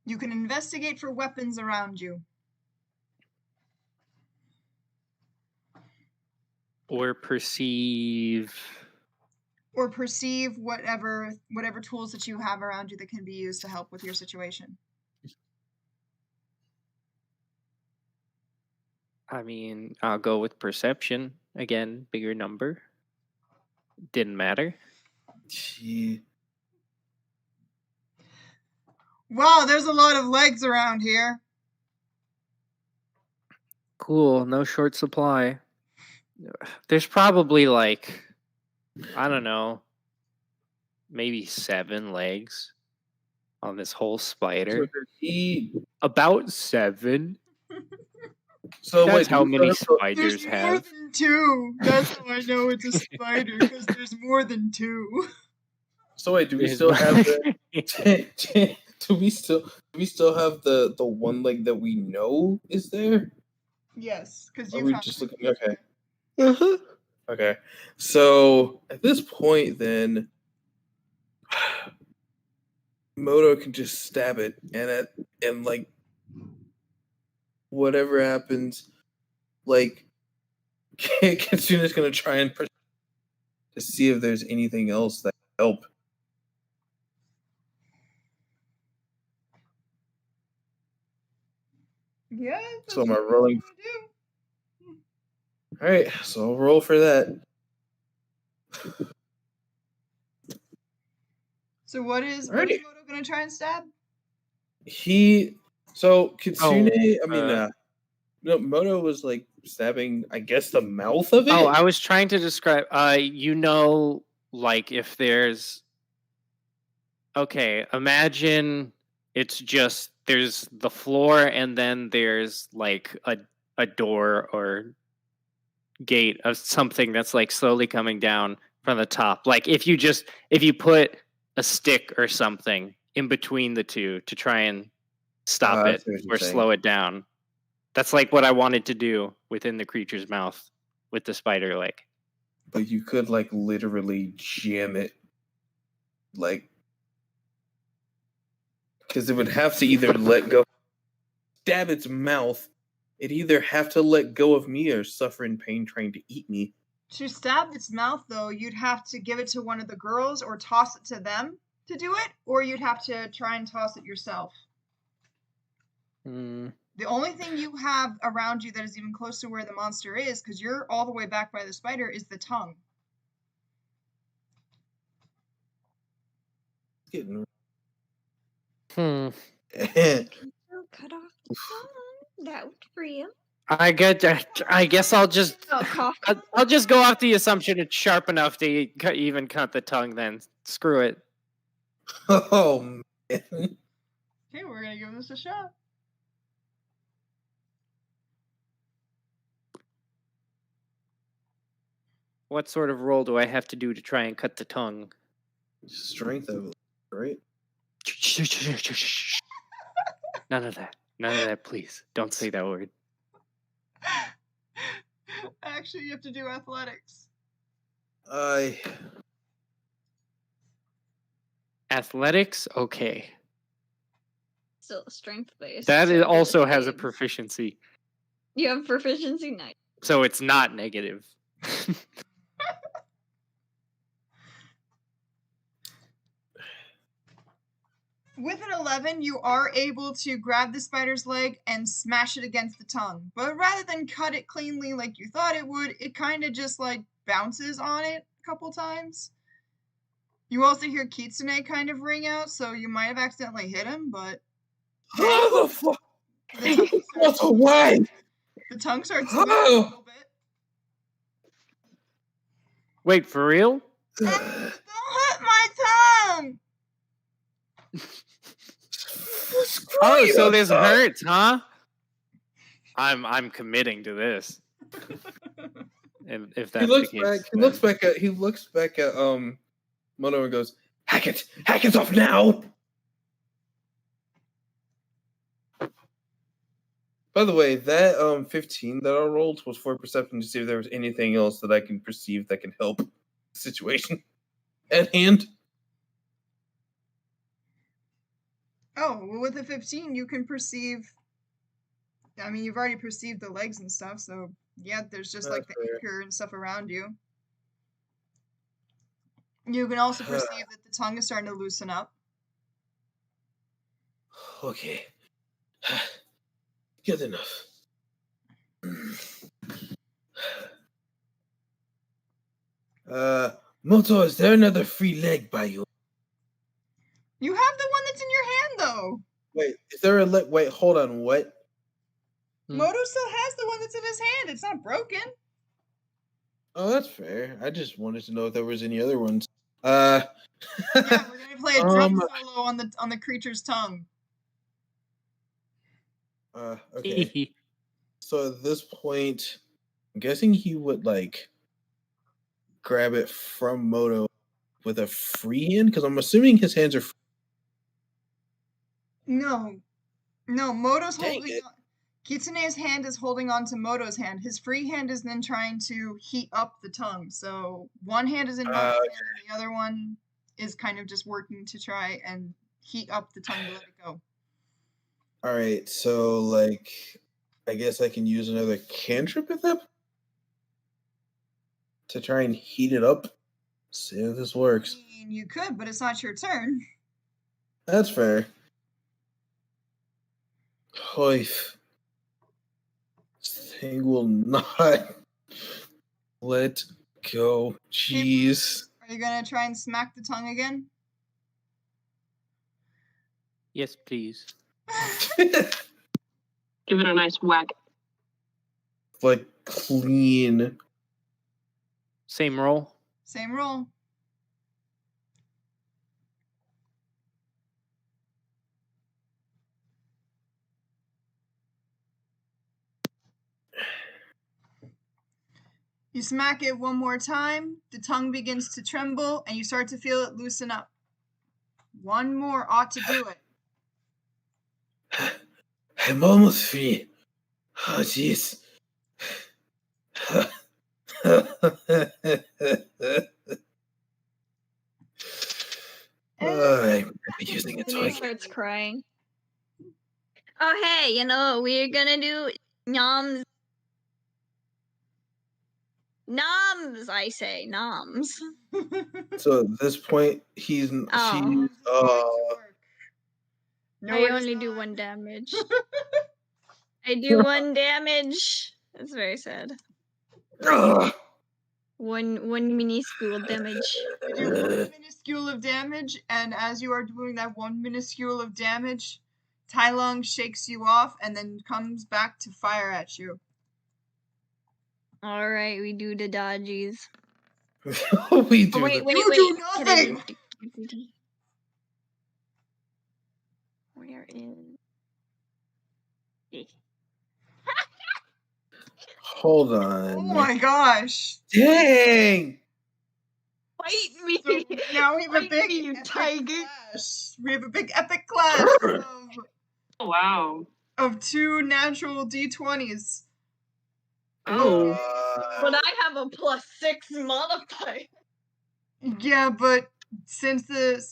Speaker 5: You can investigate for weapons around you.
Speaker 4: Or perceive
Speaker 5: whatever tools that you have around you that can be used to help with your situation.
Speaker 4: I mean, I'll go with perception. Again, bigger number. Didn't matter.
Speaker 2: Gee.
Speaker 5: Wow, there's a lot of legs around here.
Speaker 4: Cool, no short supply. There's probably like, I don't know, maybe 7 legs on this whole spider. About 7.
Speaker 2: So
Speaker 4: that's how many spiders
Speaker 5: there's
Speaker 4: have.
Speaker 5: More than 2. That's how I know it's a spider, because there's more than 2.
Speaker 2: So wait, do we still have the? Do we still have the one leg that we know is there?
Speaker 5: Yes, because
Speaker 2: you. Are we just looking? Okay. Okay. So at this point, then Moto can just stab it, and like whatever happens, like Kitsune's gonna try and to see if there's anything else that can help.
Speaker 5: Yeah.
Speaker 2: So am I rolling? All right, so I'll roll for that.
Speaker 5: So what is Moto gonna try and stab?
Speaker 2: Kitsune. Moto was like stabbing, I guess, the mouth of it.
Speaker 4: Oh, I was trying to describe. Like if there's. Okay, imagine it's just there's the floor and then there's like a door or gate of something that's like slowly coming down from the top. Like if you put a stick or something in between the two to try and stop it or slow it down. That's like what I wanted to do within the creature's mouth with the spider leg.
Speaker 2: But you could like literally jam it, like, because it would have to either let go, stab its mouth. It'd either have to let go of me or suffer in pain trying to eat me.
Speaker 5: To stab its mouth, though, you'd have to give it to one of the girls or toss it to them to do it, or you'd have to try and toss it yourself. The only thing you have around you that is even close to where the monster is, because you're all the way back by the spider, is the tongue.
Speaker 2: getting.
Speaker 4: Hmm.
Speaker 1: Cut off the tongue. That would free him.
Speaker 4: I guess I'll just I'll just go off the assumption it's sharp enough to even cut the tongue. Then screw it.
Speaker 2: Oh man.
Speaker 5: Okay, we're gonna give this a shot.
Speaker 4: What sort of roll do I have to do to try and cut the tongue?
Speaker 2: Strength of it, right?
Speaker 4: None of that. None of that, please. Don't say that word.
Speaker 5: Actually, you have to do athletics.
Speaker 4: Athletics? Okay.
Speaker 1: Still strength based.
Speaker 4: That
Speaker 1: so
Speaker 4: also has a proficiency.
Speaker 1: You have proficiency? Nice.
Speaker 4: So it's not negative.
Speaker 5: With an 11, you are able to grab the spider's leg and smash it against the tongue. But rather than cut it cleanly like you thought it would, it kind of just like bounces on it a couple times. You also hear Kitsune kind of ring out, so you might have accidentally hit him, but...
Speaker 2: How the fuck? What's away?
Speaker 5: The tongue starts moving a little bit.
Speaker 4: Wait, for real?
Speaker 5: Don't hurt my tongue!
Speaker 4: Oh, so this hurts, huh? I'm committing to this. If that's
Speaker 2: he looks
Speaker 4: the case,
Speaker 2: back. He looks back at Mono and goes, Hackett's off now. By the way, that 15 that I rolled was for perception to see if there was anything else that I can perceive that can help the situation at hand.
Speaker 5: Oh, well, with a 15, you can perceive. I mean, you've already perceived the legs and stuff, so yeah, there's just like the anchor and stuff around you. You can also perceive that the tongue is starting to loosen up.
Speaker 2: Okay. Good enough. Moto, is there another free leg by you?
Speaker 5: You have the one that's in your hand, though.
Speaker 2: Wait, is there a leg? Wait, hold on. What?
Speaker 5: Moto still has the one that's in his hand. It's not broken.
Speaker 2: Oh, that's fair. I just wanted to know if there was any other ones.
Speaker 5: Yeah, we're gonna play a drum solo on the creature's tongue.
Speaker 2: Okay. So at this point, I'm guessing he would like grab it from Moto with a free hand, because I'm assuming his hands are free.
Speaker 5: No, Moto's holding on. Kitsune's hand is holding on to Moto's hand. His free hand is then trying to heat up the tongue. So one hand is in Moto's hand and the other one is kind of just working to try and heat up the tongue to let it go.
Speaker 2: Alright, so like I guess I can use another cantrip with them to try and heat it up. See if this works.
Speaker 5: I mean, you could, but it's not your turn.
Speaker 2: That's fair. Hoif. This thing will not let go. Jeez.
Speaker 5: Are you gonna try and smack the tongue again?
Speaker 4: Yes, please.
Speaker 6: Give it a nice whack.
Speaker 2: Like clean.
Speaker 4: Same roll.
Speaker 5: Same roll. You smack it one more time, the tongue begins to tremble, and you start to feel it loosen up. One more ought to do it.
Speaker 2: I'm almost free. Oh, jeez. I'm using a toy.
Speaker 1: He starts crying. Oh, hey, we're gonna do noms. Noms, I say, noms.
Speaker 2: So at this point, I
Speaker 1: only do 1 damage. I do 1 damage. That's very sad. One minuscule damage.
Speaker 5: You do 1 minuscule of damage, and as you are doing that 1 minuscule of damage, Tai Lung shakes you off and then comes back to fire at you.
Speaker 1: All right, we do the dodgies.
Speaker 2: We do.
Speaker 1: Wait.
Speaker 5: You do nothing.
Speaker 1: Where is?
Speaker 2: Hold on.
Speaker 5: Oh my gosh!
Speaker 2: Dang!
Speaker 1: Fight me!
Speaker 5: So now we have a
Speaker 1: Fight
Speaker 5: big
Speaker 1: me, you
Speaker 5: epic
Speaker 1: tiger!
Speaker 5: clash. We have a big epic clash
Speaker 6: Oh, wow.
Speaker 5: of 2 natural d20s.
Speaker 6: Oh.
Speaker 1: But I have a +6 modifier.
Speaker 5: Yeah, but since the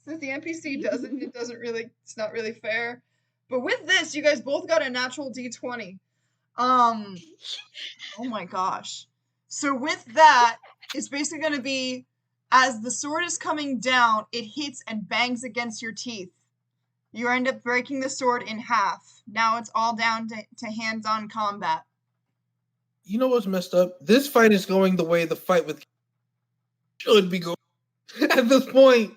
Speaker 5: NPC doesn't, it's not really fair. But with this, you guys both got a natural d20. Oh my gosh. So with that, it's basically going to be, as the sword is coming down, it hits and bangs against your teeth. You end up breaking the sword in half. Now it's all down to hands-on combat.
Speaker 2: You know what's messed up? This fight is going the way the fight with should be going at this point.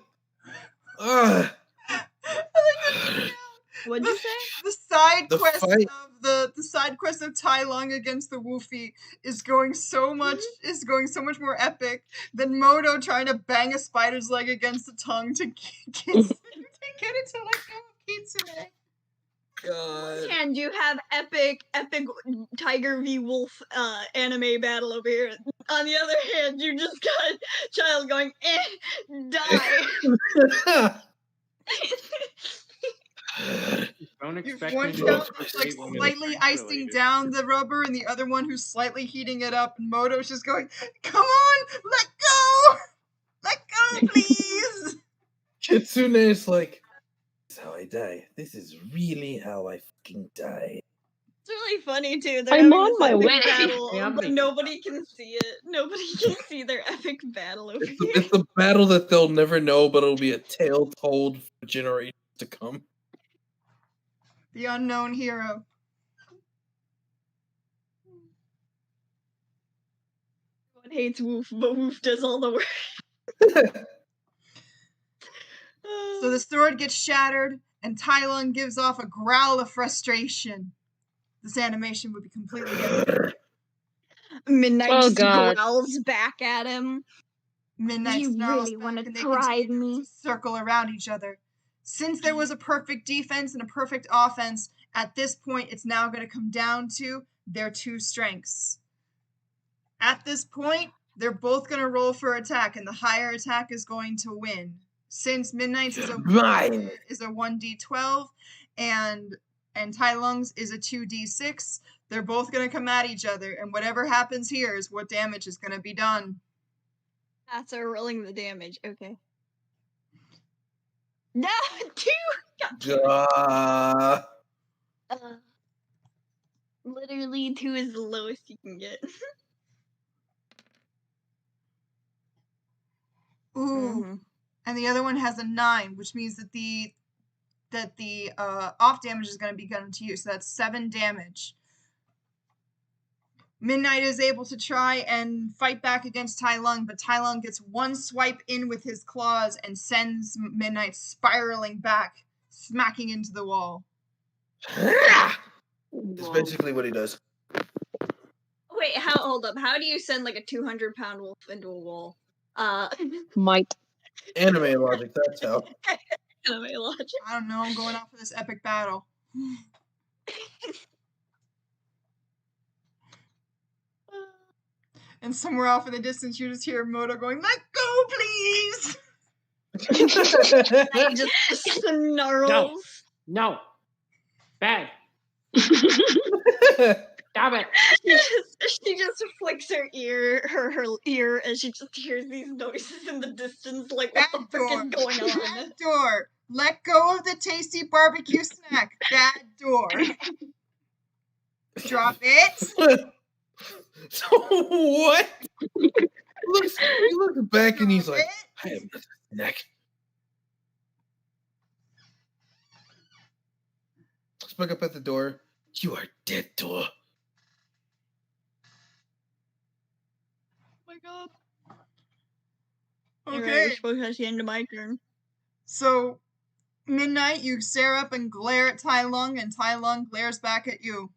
Speaker 1: What'd you say?
Speaker 5: The side quest of Tai Lung against the Woofy is going so much more epic than Moto trying to bang a spider's leg against the tongue to get it to let go of Kitsune.
Speaker 2: God.
Speaker 1: And you have epic tiger v wolf anime battle over here. On the other hand, you just got child going die.
Speaker 5: You've one child that's like slightly icing down the rubber, and the other one who's slightly heating it up. And Moto's just going, "Come on, let go, please."
Speaker 2: Kitsune is like, "This is how I die. This is really how I fucking die."
Speaker 1: It's really funny too. They're
Speaker 6: I'm
Speaker 1: having
Speaker 6: on
Speaker 1: this
Speaker 6: my
Speaker 1: epic
Speaker 6: way.
Speaker 1: battle,
Speaker 4: Yeah, I'm
Speaker 1: but
Speaker 4: making
Speaker 1: nobody can see it. Nobody can see their epic battle over here.
Speaker 2: It's a battle that they'll never know, but it'll be a tale told for generations to come.
Speaker 5: The unknown hero.
Speaker 1: Everyone hates Woof, but Woof does all the work.
Speaker 5: So the sword gets shattered, and Tai Lung gives off a growl of frustration. This animation would be completely different.
Speaker 1: Midnight growls back at him.
Speaker 5: Midnight
Speaker 1: You
Speaker 5: snarls
Speaker 1: really
Speaker 5: back,
Speaker 1: want
Speaker 5: and
Speaker 1: to
Speaker 5: they
Speaker 1: try
Speaker 5: continue
Speaker 1: me?
Speaker 5: to circle around each other. Since there was a perfect defense and a perfect offense, at this point it's now going to come down to their 2 strengths. At this point, they're both going to roll for attack, and the higher attack is going to win. Since Midnight's is a 1d12 and Tai Lung's is a 2d6, they're both going to come at each other, and whatever happens here is what damage is going to be done.
Speaker 1: That's rolling the damage. Okay. No, 2. Literally 2 is the lowest you can get.
Speaker 5: Ooh. And the other one has a 9, which means that the off damage is going to be given to you. So that's 7 damage. Midnight is able to try and fight back against Tai Lung, but Tai Lung gets one swipe in with his claws and sends Midnight spiraling back, smacking into the wall.
Speaker 2: That's basically what he does.
Speaker 1: Wait, hold up. How do you send like a 200-pound wolf into a wall?
Speaker 6: Might.
Speaker 2: Anime logic, that's how.
Speaker 1: Anime logic.
Speaker 5: I don't know, I'm going out for this epic battle. And somewhere off in the distance, you just hear Moto going, "Let go, please!"
Speaker 1: I just snarls.
Speaker 4: No. Bad. Stop it.
Speaker 1: She just flicks her ear as she just hears these noises in the distance. Like, what the frick is going on?
Speaker 5: Bad door. Let go of the tasty barbecue snack. Bad door. Drop it.
Speaker 2: So what? He looks back and he's like, "I am not a snack." Let's back up at the door. "You are dead, door."
Speaker 5: my god.
Speaker 1: You're right,
Speaker 5: Okay.
Speaker 1: you're supposed to at the end of my turn.
Speaker 5: So, Midnight, you stare up and glare at Tai Lung, and Tai Lung glares back at you.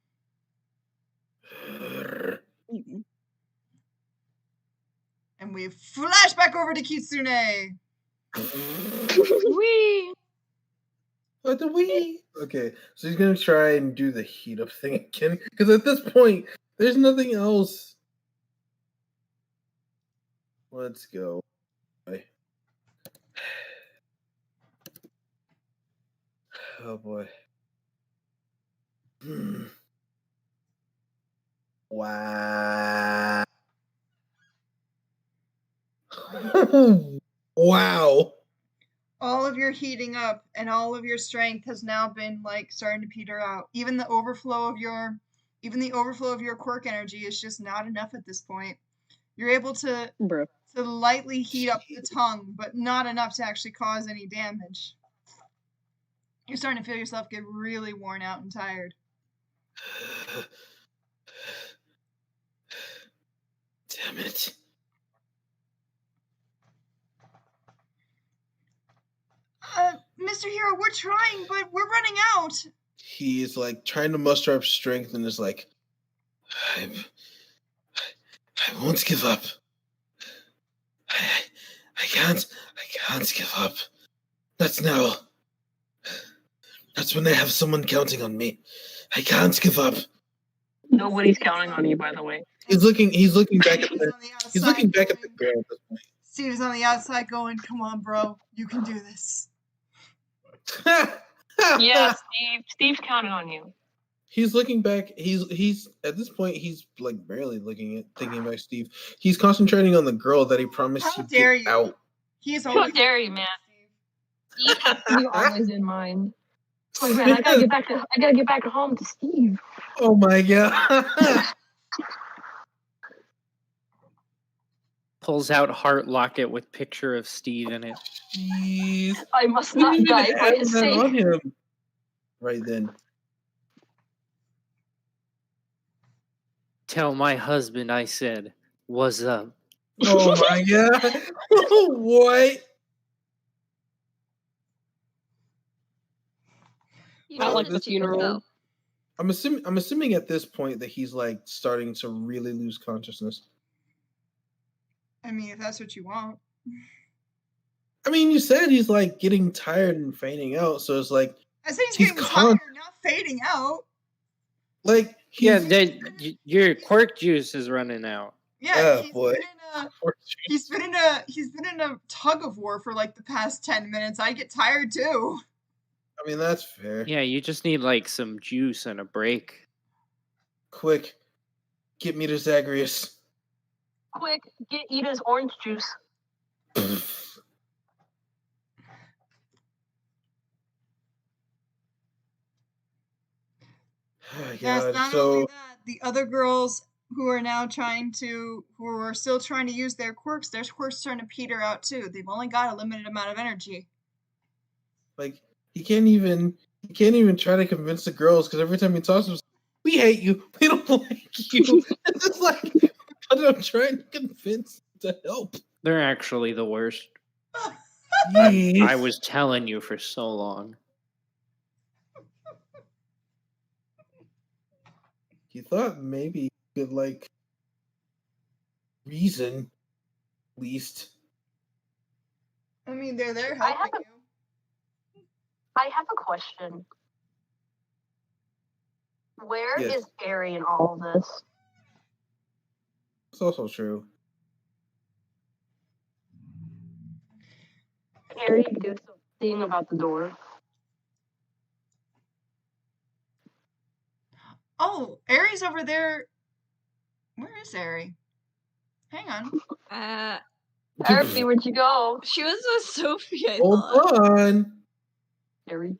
Speaker 5: And we flash back over to Kitsune.
Speaker 1: Wee!
Speaker 2: What the wee? Okay, so he's gonna try and do the heat up thing again. Because at this point, there's nothing else. Let's go. Bye. Oh boy. Wow. Wow.
Speaker 5: All of your heating up and all of your strength has now been like starting to peter out. Even the overflow of your quirk energy is just not enough at this point. You're able to lightly heat up the tongue, but not enough to actually cause any damage. You're starting to feel yourself get really worn out and tired.
Speaker 2: Damn it.
Speaker 5: Mr. Hero, we're trying, but we're running out.
Speaker 2: He's like trying to muster up strength and is like, I won't give up. I can't give up. That's now. That's when I have someone counting on me. I can't give up.
Speaker 6: Nobody's counting on you, by the way.
Speaker 2: He's looking back at the ground at this point.
Speaker 5: Steve is on the outside going, "Come on, bro, you can do this."
Speaker 6: Yeah, Steve's counting on you.
Speaker 2: He's looking back. He's at this point. He's like barely thinking about Steve. He's concentrating on the girl that he promised
Speaker 5: How
Speaker 2: he'd
Speaker 5: dare
Speaker 2: get
Speaker 5: you?
Speaker 2: out.
Speaker 5: He's
Speaker 6: How
Speaker 5: always
Speaker 6: dare you, man? Steve has to be always in mind. Oh man, I gotta get back home to Steve.
Speaker 2: Oh my god.
Speaker 4: Pulls out heart locket with picture of Steve in it.
Speaker 2: Jeez.
Speaker 6: I must not die for his sake.
Speaker 2: On him. Right then.
Speaker 4: Tell my husband I said, "What's up?"
Speaker 2: Oh my god. What?
Speaker 6: Not like the funeral.
Speaker 2: I'm assuming at this point that he's like starting to really lose consciousness.
Speaker 5: I mean, if that's what you want.
Speaker 2: I mean, you said he's like getting tired and fainting out, so it's like
Speaker 5: I said he's getting tired, not fading out.
Speaker 2: Like
Speaker 4: your quirk juice is running out.
Speaker 5: Yeah, he's been in a tug of war for like the past 10 minutes. I get tired too.
Speaker 2: I mean, that's fair.
Speaker 4: Yeah, you just need like some juice and a break.
Speaker 2: Quick, get me to Zagreus.
Speaker 6: Quick, get Ida's orange juice.
Speaker 2: Oh my god.
Speaker 5: Not only that, the other girls who are still trying to use their quirks starting to peter out too. They've only got a limited amount of energy.
Speaker 2: Like he can't even try to convince the girls because every time he talks to them, we hate you, we don't like you. It's just like, but I'm trying to convince them to help.
Speaker 4: They're actually the worst.
Speaker 2: Jeez.
Speaker 4: I was telling you for so long.
Speaker 2: You thought maybe you could like reason, at least.
Speaker 5: I mean, they're there helping you.
Speaker 6: I have a question. Where is Gary in all of this?
Speaker 2: It's also true.
Speaker 6: Gary, do something about the door.
Speaker 5: Oh, Aries over there. Where is Ari? Hang on.
Speaker 6: Ari, where'd you go?
Speaker 1: She was with Sophie, I
Speaker 2: Hold
Speaker 1: thought.
Speaker 2: on.
Speaker 6: Ari.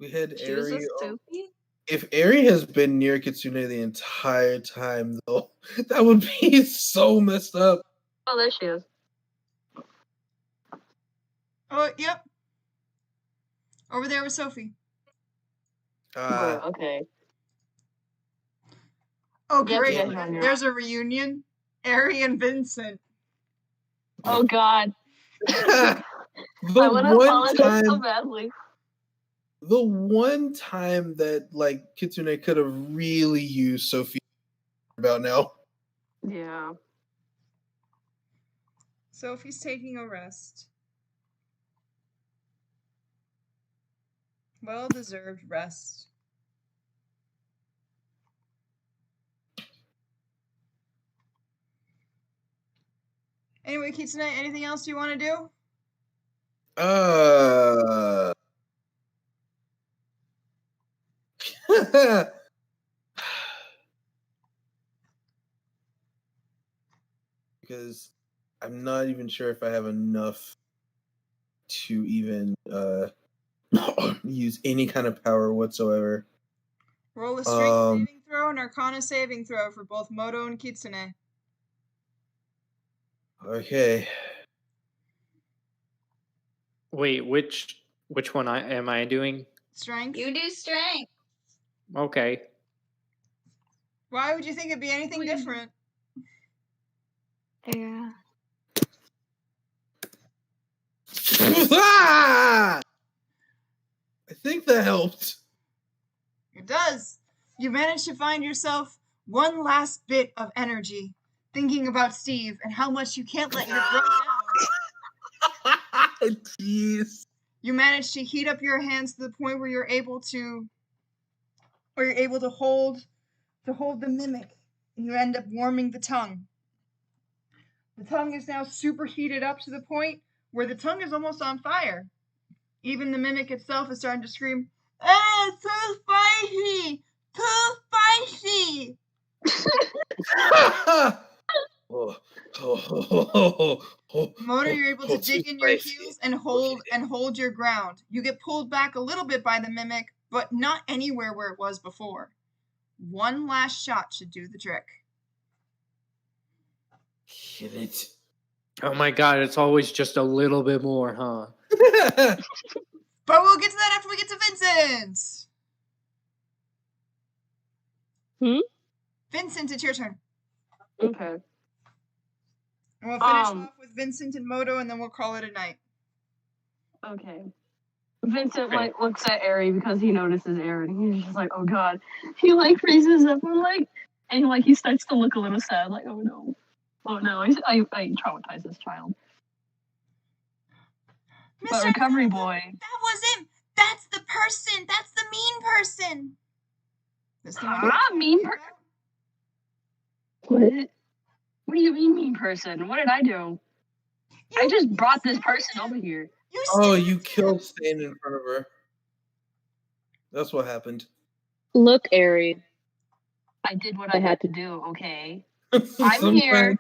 Speaker 2: We had
Speaker 1: She was
Speaker 2: Ari.
Speaker 1: with Sophie?
Speaker 2: If Ari has been near Kitsune the entire time, though, that would be so messed up.
Speaker 6: Oh, there she is.
Speaker 5: Oh, yep. Over there with Sophie.
Speaker 6: Okay.
Speaker 5: Oh, great.
Speaker 6: Yeah.
Speaker 5: There's a reunion, Ari and Vincent.
Speaker 6: Oh God.
Speaker 2: The
Speaker 6: I want to
Speaker 2: one
Speaker 6: apologize so
Speaker 2: time,
Speaker 6: badly.
Speaker 2: the one time that like Kitsune could have really used Sophie about now.
Speaker 6: Yeah.
Speaker 5: Sophie's taking a rest. Well-deserved rest. Anyway, Kitsune, anything else you want to do?
Speaker 2: Because I'm not even sure if I have enough to even use any kind of power whatsoever.
Speaker 5: Roll a strength saving throw and Arcana saving throw for both Moto and Kitsune.
Speaker 2: Okay.
Speaker 4: Wait, which one am I doing?
Speaker 5: Strength.
Speaker 1: You do strength.
Speaker 4: Okay.
Speaker 5: Why would you think it'd be anything different?
Speaker 6: Yeah.
Speaker 2: I think that helped.
Speaker 5: It does. You manage to find yourself one last bit of energy thinking about Steve and how much you can't let your bro down.
Speaker 2: Jeez.
Speaker 5: You manage to heat up your hands to the point where you're able to hold the mimic, and you end up warming the tongue. The tongue is now super heated up to the point where the tongue is almost on fire. Even the mimic itself is starting to scream, "Ah, too spicy! Too spicy!" Motor, you're able to dig in your heels and hold your ground. You get pulled back a little bit by the mimic, but not anywhere where it was before. One last shot should do the trick.
Speaker 2: Hit it.
Speaker 4: Oh my God, it's always just a little bit more, huh?
Speaker 5: But we'll get to that after we get to Vincent. Vincent, it's your turn.
Speaker 6: Okay.
Speaker 5: And we'll finish off with Vincent and Moto, and then we'll call it a night.
Speaker 6: Okay. Vincent looks at Ari because he notices Aaron. He's just like, oh God. He freezes up and he starts to look a little sad, like, oh no. Oh no, I traumatized this child. But Recovery Boy.
Speaker 5: That was him. That's the person. That's the mean person.
Speaker 6: Mean person? What? What do you mean, mean person? What did I do? I just brought this person over here.
Speaker 2: You killed Stan in front of her. That's what happened.
Speaker 6: Look, Ari. I did what I had to do, okay? I'm here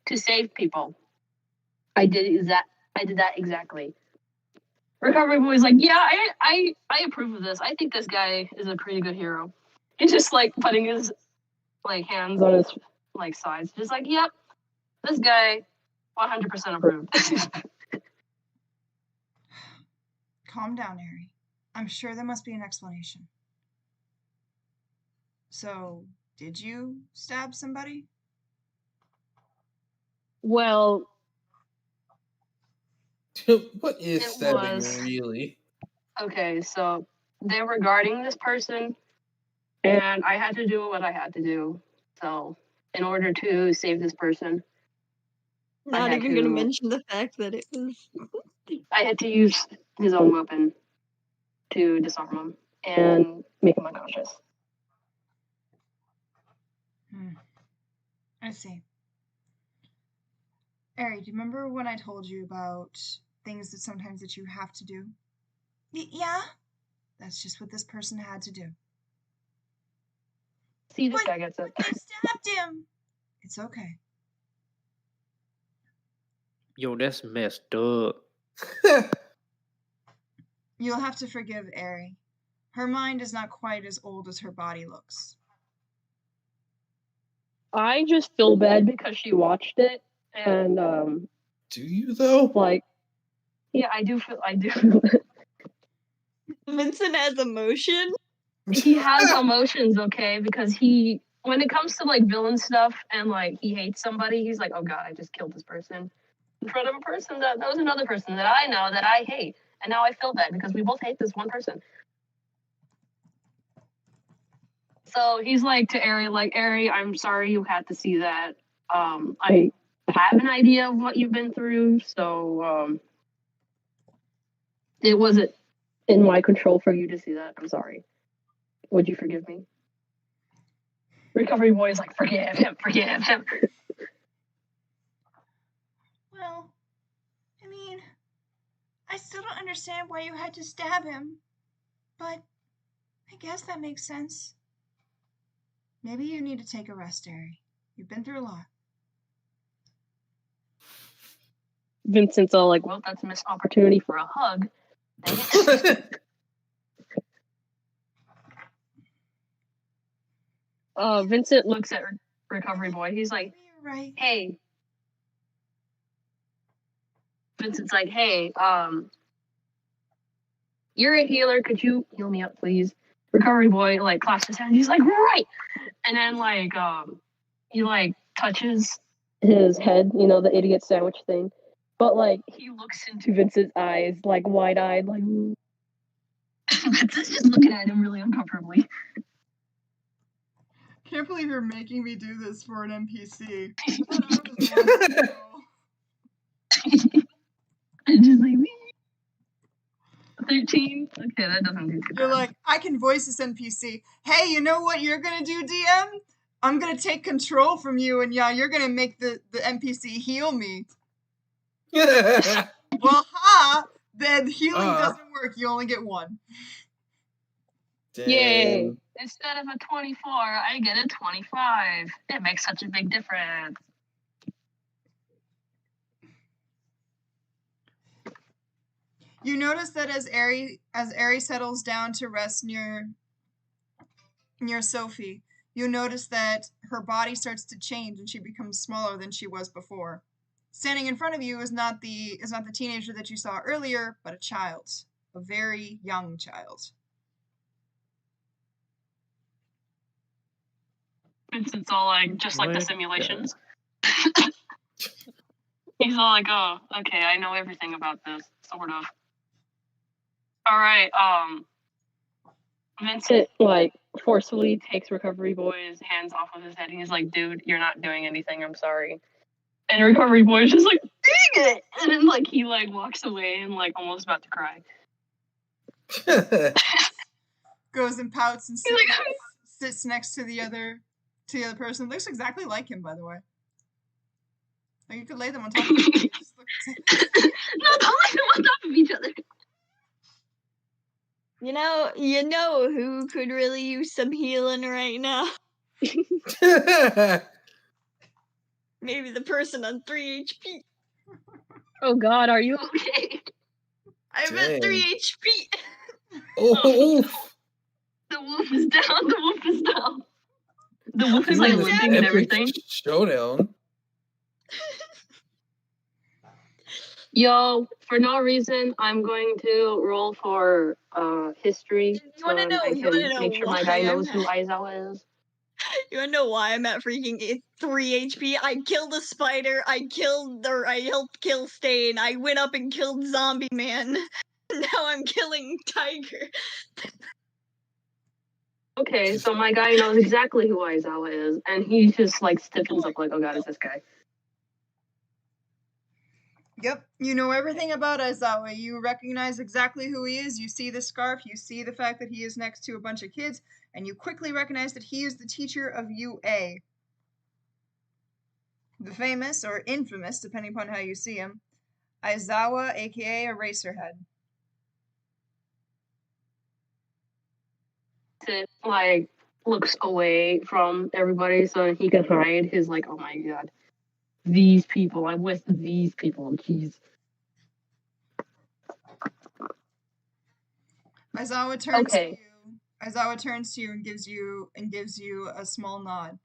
Speaker 6: to save people. I did that exactly. Recovery Boy's like, yeah, I approve of this. I think this guy is a pretty good hero. He's just putting his hands on his sides, just yep, this guy 100% approved.
Speaker 5: Calm down, Ari. I'm sure there must be an explanation. So, did you stab somebody?
Speaker 6: Well,
Speaker 2: what is stabbing really?
Speaker 6: Okay, so they were guarding this person, and I had to do what I had to do. So, in order to save this person,
Speaker 1: not even going to mention the fact that it was.
Speaker 6: I had to use his own weapon to disarm him and make him unconscious.
Speaker 5: I see. Ari, do you remember when I told you about things that sometimes that you have to do? Yeah. That's just what this person had to do.
Speaker 6: See, this guy gets it.
Speaker 5: They stabbed him. It's okay.
Speaker 4: Yo, that's messed up.
Speaker 5: You'll have to forgive Ari. Her mind is not quite as old as her body looks.
Speaker 6: I just feel bad because she watched it, and
Speaker 2: do you though?
Speaker 6: Yeah, I do.
Speaker 1: Vincent has emotion.
Speaker 6: He has emotions, okay, because he when it comes to like villain stuff and like he hates somebody, he's like, oh god, I just killed this person in front of a person that was another person that I know that I hate, and now I feel bad because we both hate this one person. So he's like to Ari, like, Ari, I'm sorry you had to see that. I have an idea of what you've been through, so it wasn't in my control for you to see that. I'm sorry. Would you forgive me? Recovery Boy is like, forgive him, forgive him.
Speaker 5: Well, I mean, I still don't understand why you had to stab him, but I guess that makes sense. Maybe you need to take a rest, Ari. You've been through a lot.
Speaker 6: Vincent's all like, well, that's a missed opportunity for a hug. Vincent looks at Recovery Boy. He's like,
Speaker 5: right.
Speaker 6: Hey. Vincent's like, hey, you're a healer. Could you heal me up, please? Recovery Boy, like, claps his hand. He's like, right. And then, like, he, like, touches his head, you know, the idiot sandwich thing. But, like, he looks into Vincent's eyes, like, wide-eyed, like, Vincent's just looking at him really uncomfortably.
Speaker 5: Can't believe you're making me do this for an NPC.
Speaker 6: Just like, 13? Okay, that doesn't do too bad.
Speaker 5: You're like, I can voice this NPC. Hey, you know what you're gonna do, DM? I'm gonna take control from you, and yeah, you're gonna make the NPC heal me. Well, then healing doesn't work. You only get one.
Speaker 2: Damn.
Speaker 6: Yay! Instead of a 24, I get a 25. It makes such a big difference.
Speaker 5: You notice that as Ari settles down to rest near Sophie, you notice that her body starts to change and she becomes smaller than she was before. Standing in front of you is not the teenager that you saw earlier, but a child, a very young child.
Speaker 6: Vincent's all like, just like the simulations. He's all like, oh, okay, I know everything about this, sort of. All right, Vincent, like, forcefully takes Recovery Boy's hands off of his head, and he's like, dude, you're not doing anything, I'm sorry. And Recovery Boy is just like, dang it! And then, like, he, like, walks away and, like, almost about to cry.
Speaker 5: Goes and pouts and sits next to the other person. Looks exactly like him, by the way. Like, you could lay them on top of each other.
Speaker 6: No, don't lay them on top of each other.
Speaker 1: You know who could really use some healing right now? Maybe the person on 3 HP.
Speaker 6: Oh god, are you okay?
Speaker 1: I'm at 3 HP.
Speaker 2: Oh.
Speaker 6: The wolf is down, the wolf is down. The wolf is like limping and everything.
Speaker 2: Showdown.
Speaker 6: Yo, for no reason, I'm going to roll for history.
Speaker 1: You wanna know?
Speaker 6: Make sure my guy knows who Aizawa is.
Speaker 1: You wanna know why I'm at freaking 3 HP? I killed a spider. I helped kill Stain. I went up and killed Zombie Man. Now I'm killing Tiger.
Speaker 6: Okay, so my guy knows exactly who Aizawa is, and he just like stiffens up like, oh god, it's this guy.
Speaker 5: Yep, you know everything about Aizawa. You recognize exactly who he is. You see the scarf. You see the fact that he is next to a bunch of kids, and you quickly recognize that he is the teacher of UA. The famous, or infamous, depending upon how you see him, Aizawa, aka Eraserhead.
Speaker 6: It like looks away from everybody so he can hide his like, oh my god, these people, I'm with these people, jeez.
Speaker 5: Aizawa turns to you. Aizawa turns to you and gives you a small nod.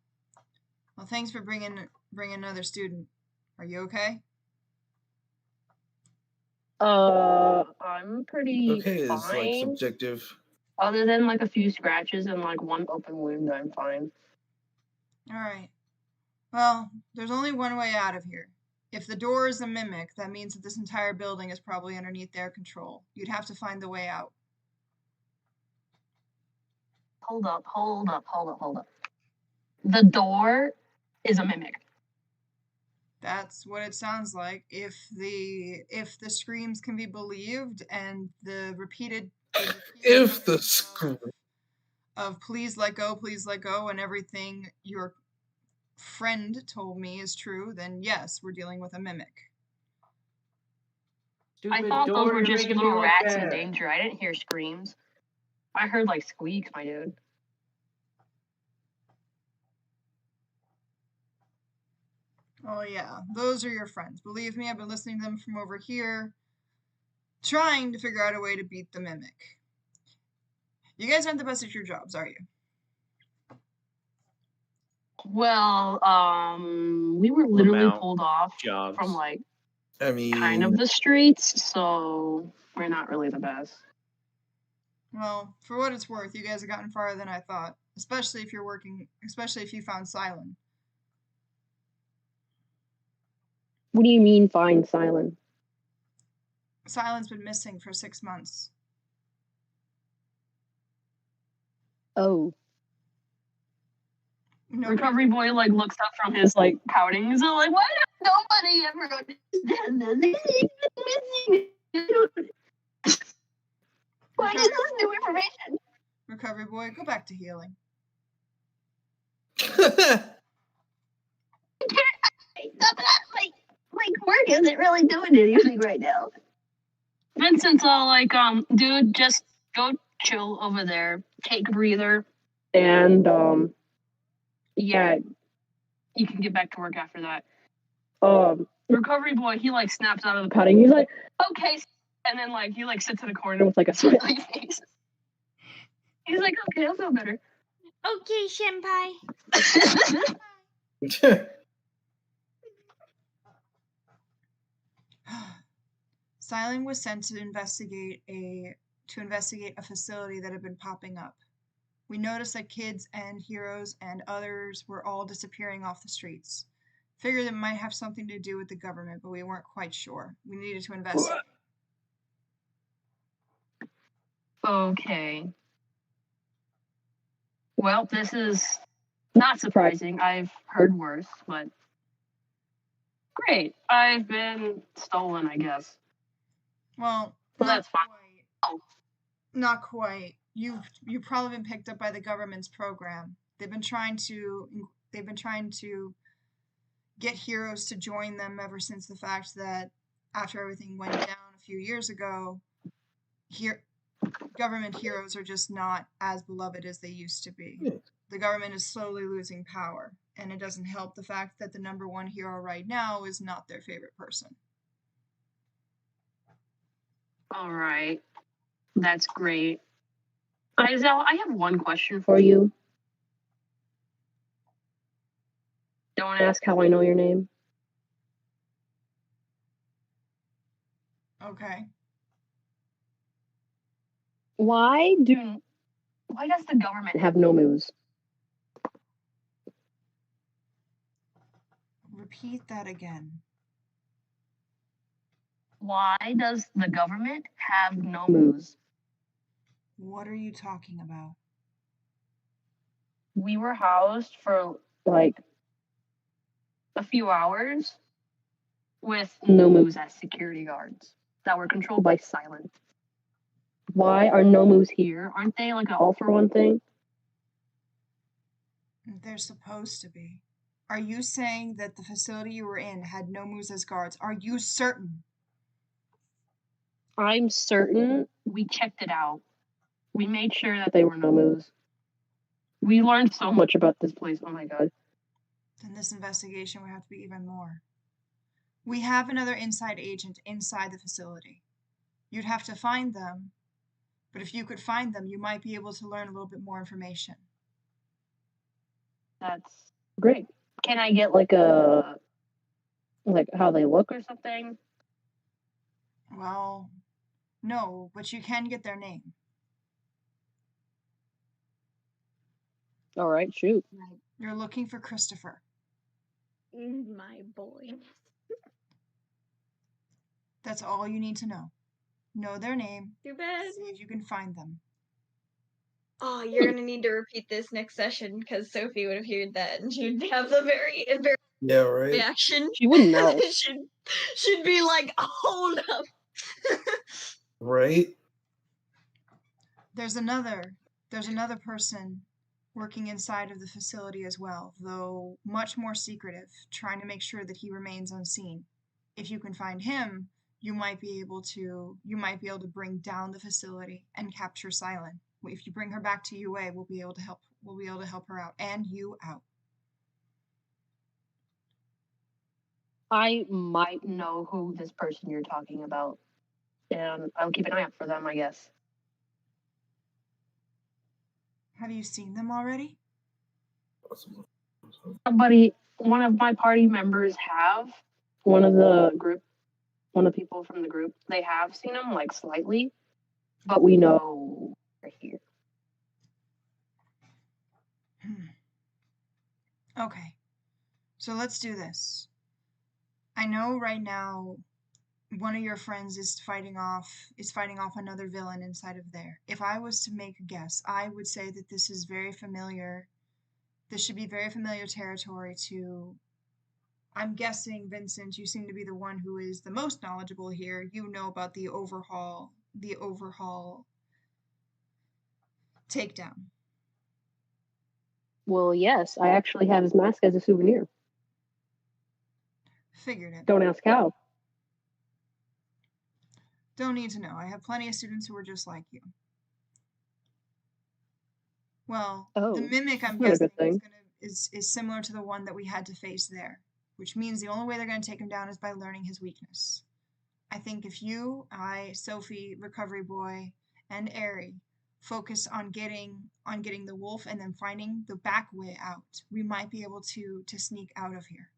Speaker 5: Well, thanks for bringing another student. Are you okay?
Speaker 6: I'm pretty
Speaker 2: okay,
Speaker 6: fine.
Speaker 2: it's like subjective.
Speaker 6: Other than like a few scratches and like one open wound, I'm fine.
Speaker 5: Alright. Well, there's only one way out of here. If the door is a mimic, that means that this entire building is probably underneath their control. You'd have to find the way out.
Speaker 6: Hold up. The door is a mimic.
Speaker 5: That's what it sounds like. If the screams can be believed and the repeated
Speaker 2: If the scream
Speaker 5: of please let go and everything your friend told me is true, then yes, we're dealing with a mimic.
Speaker 6: I thought those were just little rats in danger. I didn't hear screams. I heard like squeaks, my dude.
Speaker 5: Oh yeah, those are your friends. Believe me, I've been listening to them from over here, trying to figure out a way to beat the mimic. You guys aren't the best at your jobs, are you?
Speaker 6: Well, we were literally pulled off from like kind of the streets, so we're not really the best.
Speaker 5: Well, for what it's worth, you guys have gotten farther than I thought, especially if you found Silent.
Speaker 6: What do you mean find Silent?
Speaker 5: Silent's been missing for 6 months.
Speaker 6: Oh. Recovery boy like looks up from his like pouting. He's like, why does nobody ever understand this? Why is this new information?
Speaker 5: Recovery boy, go back to healing.
Speaker 6: Like work isn't really doing anything right now. Vincent's all like, dude, just go chill over there, take a breather, and yeah, you can get back to work after that. Recovery boy, he like snaps out of the petting. He's like, okay, and then like he like sits in a corner with like a smiley face. He's like, okay, I'll feel better.
Speaker 1: Okay, senpai.
Speaker 5: Silent was sent to investigate a facility that had been popping up. We noticed that kids and heroes and others were all disappearing off the streets. Figured it might have something to do with the government, but we weren't quite sure. We needed to investigate.
Speaker 6: Okay. Well, this is not surprising. I've heard worse, but great. I've been stolen, I guess.
Speaker 5: Well,
Speaker 6: that's fine.
Speaker 5: Oh. Not quite. You've probably been picked up by the government's program. They've been trying to get heroes to join them ever since the fact that after everything went down a few years ago, government heroes are just not as beloved as they used to be. The government is slowly losing power, and it doesn't help the fact that the number one hero right now is not their favorite person.
Speaker 6: All right. That's great. Isel, I have one question for you. Don't ask how I know your name.
Speaker 5: Okay.
Speaker 6: Why does the government have no moves?
Speaker 5: Repeat that again.
Speaker 6: Why does the government have no moves?
Speaker 5: What are you talking about?
Speaker 6: We were housed for like a few hours with no moves as security guards that were controlled by Silent. Why are no moves here? Aren't they like an all for one thing?
Speaker 5: They're supposed to be. Are you saying that the facility you were in had no moves as guards? Are you certain?
Speaker 6: I'm certain. We checked it out. We made sure that they were no moves. We learned so much about this place. Oh my god.
Speaker 5: Then this investigation would have to be even more. We have another inside agent inside the facility. You'd have to find them, but if you could find them, you might be able to learn a little bit more information.
Speaker 6: That's great. Can I get like how they look or something?
Speaker 5: Well, no, but you can get their name.
Speaker 6: All right, shoot.
Speaker 5: You're looking for Christopher.
Speaker 1: My boy.
Speaker 5: That's all you need to know. Know their name.
Speaker 1: Too bad.
Speaker 5: See if you can find them.
Speaker 1: Oh, you're gonna need to repeat this next session because Sophie would have heard that and she'd have the very
Speaker 2: Yeah, right.
Speaker 1: reaction.
Speaker 6: She wouldn't know.
Speaker 1: she'd be like, hold up.
Speaker 2: Right?
Speaker 5: There's another person working inside of the facility as well, though much more secretive, trying to make sure that he remains unseen. If you can find him, you might be able to bring down the facility and capture Silent. If you bring her back to UA, we'll be able to help her out and you out.
Speaker 6: I might know who this person you're talking about, and I'll keep an eye out for them, I guess.
Speaker 5: Have you seen them already?
Speaker 6: One of my party members have. One of the people from the group, they have seen them, like, slightly, but we know they're here.
Speaker 5: Okay, so let's do this. I know right now one of your friends is fighting off another villain inside of there. If I was to make a guess, I would say that this is very familiar. This should be very familiar territory to, I'm guessing, Vincent, you seem to be the one who is the most knowledgeable here. You know about the overhaul takedown.
Speaker 6: Well, yes, I actually have his mask as a souvenir.
Speaker 5: Figured it.
Speaker 6: Don't ask how.
Speaker 5: Don't need to know. I have plenty of students who are just like you. Well, the mimic, I'm guessing, is similar to the one that we had to face there, which means the only way they're going to take him down is by learning his weakness. I think if you, I, Sophie, Recovery Boy, and Airy focus on getting the wolf and then finding the back way out, we might be able to sneak out of here.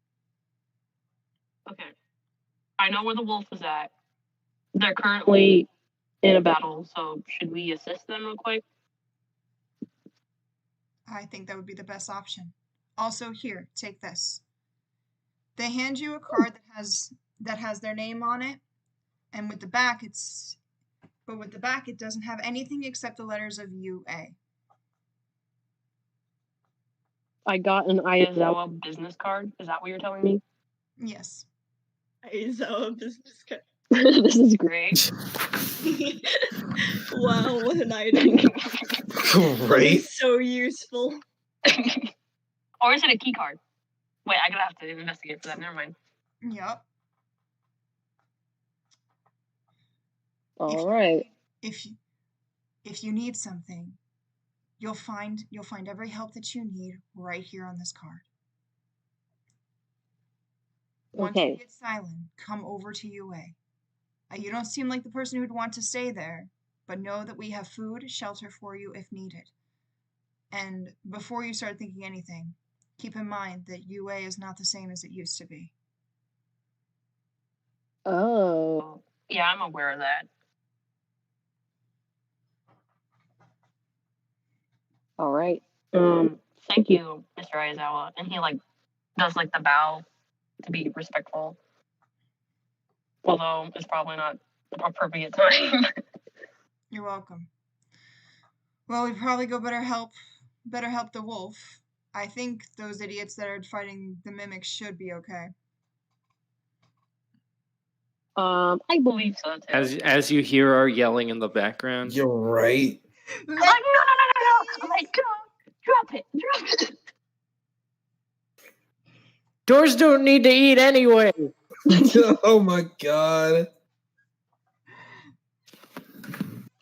Speaker 6: Okay. I know where the wolf is at. They're currently in a battle, so should we assist them real quick?
Speaker 5: I think that would be the best option. Also, here, take this. They hand you a card that has their name on it, and with the back it doesn't have anything except the letters of UA.
Speaker 6: I got an Aizawa business card. Is that what you're telling me?
Speaker 5: Yes.
Speaker 1: Aizawa business card.
Speaker 6: This is great.
Speaker 1: Wow, what an item.
Speaker 2: Right?
Speaker 1: So useful.
Speaker 6: Or is it a key card? Wait, I'm gonna have to investigate for that. Never mind.
Speaker 5: Yep.
Speaker 6: All right.
Speaker 5: If you need something, you'll find every help that you need right here on this card. Once you get Silent, come over to UA. You don't seem like the person who'd want to stay there, but know that we have food, shelter for you if needed. And before you start thinking anything, keep in mind that UA is not the same as it used to be.
Speaker 6: Oh. Yeah, I'm aware of that. All right. Thank you, Mr. Aizawa. And he does the bow to be respectful. Although it's probably not the appropriate time.
Speaker 5: You're welcome. Well, we probably better help the wolf. I think those idiots that are fighting the mimics should be okay.
Speaker 6: I believe so too.
Speaker 4: As you hear our yelling in the background.
Speaker 2: You're right.
Speaker 6: No. Like, drop it.
Speaker 4: Doors don't need to eat anyway.
Speaker 2: Oh my god.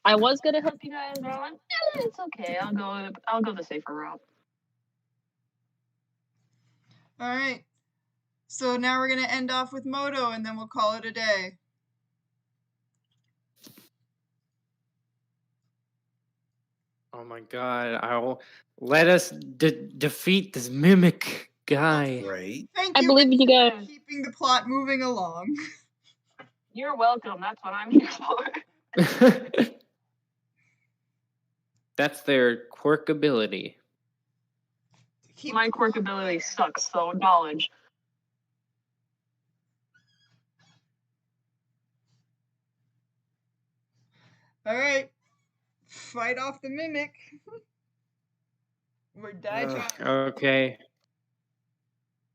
Speaker 6: I was gonna help you guys, but I'm like, it's okay. I'll go the safer route.
Speaker 5: All right. So now we're gonna end off with Moto, and then we'll call it a day.
Speaker 4: Oh my god! Let us defeat this mimic guy.
Speaker 2: Right.
Speaker 5: Thank you.
Speaker 6: I believe in you guys.
Speaker 5: Keeping the plot moving along.
Speaker 6: You're welcome. That's what I'm here for.
Speaker 4: That's their quirk ability.
Speaker 6: My quirk ability sucks, so knowledge.
Speaker 5: Alright. Fight off the mimic. Or die trying.
Speaker 4: Okay.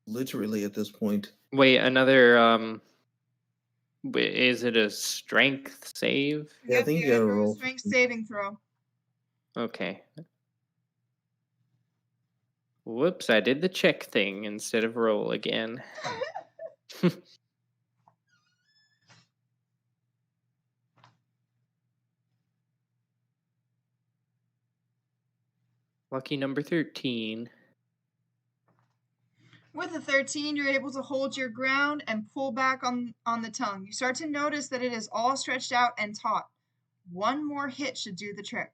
Speaker 2: Literally at this point.
Speaker 4: Wait, another is it a strength save?
Speaker 2: Yeah, I think you gotta roll.
Speaker 5: Strength saving throw.
Speaker 4: Okay. Whoops, I did the check thing instead of roll again. Lucky number 13.
Speaker 5: With a 13, you're able to hold your ground and pull back on the tongue. You start to notice that it is all stretched out and taut. One more hit should do the trick.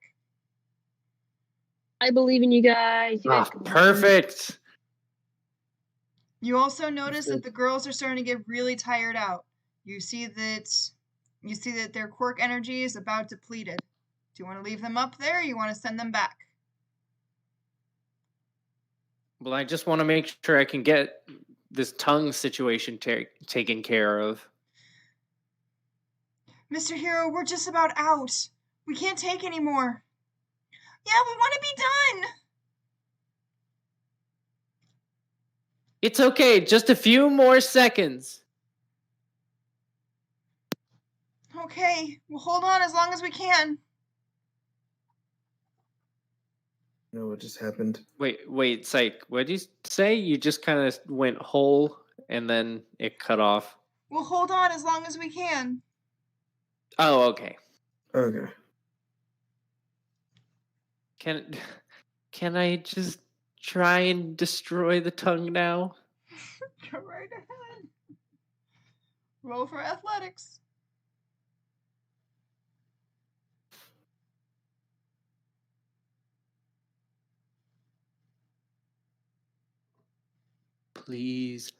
Speaker 6: I believe in you guys.
Speaker 4: Perfect.
Speaker 5: You also notice that the girls are starting to get really tired out. You see that their quirk energy is about depleted. Do you want to leave them up there or you want to send them back?
Speaker 4: Well, I just want to make sure I can get this tongue situation taken care of.
Speaker 5: Mr. Hero, we're just about out. We can't take any more. Yeah, we want to be done.
Speaker 4: It's okay. Just a few more seconds.
Speaker 5: Okay, we'll hold on as long as we can.
Speaker 2: No, what just happened?
Speaker 4: Wait, Psych. What did you say? You just kind of went whole and then it cut off.
Speaker 5: We'll hold on as long as we can.
Speaker 4: Oh, okay.
Speaker 2: Okay.
Speaker 4: Can I just try and destroy the tongue now?
Speaker 5: Go right ahead. Roll for athletics.
Speaker 4: Please.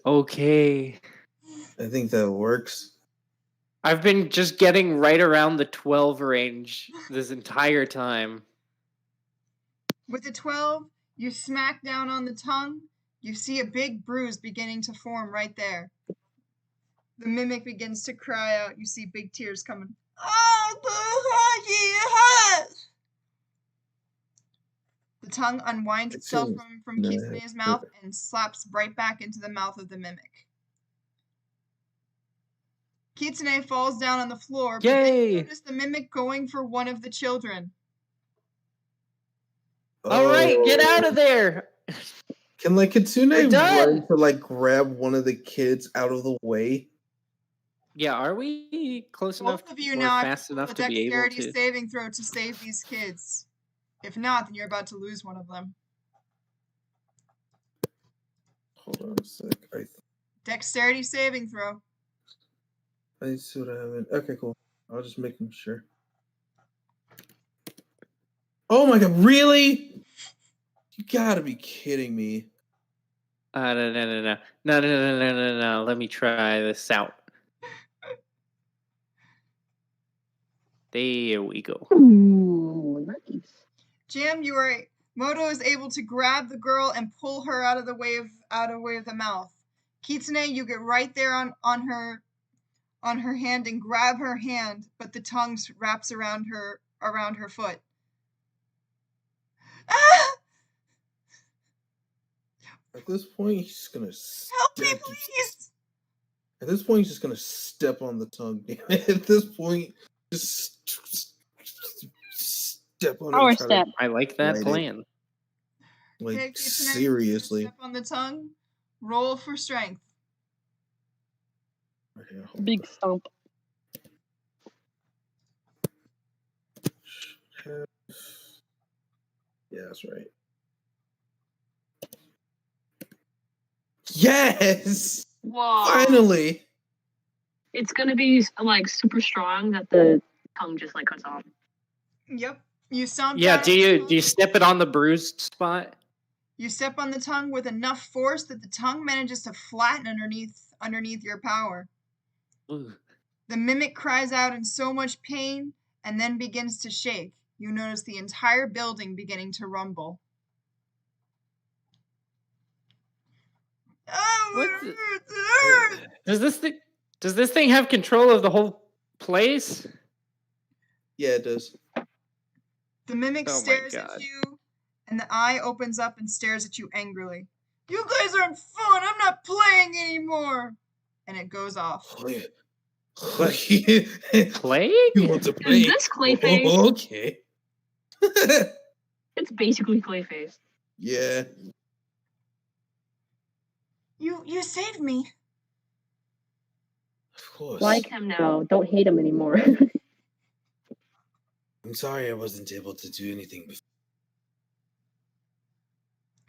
Speaker 4: Okay.
Speaker 2: I think that works.
Speaker 4: I've been just getting right around the 12 range this entire time.
Speaker 5: With the 12, you smack down on the tongue. You see a big bruise beginning to form right there. The mimic begins to cry out. You see big tears coming. The tongue unwinds itself from Kitsune's mouth and slaps right back into the mouth of the mimic. Kitsune falls down on the floor, but then you notice the mimic going for one of the children.
Speaker 4: All right, get out of there.
Speaker 2: Can Kitsune run to grab one of the kids out of the way?
Speaker 4: Yeah, are we close enough
Speaker 5: Both of you
Speaker 4: or
Speaker 5: now
Speaker 4: fast
Speaker 5: have
Speaker 4: enough
Speaker 5: a
Speaker 4: to be able
Speaker 5: dexterity
Speaker 4: to?
Speaker 5: saving throw to save these kids. If not, then you're about to lose one of them.
Speaker 2: Hold on a sec.
Speaker 5: Dexterity saving throw.
Speaker 2: I see what I have. Okay, cool. I'll just make them sure. Oh my god, really? You gotta be kidding me.
Speaker 4: No. Let me try this out. There we go.
Speaker 6: Ooh, nice.
Speaker 5: Jam, Moto is able to grab the girl and pull her out of the way of the mouth. Kitsune, you get right there on her hand and grab her hand, but the tongue wraps around her foot. Ah!
Speaker 2: At this point, he's just gonna
Speaker 5: help me, please.
Speaker 2: At this point, he's just gonna step on the tongue. At this point, just step on
Speaker 6: Power
Speaker 2: it.
Speaker 6: step.
Speaker 4: I like that plan.
Speaker 5: Okay,
Speaker 2: Seriously.
Speaker 5: Step on the tongue. Roll for strength.
Speaker 2: Okay,
Speaker 6: big stomp.
Speaker 2: Yeah, that's right. Yes!
Speaker 6: Whoa.
Speaker 2: Finally!
Speaker 6: It's gonna be super strong that the tongue just cuts off.
Speaker 5: Yep. You stomp.
Speaker 4: Yeah, do you step it on the bruised spot?
Speaker 5: You step on the tongue with enough force that the tongue manages to flatten underneath your power.
Speaker 4: Ooh.
Speaker 5: The mimic cries out in so much pain and then begins to shake. You notice the entire building beginning to rumble. Oh,
Speaker 4: What
Speaker 5: it hurts.
Speaker 4: Does this thing have control of the whole place?
Speaker 2: Yeah, it does.
Speaker 5: The mimic
Speaker 4: Oh my
Speaker 5: stares at
Speaker 4: God.
Speaker 5: you, and the eye opens up and stares at you angrily. You guys aren't fun. I'm not playing anymore. And it goes off.
Speaker 4: Plague?
Speaker 2: You want to play?
Speaker 6: Is this Clayface?
Speaker 2: Oh, okay.
Speaker 6: It's basically Clayface.
Speaker 2: Yeah.
Speaker 5: You saved me.
Speaker 2: Of course.
Speaker 6: Like him now. Don't hate him anymore.
Speaker 2: I'm sorry I wasn't able to do anything before.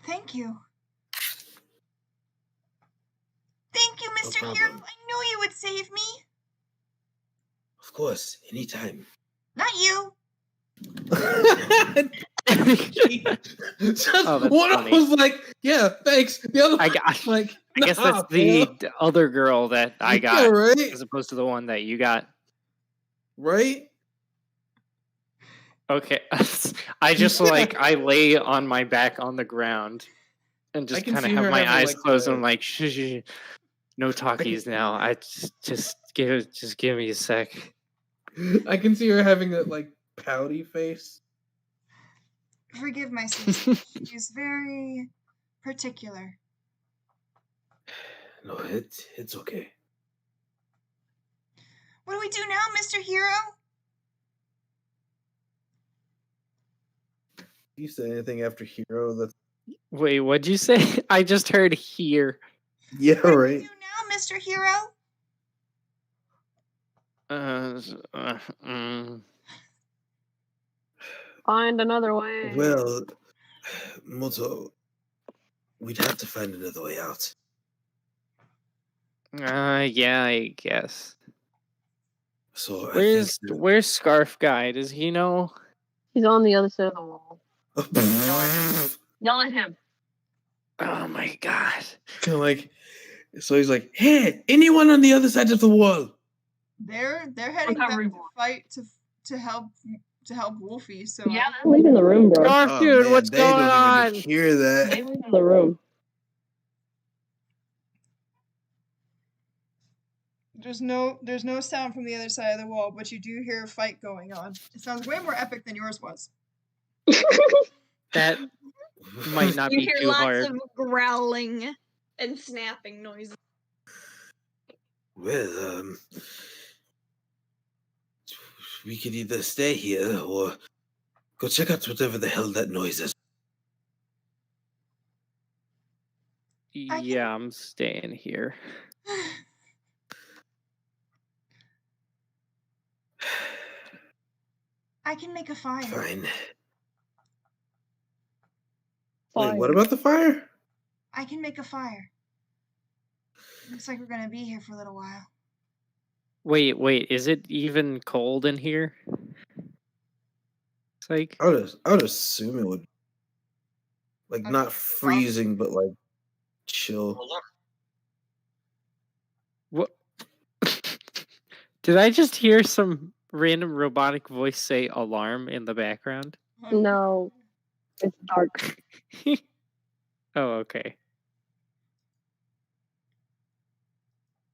Speaker 5: Thank you. Thank you,
Speaker 2: No
Speaker 5: Mr.
Speaker 2: problem.
Speaker 5: Hero. I knew you would save me.
Speaker 2: Of course, anytime.
Speaker 5: Not you.
Speaker 4: Oh,
Speaker 2: one
Speaker 4: funny.
Speaker 2: was like, "Yeah, thanks." The other,
Speaker 4: I got.
Speaker 2: like,
Speaker 4: I guess
Speaker 2: "Nah,
Speaker 4: that's the
Speaker 2: bro."
Speaker 4: other girl that I got,
Speaker 2: Yeah, right.
Speaker 4: as opposed to the one that you got.
Speaker 2: Right?
Speaker 4: Okay, I just like I lay on my back on the ground and
Speaker 2: I
Speaker 4: just
Speaker 2: can
Speaker 4: kind of
Speaker 2: see
Speaker 4: have
Speaker 2: her
Speaker 4: my
Speaker 2: having,
Speaker 4: eyes
Speaker 2: like,
Speaker 4: closed.
Speaker 2: the-
Speaker 4: And I'm like, shh, no talkies now. I just give me a sec.
Speaker 2: I can see her having that like pouty face.
Speaker 5: Forgive my sister. She's very particular.
Speaker 2: No, it's okay.
Speaker 5: What do we do now, Mr. Hero?
Speaker 2: You say anything after Hero? That's
Speaker 4: Wait, what'd you say? I just heard here.
Speaker 2: yeah,
Speaker 5: What do we
Speaker 2: right.
Speaker 5: do now, Mr. Hero?
Speaker 6: Find another way.
Speaker 2: Well, Moto, we'd have to find another way out.
Speaker 4: Yeah, I guess.
Speaker 2: So
Speaker 4: Where's Scarf Guy? Does he know?
Speaker 6: He's on the other side of the wall.
Speaker 2: I
Speaker 6: Yell at him.
Speaker 4: Oh my God.
Speaker 2: think like, so he's like, "Hey, anyone on the other side of the wall?"
Speaker 5: They're heading back
Speaker 6: covering
Speaker 5: to
Speaker 6: wall.
Speaker 5: fight to help Wolfie. So
Speaker 6: Yeah, they're leaving the room, bro.
Speaker 4: Scarf
Speaker 2: Oh,
Speaker 4: dude,
Speaker 2: man,
Speaker 4: what's
Speaker 2: they
Speaker 4: going
Speaker 2: don't
Speaker 4: on?
Speaker 2: even hear that.
Speaker 6: They leaving the room.
Speaker 5: there's no sound from the other side of the wall, but you do hear a fight going on. It sounds way more epic than yours was.
Speaker 4: That might not
Speaker 1: You
Speaker 4: be
Speaker 1: hear
Speaker 4: too
Speaker 1: lots
Speaker 4: hard.
Speaker 1: of growling and snapping noises.
Speaker 2: Well, we could either stay here or go check out whatever the hell that noise is.
Speaker 4: Yeah, I'm staying here.
Speaker 5: I can make a fire.
Speaker 2: Fine.
Speaker 6: Fire.
Speaker 2: Wait, what about the fire?
Speaker 5: I can make a fire. Looks like we're gonna be here for a little while.
Speaker 4: Wait, is it even cold in here? It's like
Speaker 2: I would assume it would, like, not freezing, but like chill.
Speaker 4: what? Did I just hear some random robotic voice say "alarm" in the background?
Speaker 6: No. It's dark.
Speaker 4: Oh, okay.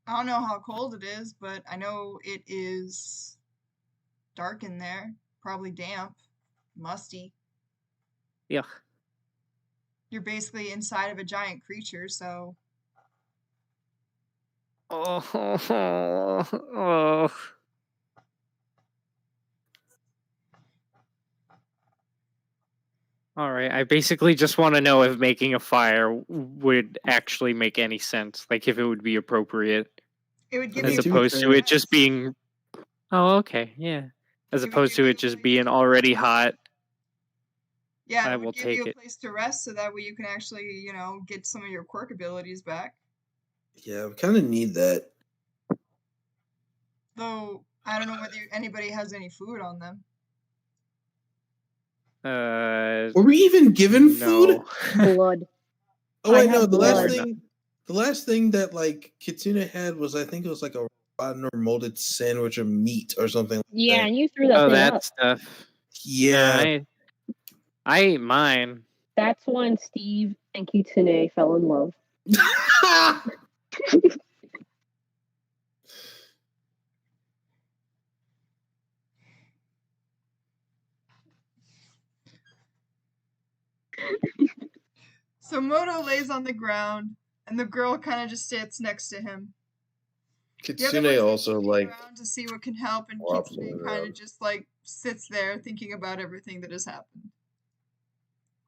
Speaker 5: I don't know how cold it is, but I know it is dark in there. Probably damp, musty.
Speaker 4: Yeah.
Speaker 5: You're basically inside of a giant creature, so
Speaker 4: Oh. All right. I basically just want to know if making a fire would actually make any sense, like if it would be appropriate,
Speaker 5: it would give
Speaker 4: as
Speaker 5: you
Speaker 4: opposed to it just
Speaker 5: rest.
Speaker 4: being. Oh, okay, yeah. As
Speaker 5: It would
Speaker 4: opposed
Speaker 5: give
Speaker 4: to
Speaker 5: you
Speaker 4: it
Speaker 5: a
Speaker 4: just
Speaker 5: place
Speaker 4: being
Speaker 5: to
Speaker 4: already
Speaker 5: rest.
Speaker 4: hot.
Speaker 5: Yeah,
Speaker 4: I
Speaker 5: it
Speaker 4: will
Speaker 5: would give
Speaker 4: take
Speaker 5: you a
Speaker 4: it.
Speaker 5: place to rest so that way you can actually, get some of your quirk abilities back.
Speaker 2: Yeah, we kind of need that.
Speaker 5: Though I don't know whether anybody has any food on them.
Speaker 2: Were we even given food?
Speaker 4: No.
Speaker 6: Blood.
Speaker 2: Oh, I
Speaker 6: I
Speaker 2: know.
Speaker 6: have
Speaker 2: The
Speaker 6: blood.
Speaker 2: last thing that like Kitsune had was, I think it was like a rotten or molded sandwich of meat or something like
Speaker 6: Yeah,
Speaker 2: that.
Speaker 6: and you threw that
Speaker 4: Oh,
Speaker 6: thing
Speaker 4: that
Speaker 6: up.
Speaker 4: stuff.
Speaker 2: Yeah.
Speaker 4: I ate mine.
Speaker 6: That's when Steve and Kitsune fell in love.
Speaker 5: So Moto lays on the ground, and the girl kind of just sits next to him.
Speaker 2: Kitsune also like
Speaker 5: around to see what can help, and
Speaker 2: wobbling
Speaker 5: Kitsune kind of just like sits there thinking about everything that has happened.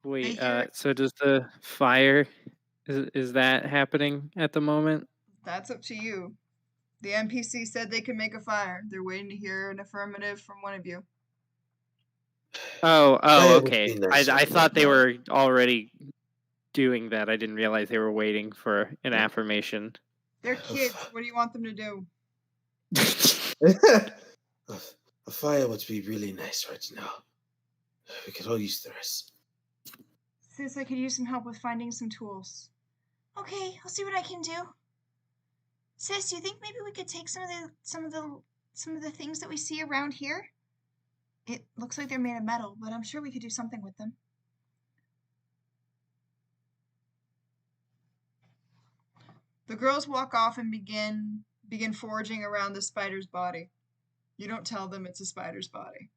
Speaker 4: Wait, so does the fire is that happening at the moment?
Speaker 5: That's up to you. The NPC said they could make a fire. They're waiting to hear an affirmative from one of you.
Speaker 4: Oh,
Speaker 2: Fire would
Speaker 4: okay.
Speaker 2: be nicer
Speaker 4: I thought they
Speaker 2: right now.
Speaker 4: were already doing that. I didn't realize they were waiting for an affirmation.
Speaker 5: They're kids. What do you want them to do?
Speaker 2: A fire would be really nice right now. We could all use the rest.
Speaker 5: Sis, I could use some help with finding some tools. Okay, I'll see what I can do. Sis, do you think maybe we could take some of the things that we see around here? It looks like they're made of metal, but I'm sure we could do something with them. The girls walk off and begin foraging around the spider's body. You don't tell them it's a spider's body.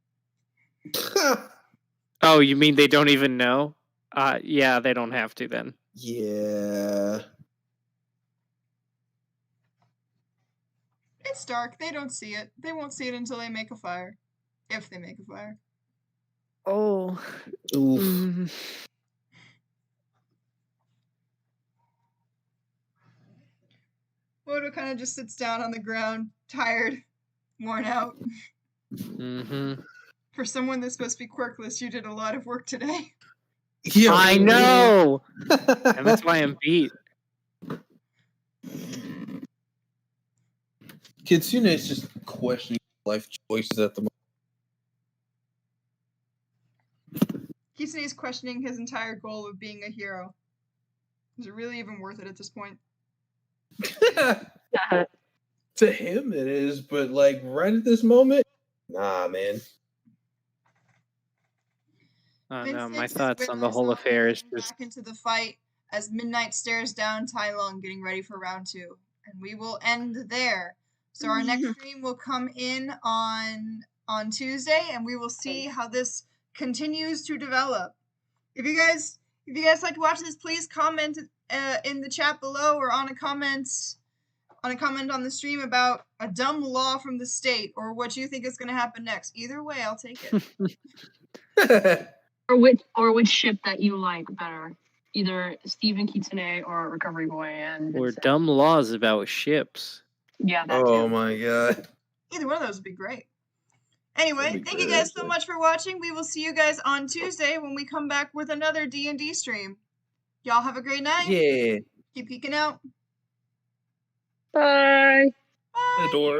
Speaker 4: Oh, you mean they don't even know? Yeah, they don't have to then.
Speaker 2: Yeah.
Speaker 5: It's dark. They don't see it. They won't see it until they make a fire. If they make a fire.
Speaker 4: Oh.
Speaker 2: Oof.
Speaker 5: Moto kind of just sits down on the ground, tired, worn out.
Speaker 4: Mm-hmm.
Speaker 5: For someone that's supposed to be quirkless, you did a lot of work today.
Speaker 2: Yeah,
Speaker 4: I know! And that's why I'm beat.
Speaker 2: Kitsune is just questioning life choices at the moment.
Speaker 5: Kitsune is questioning his entire goal of being a hero. Is it really even worth it at this point?
Speaker 2: To him it is, but like right at this moment, nah, man.
Speaker 4: Oh no, my thoughts on the whole affair is just
Speaker 5: back into the fight as Midnight stares down Tai Lung getting ready for round 2. And we will end there. So our next stream will come in on Tuesday, and we will see how this continues to develop. If you guys like to watch this, please comment in the chat below, or on a comment on the stream about a dumb law from the state, or what you think is going to happen next. Either way, I'll take it.
Speaker 6: or which ship that you like better, either Steve and Kitsune or Recovery Boy and
Speaker 4: or
Speaker 6: Vincent.
Speaker 4: dumb laws about ships.
Speaker 6: Yeah, that
Speaker 2: Oh
Speaker 6: too.
Speaker 2: my god.
Speaker 5: Either one of those would be great. Anyway, thank you guys so much for watching. We will see you guys on Tuesday when we come back with another D&D stream. Y'all have a great night.
Speaker 2: Yeah.
Speaker 5: Keep geeking out.
Speaker 6: Bye.
Speaker 5: Bye.
Speaker 2: The door.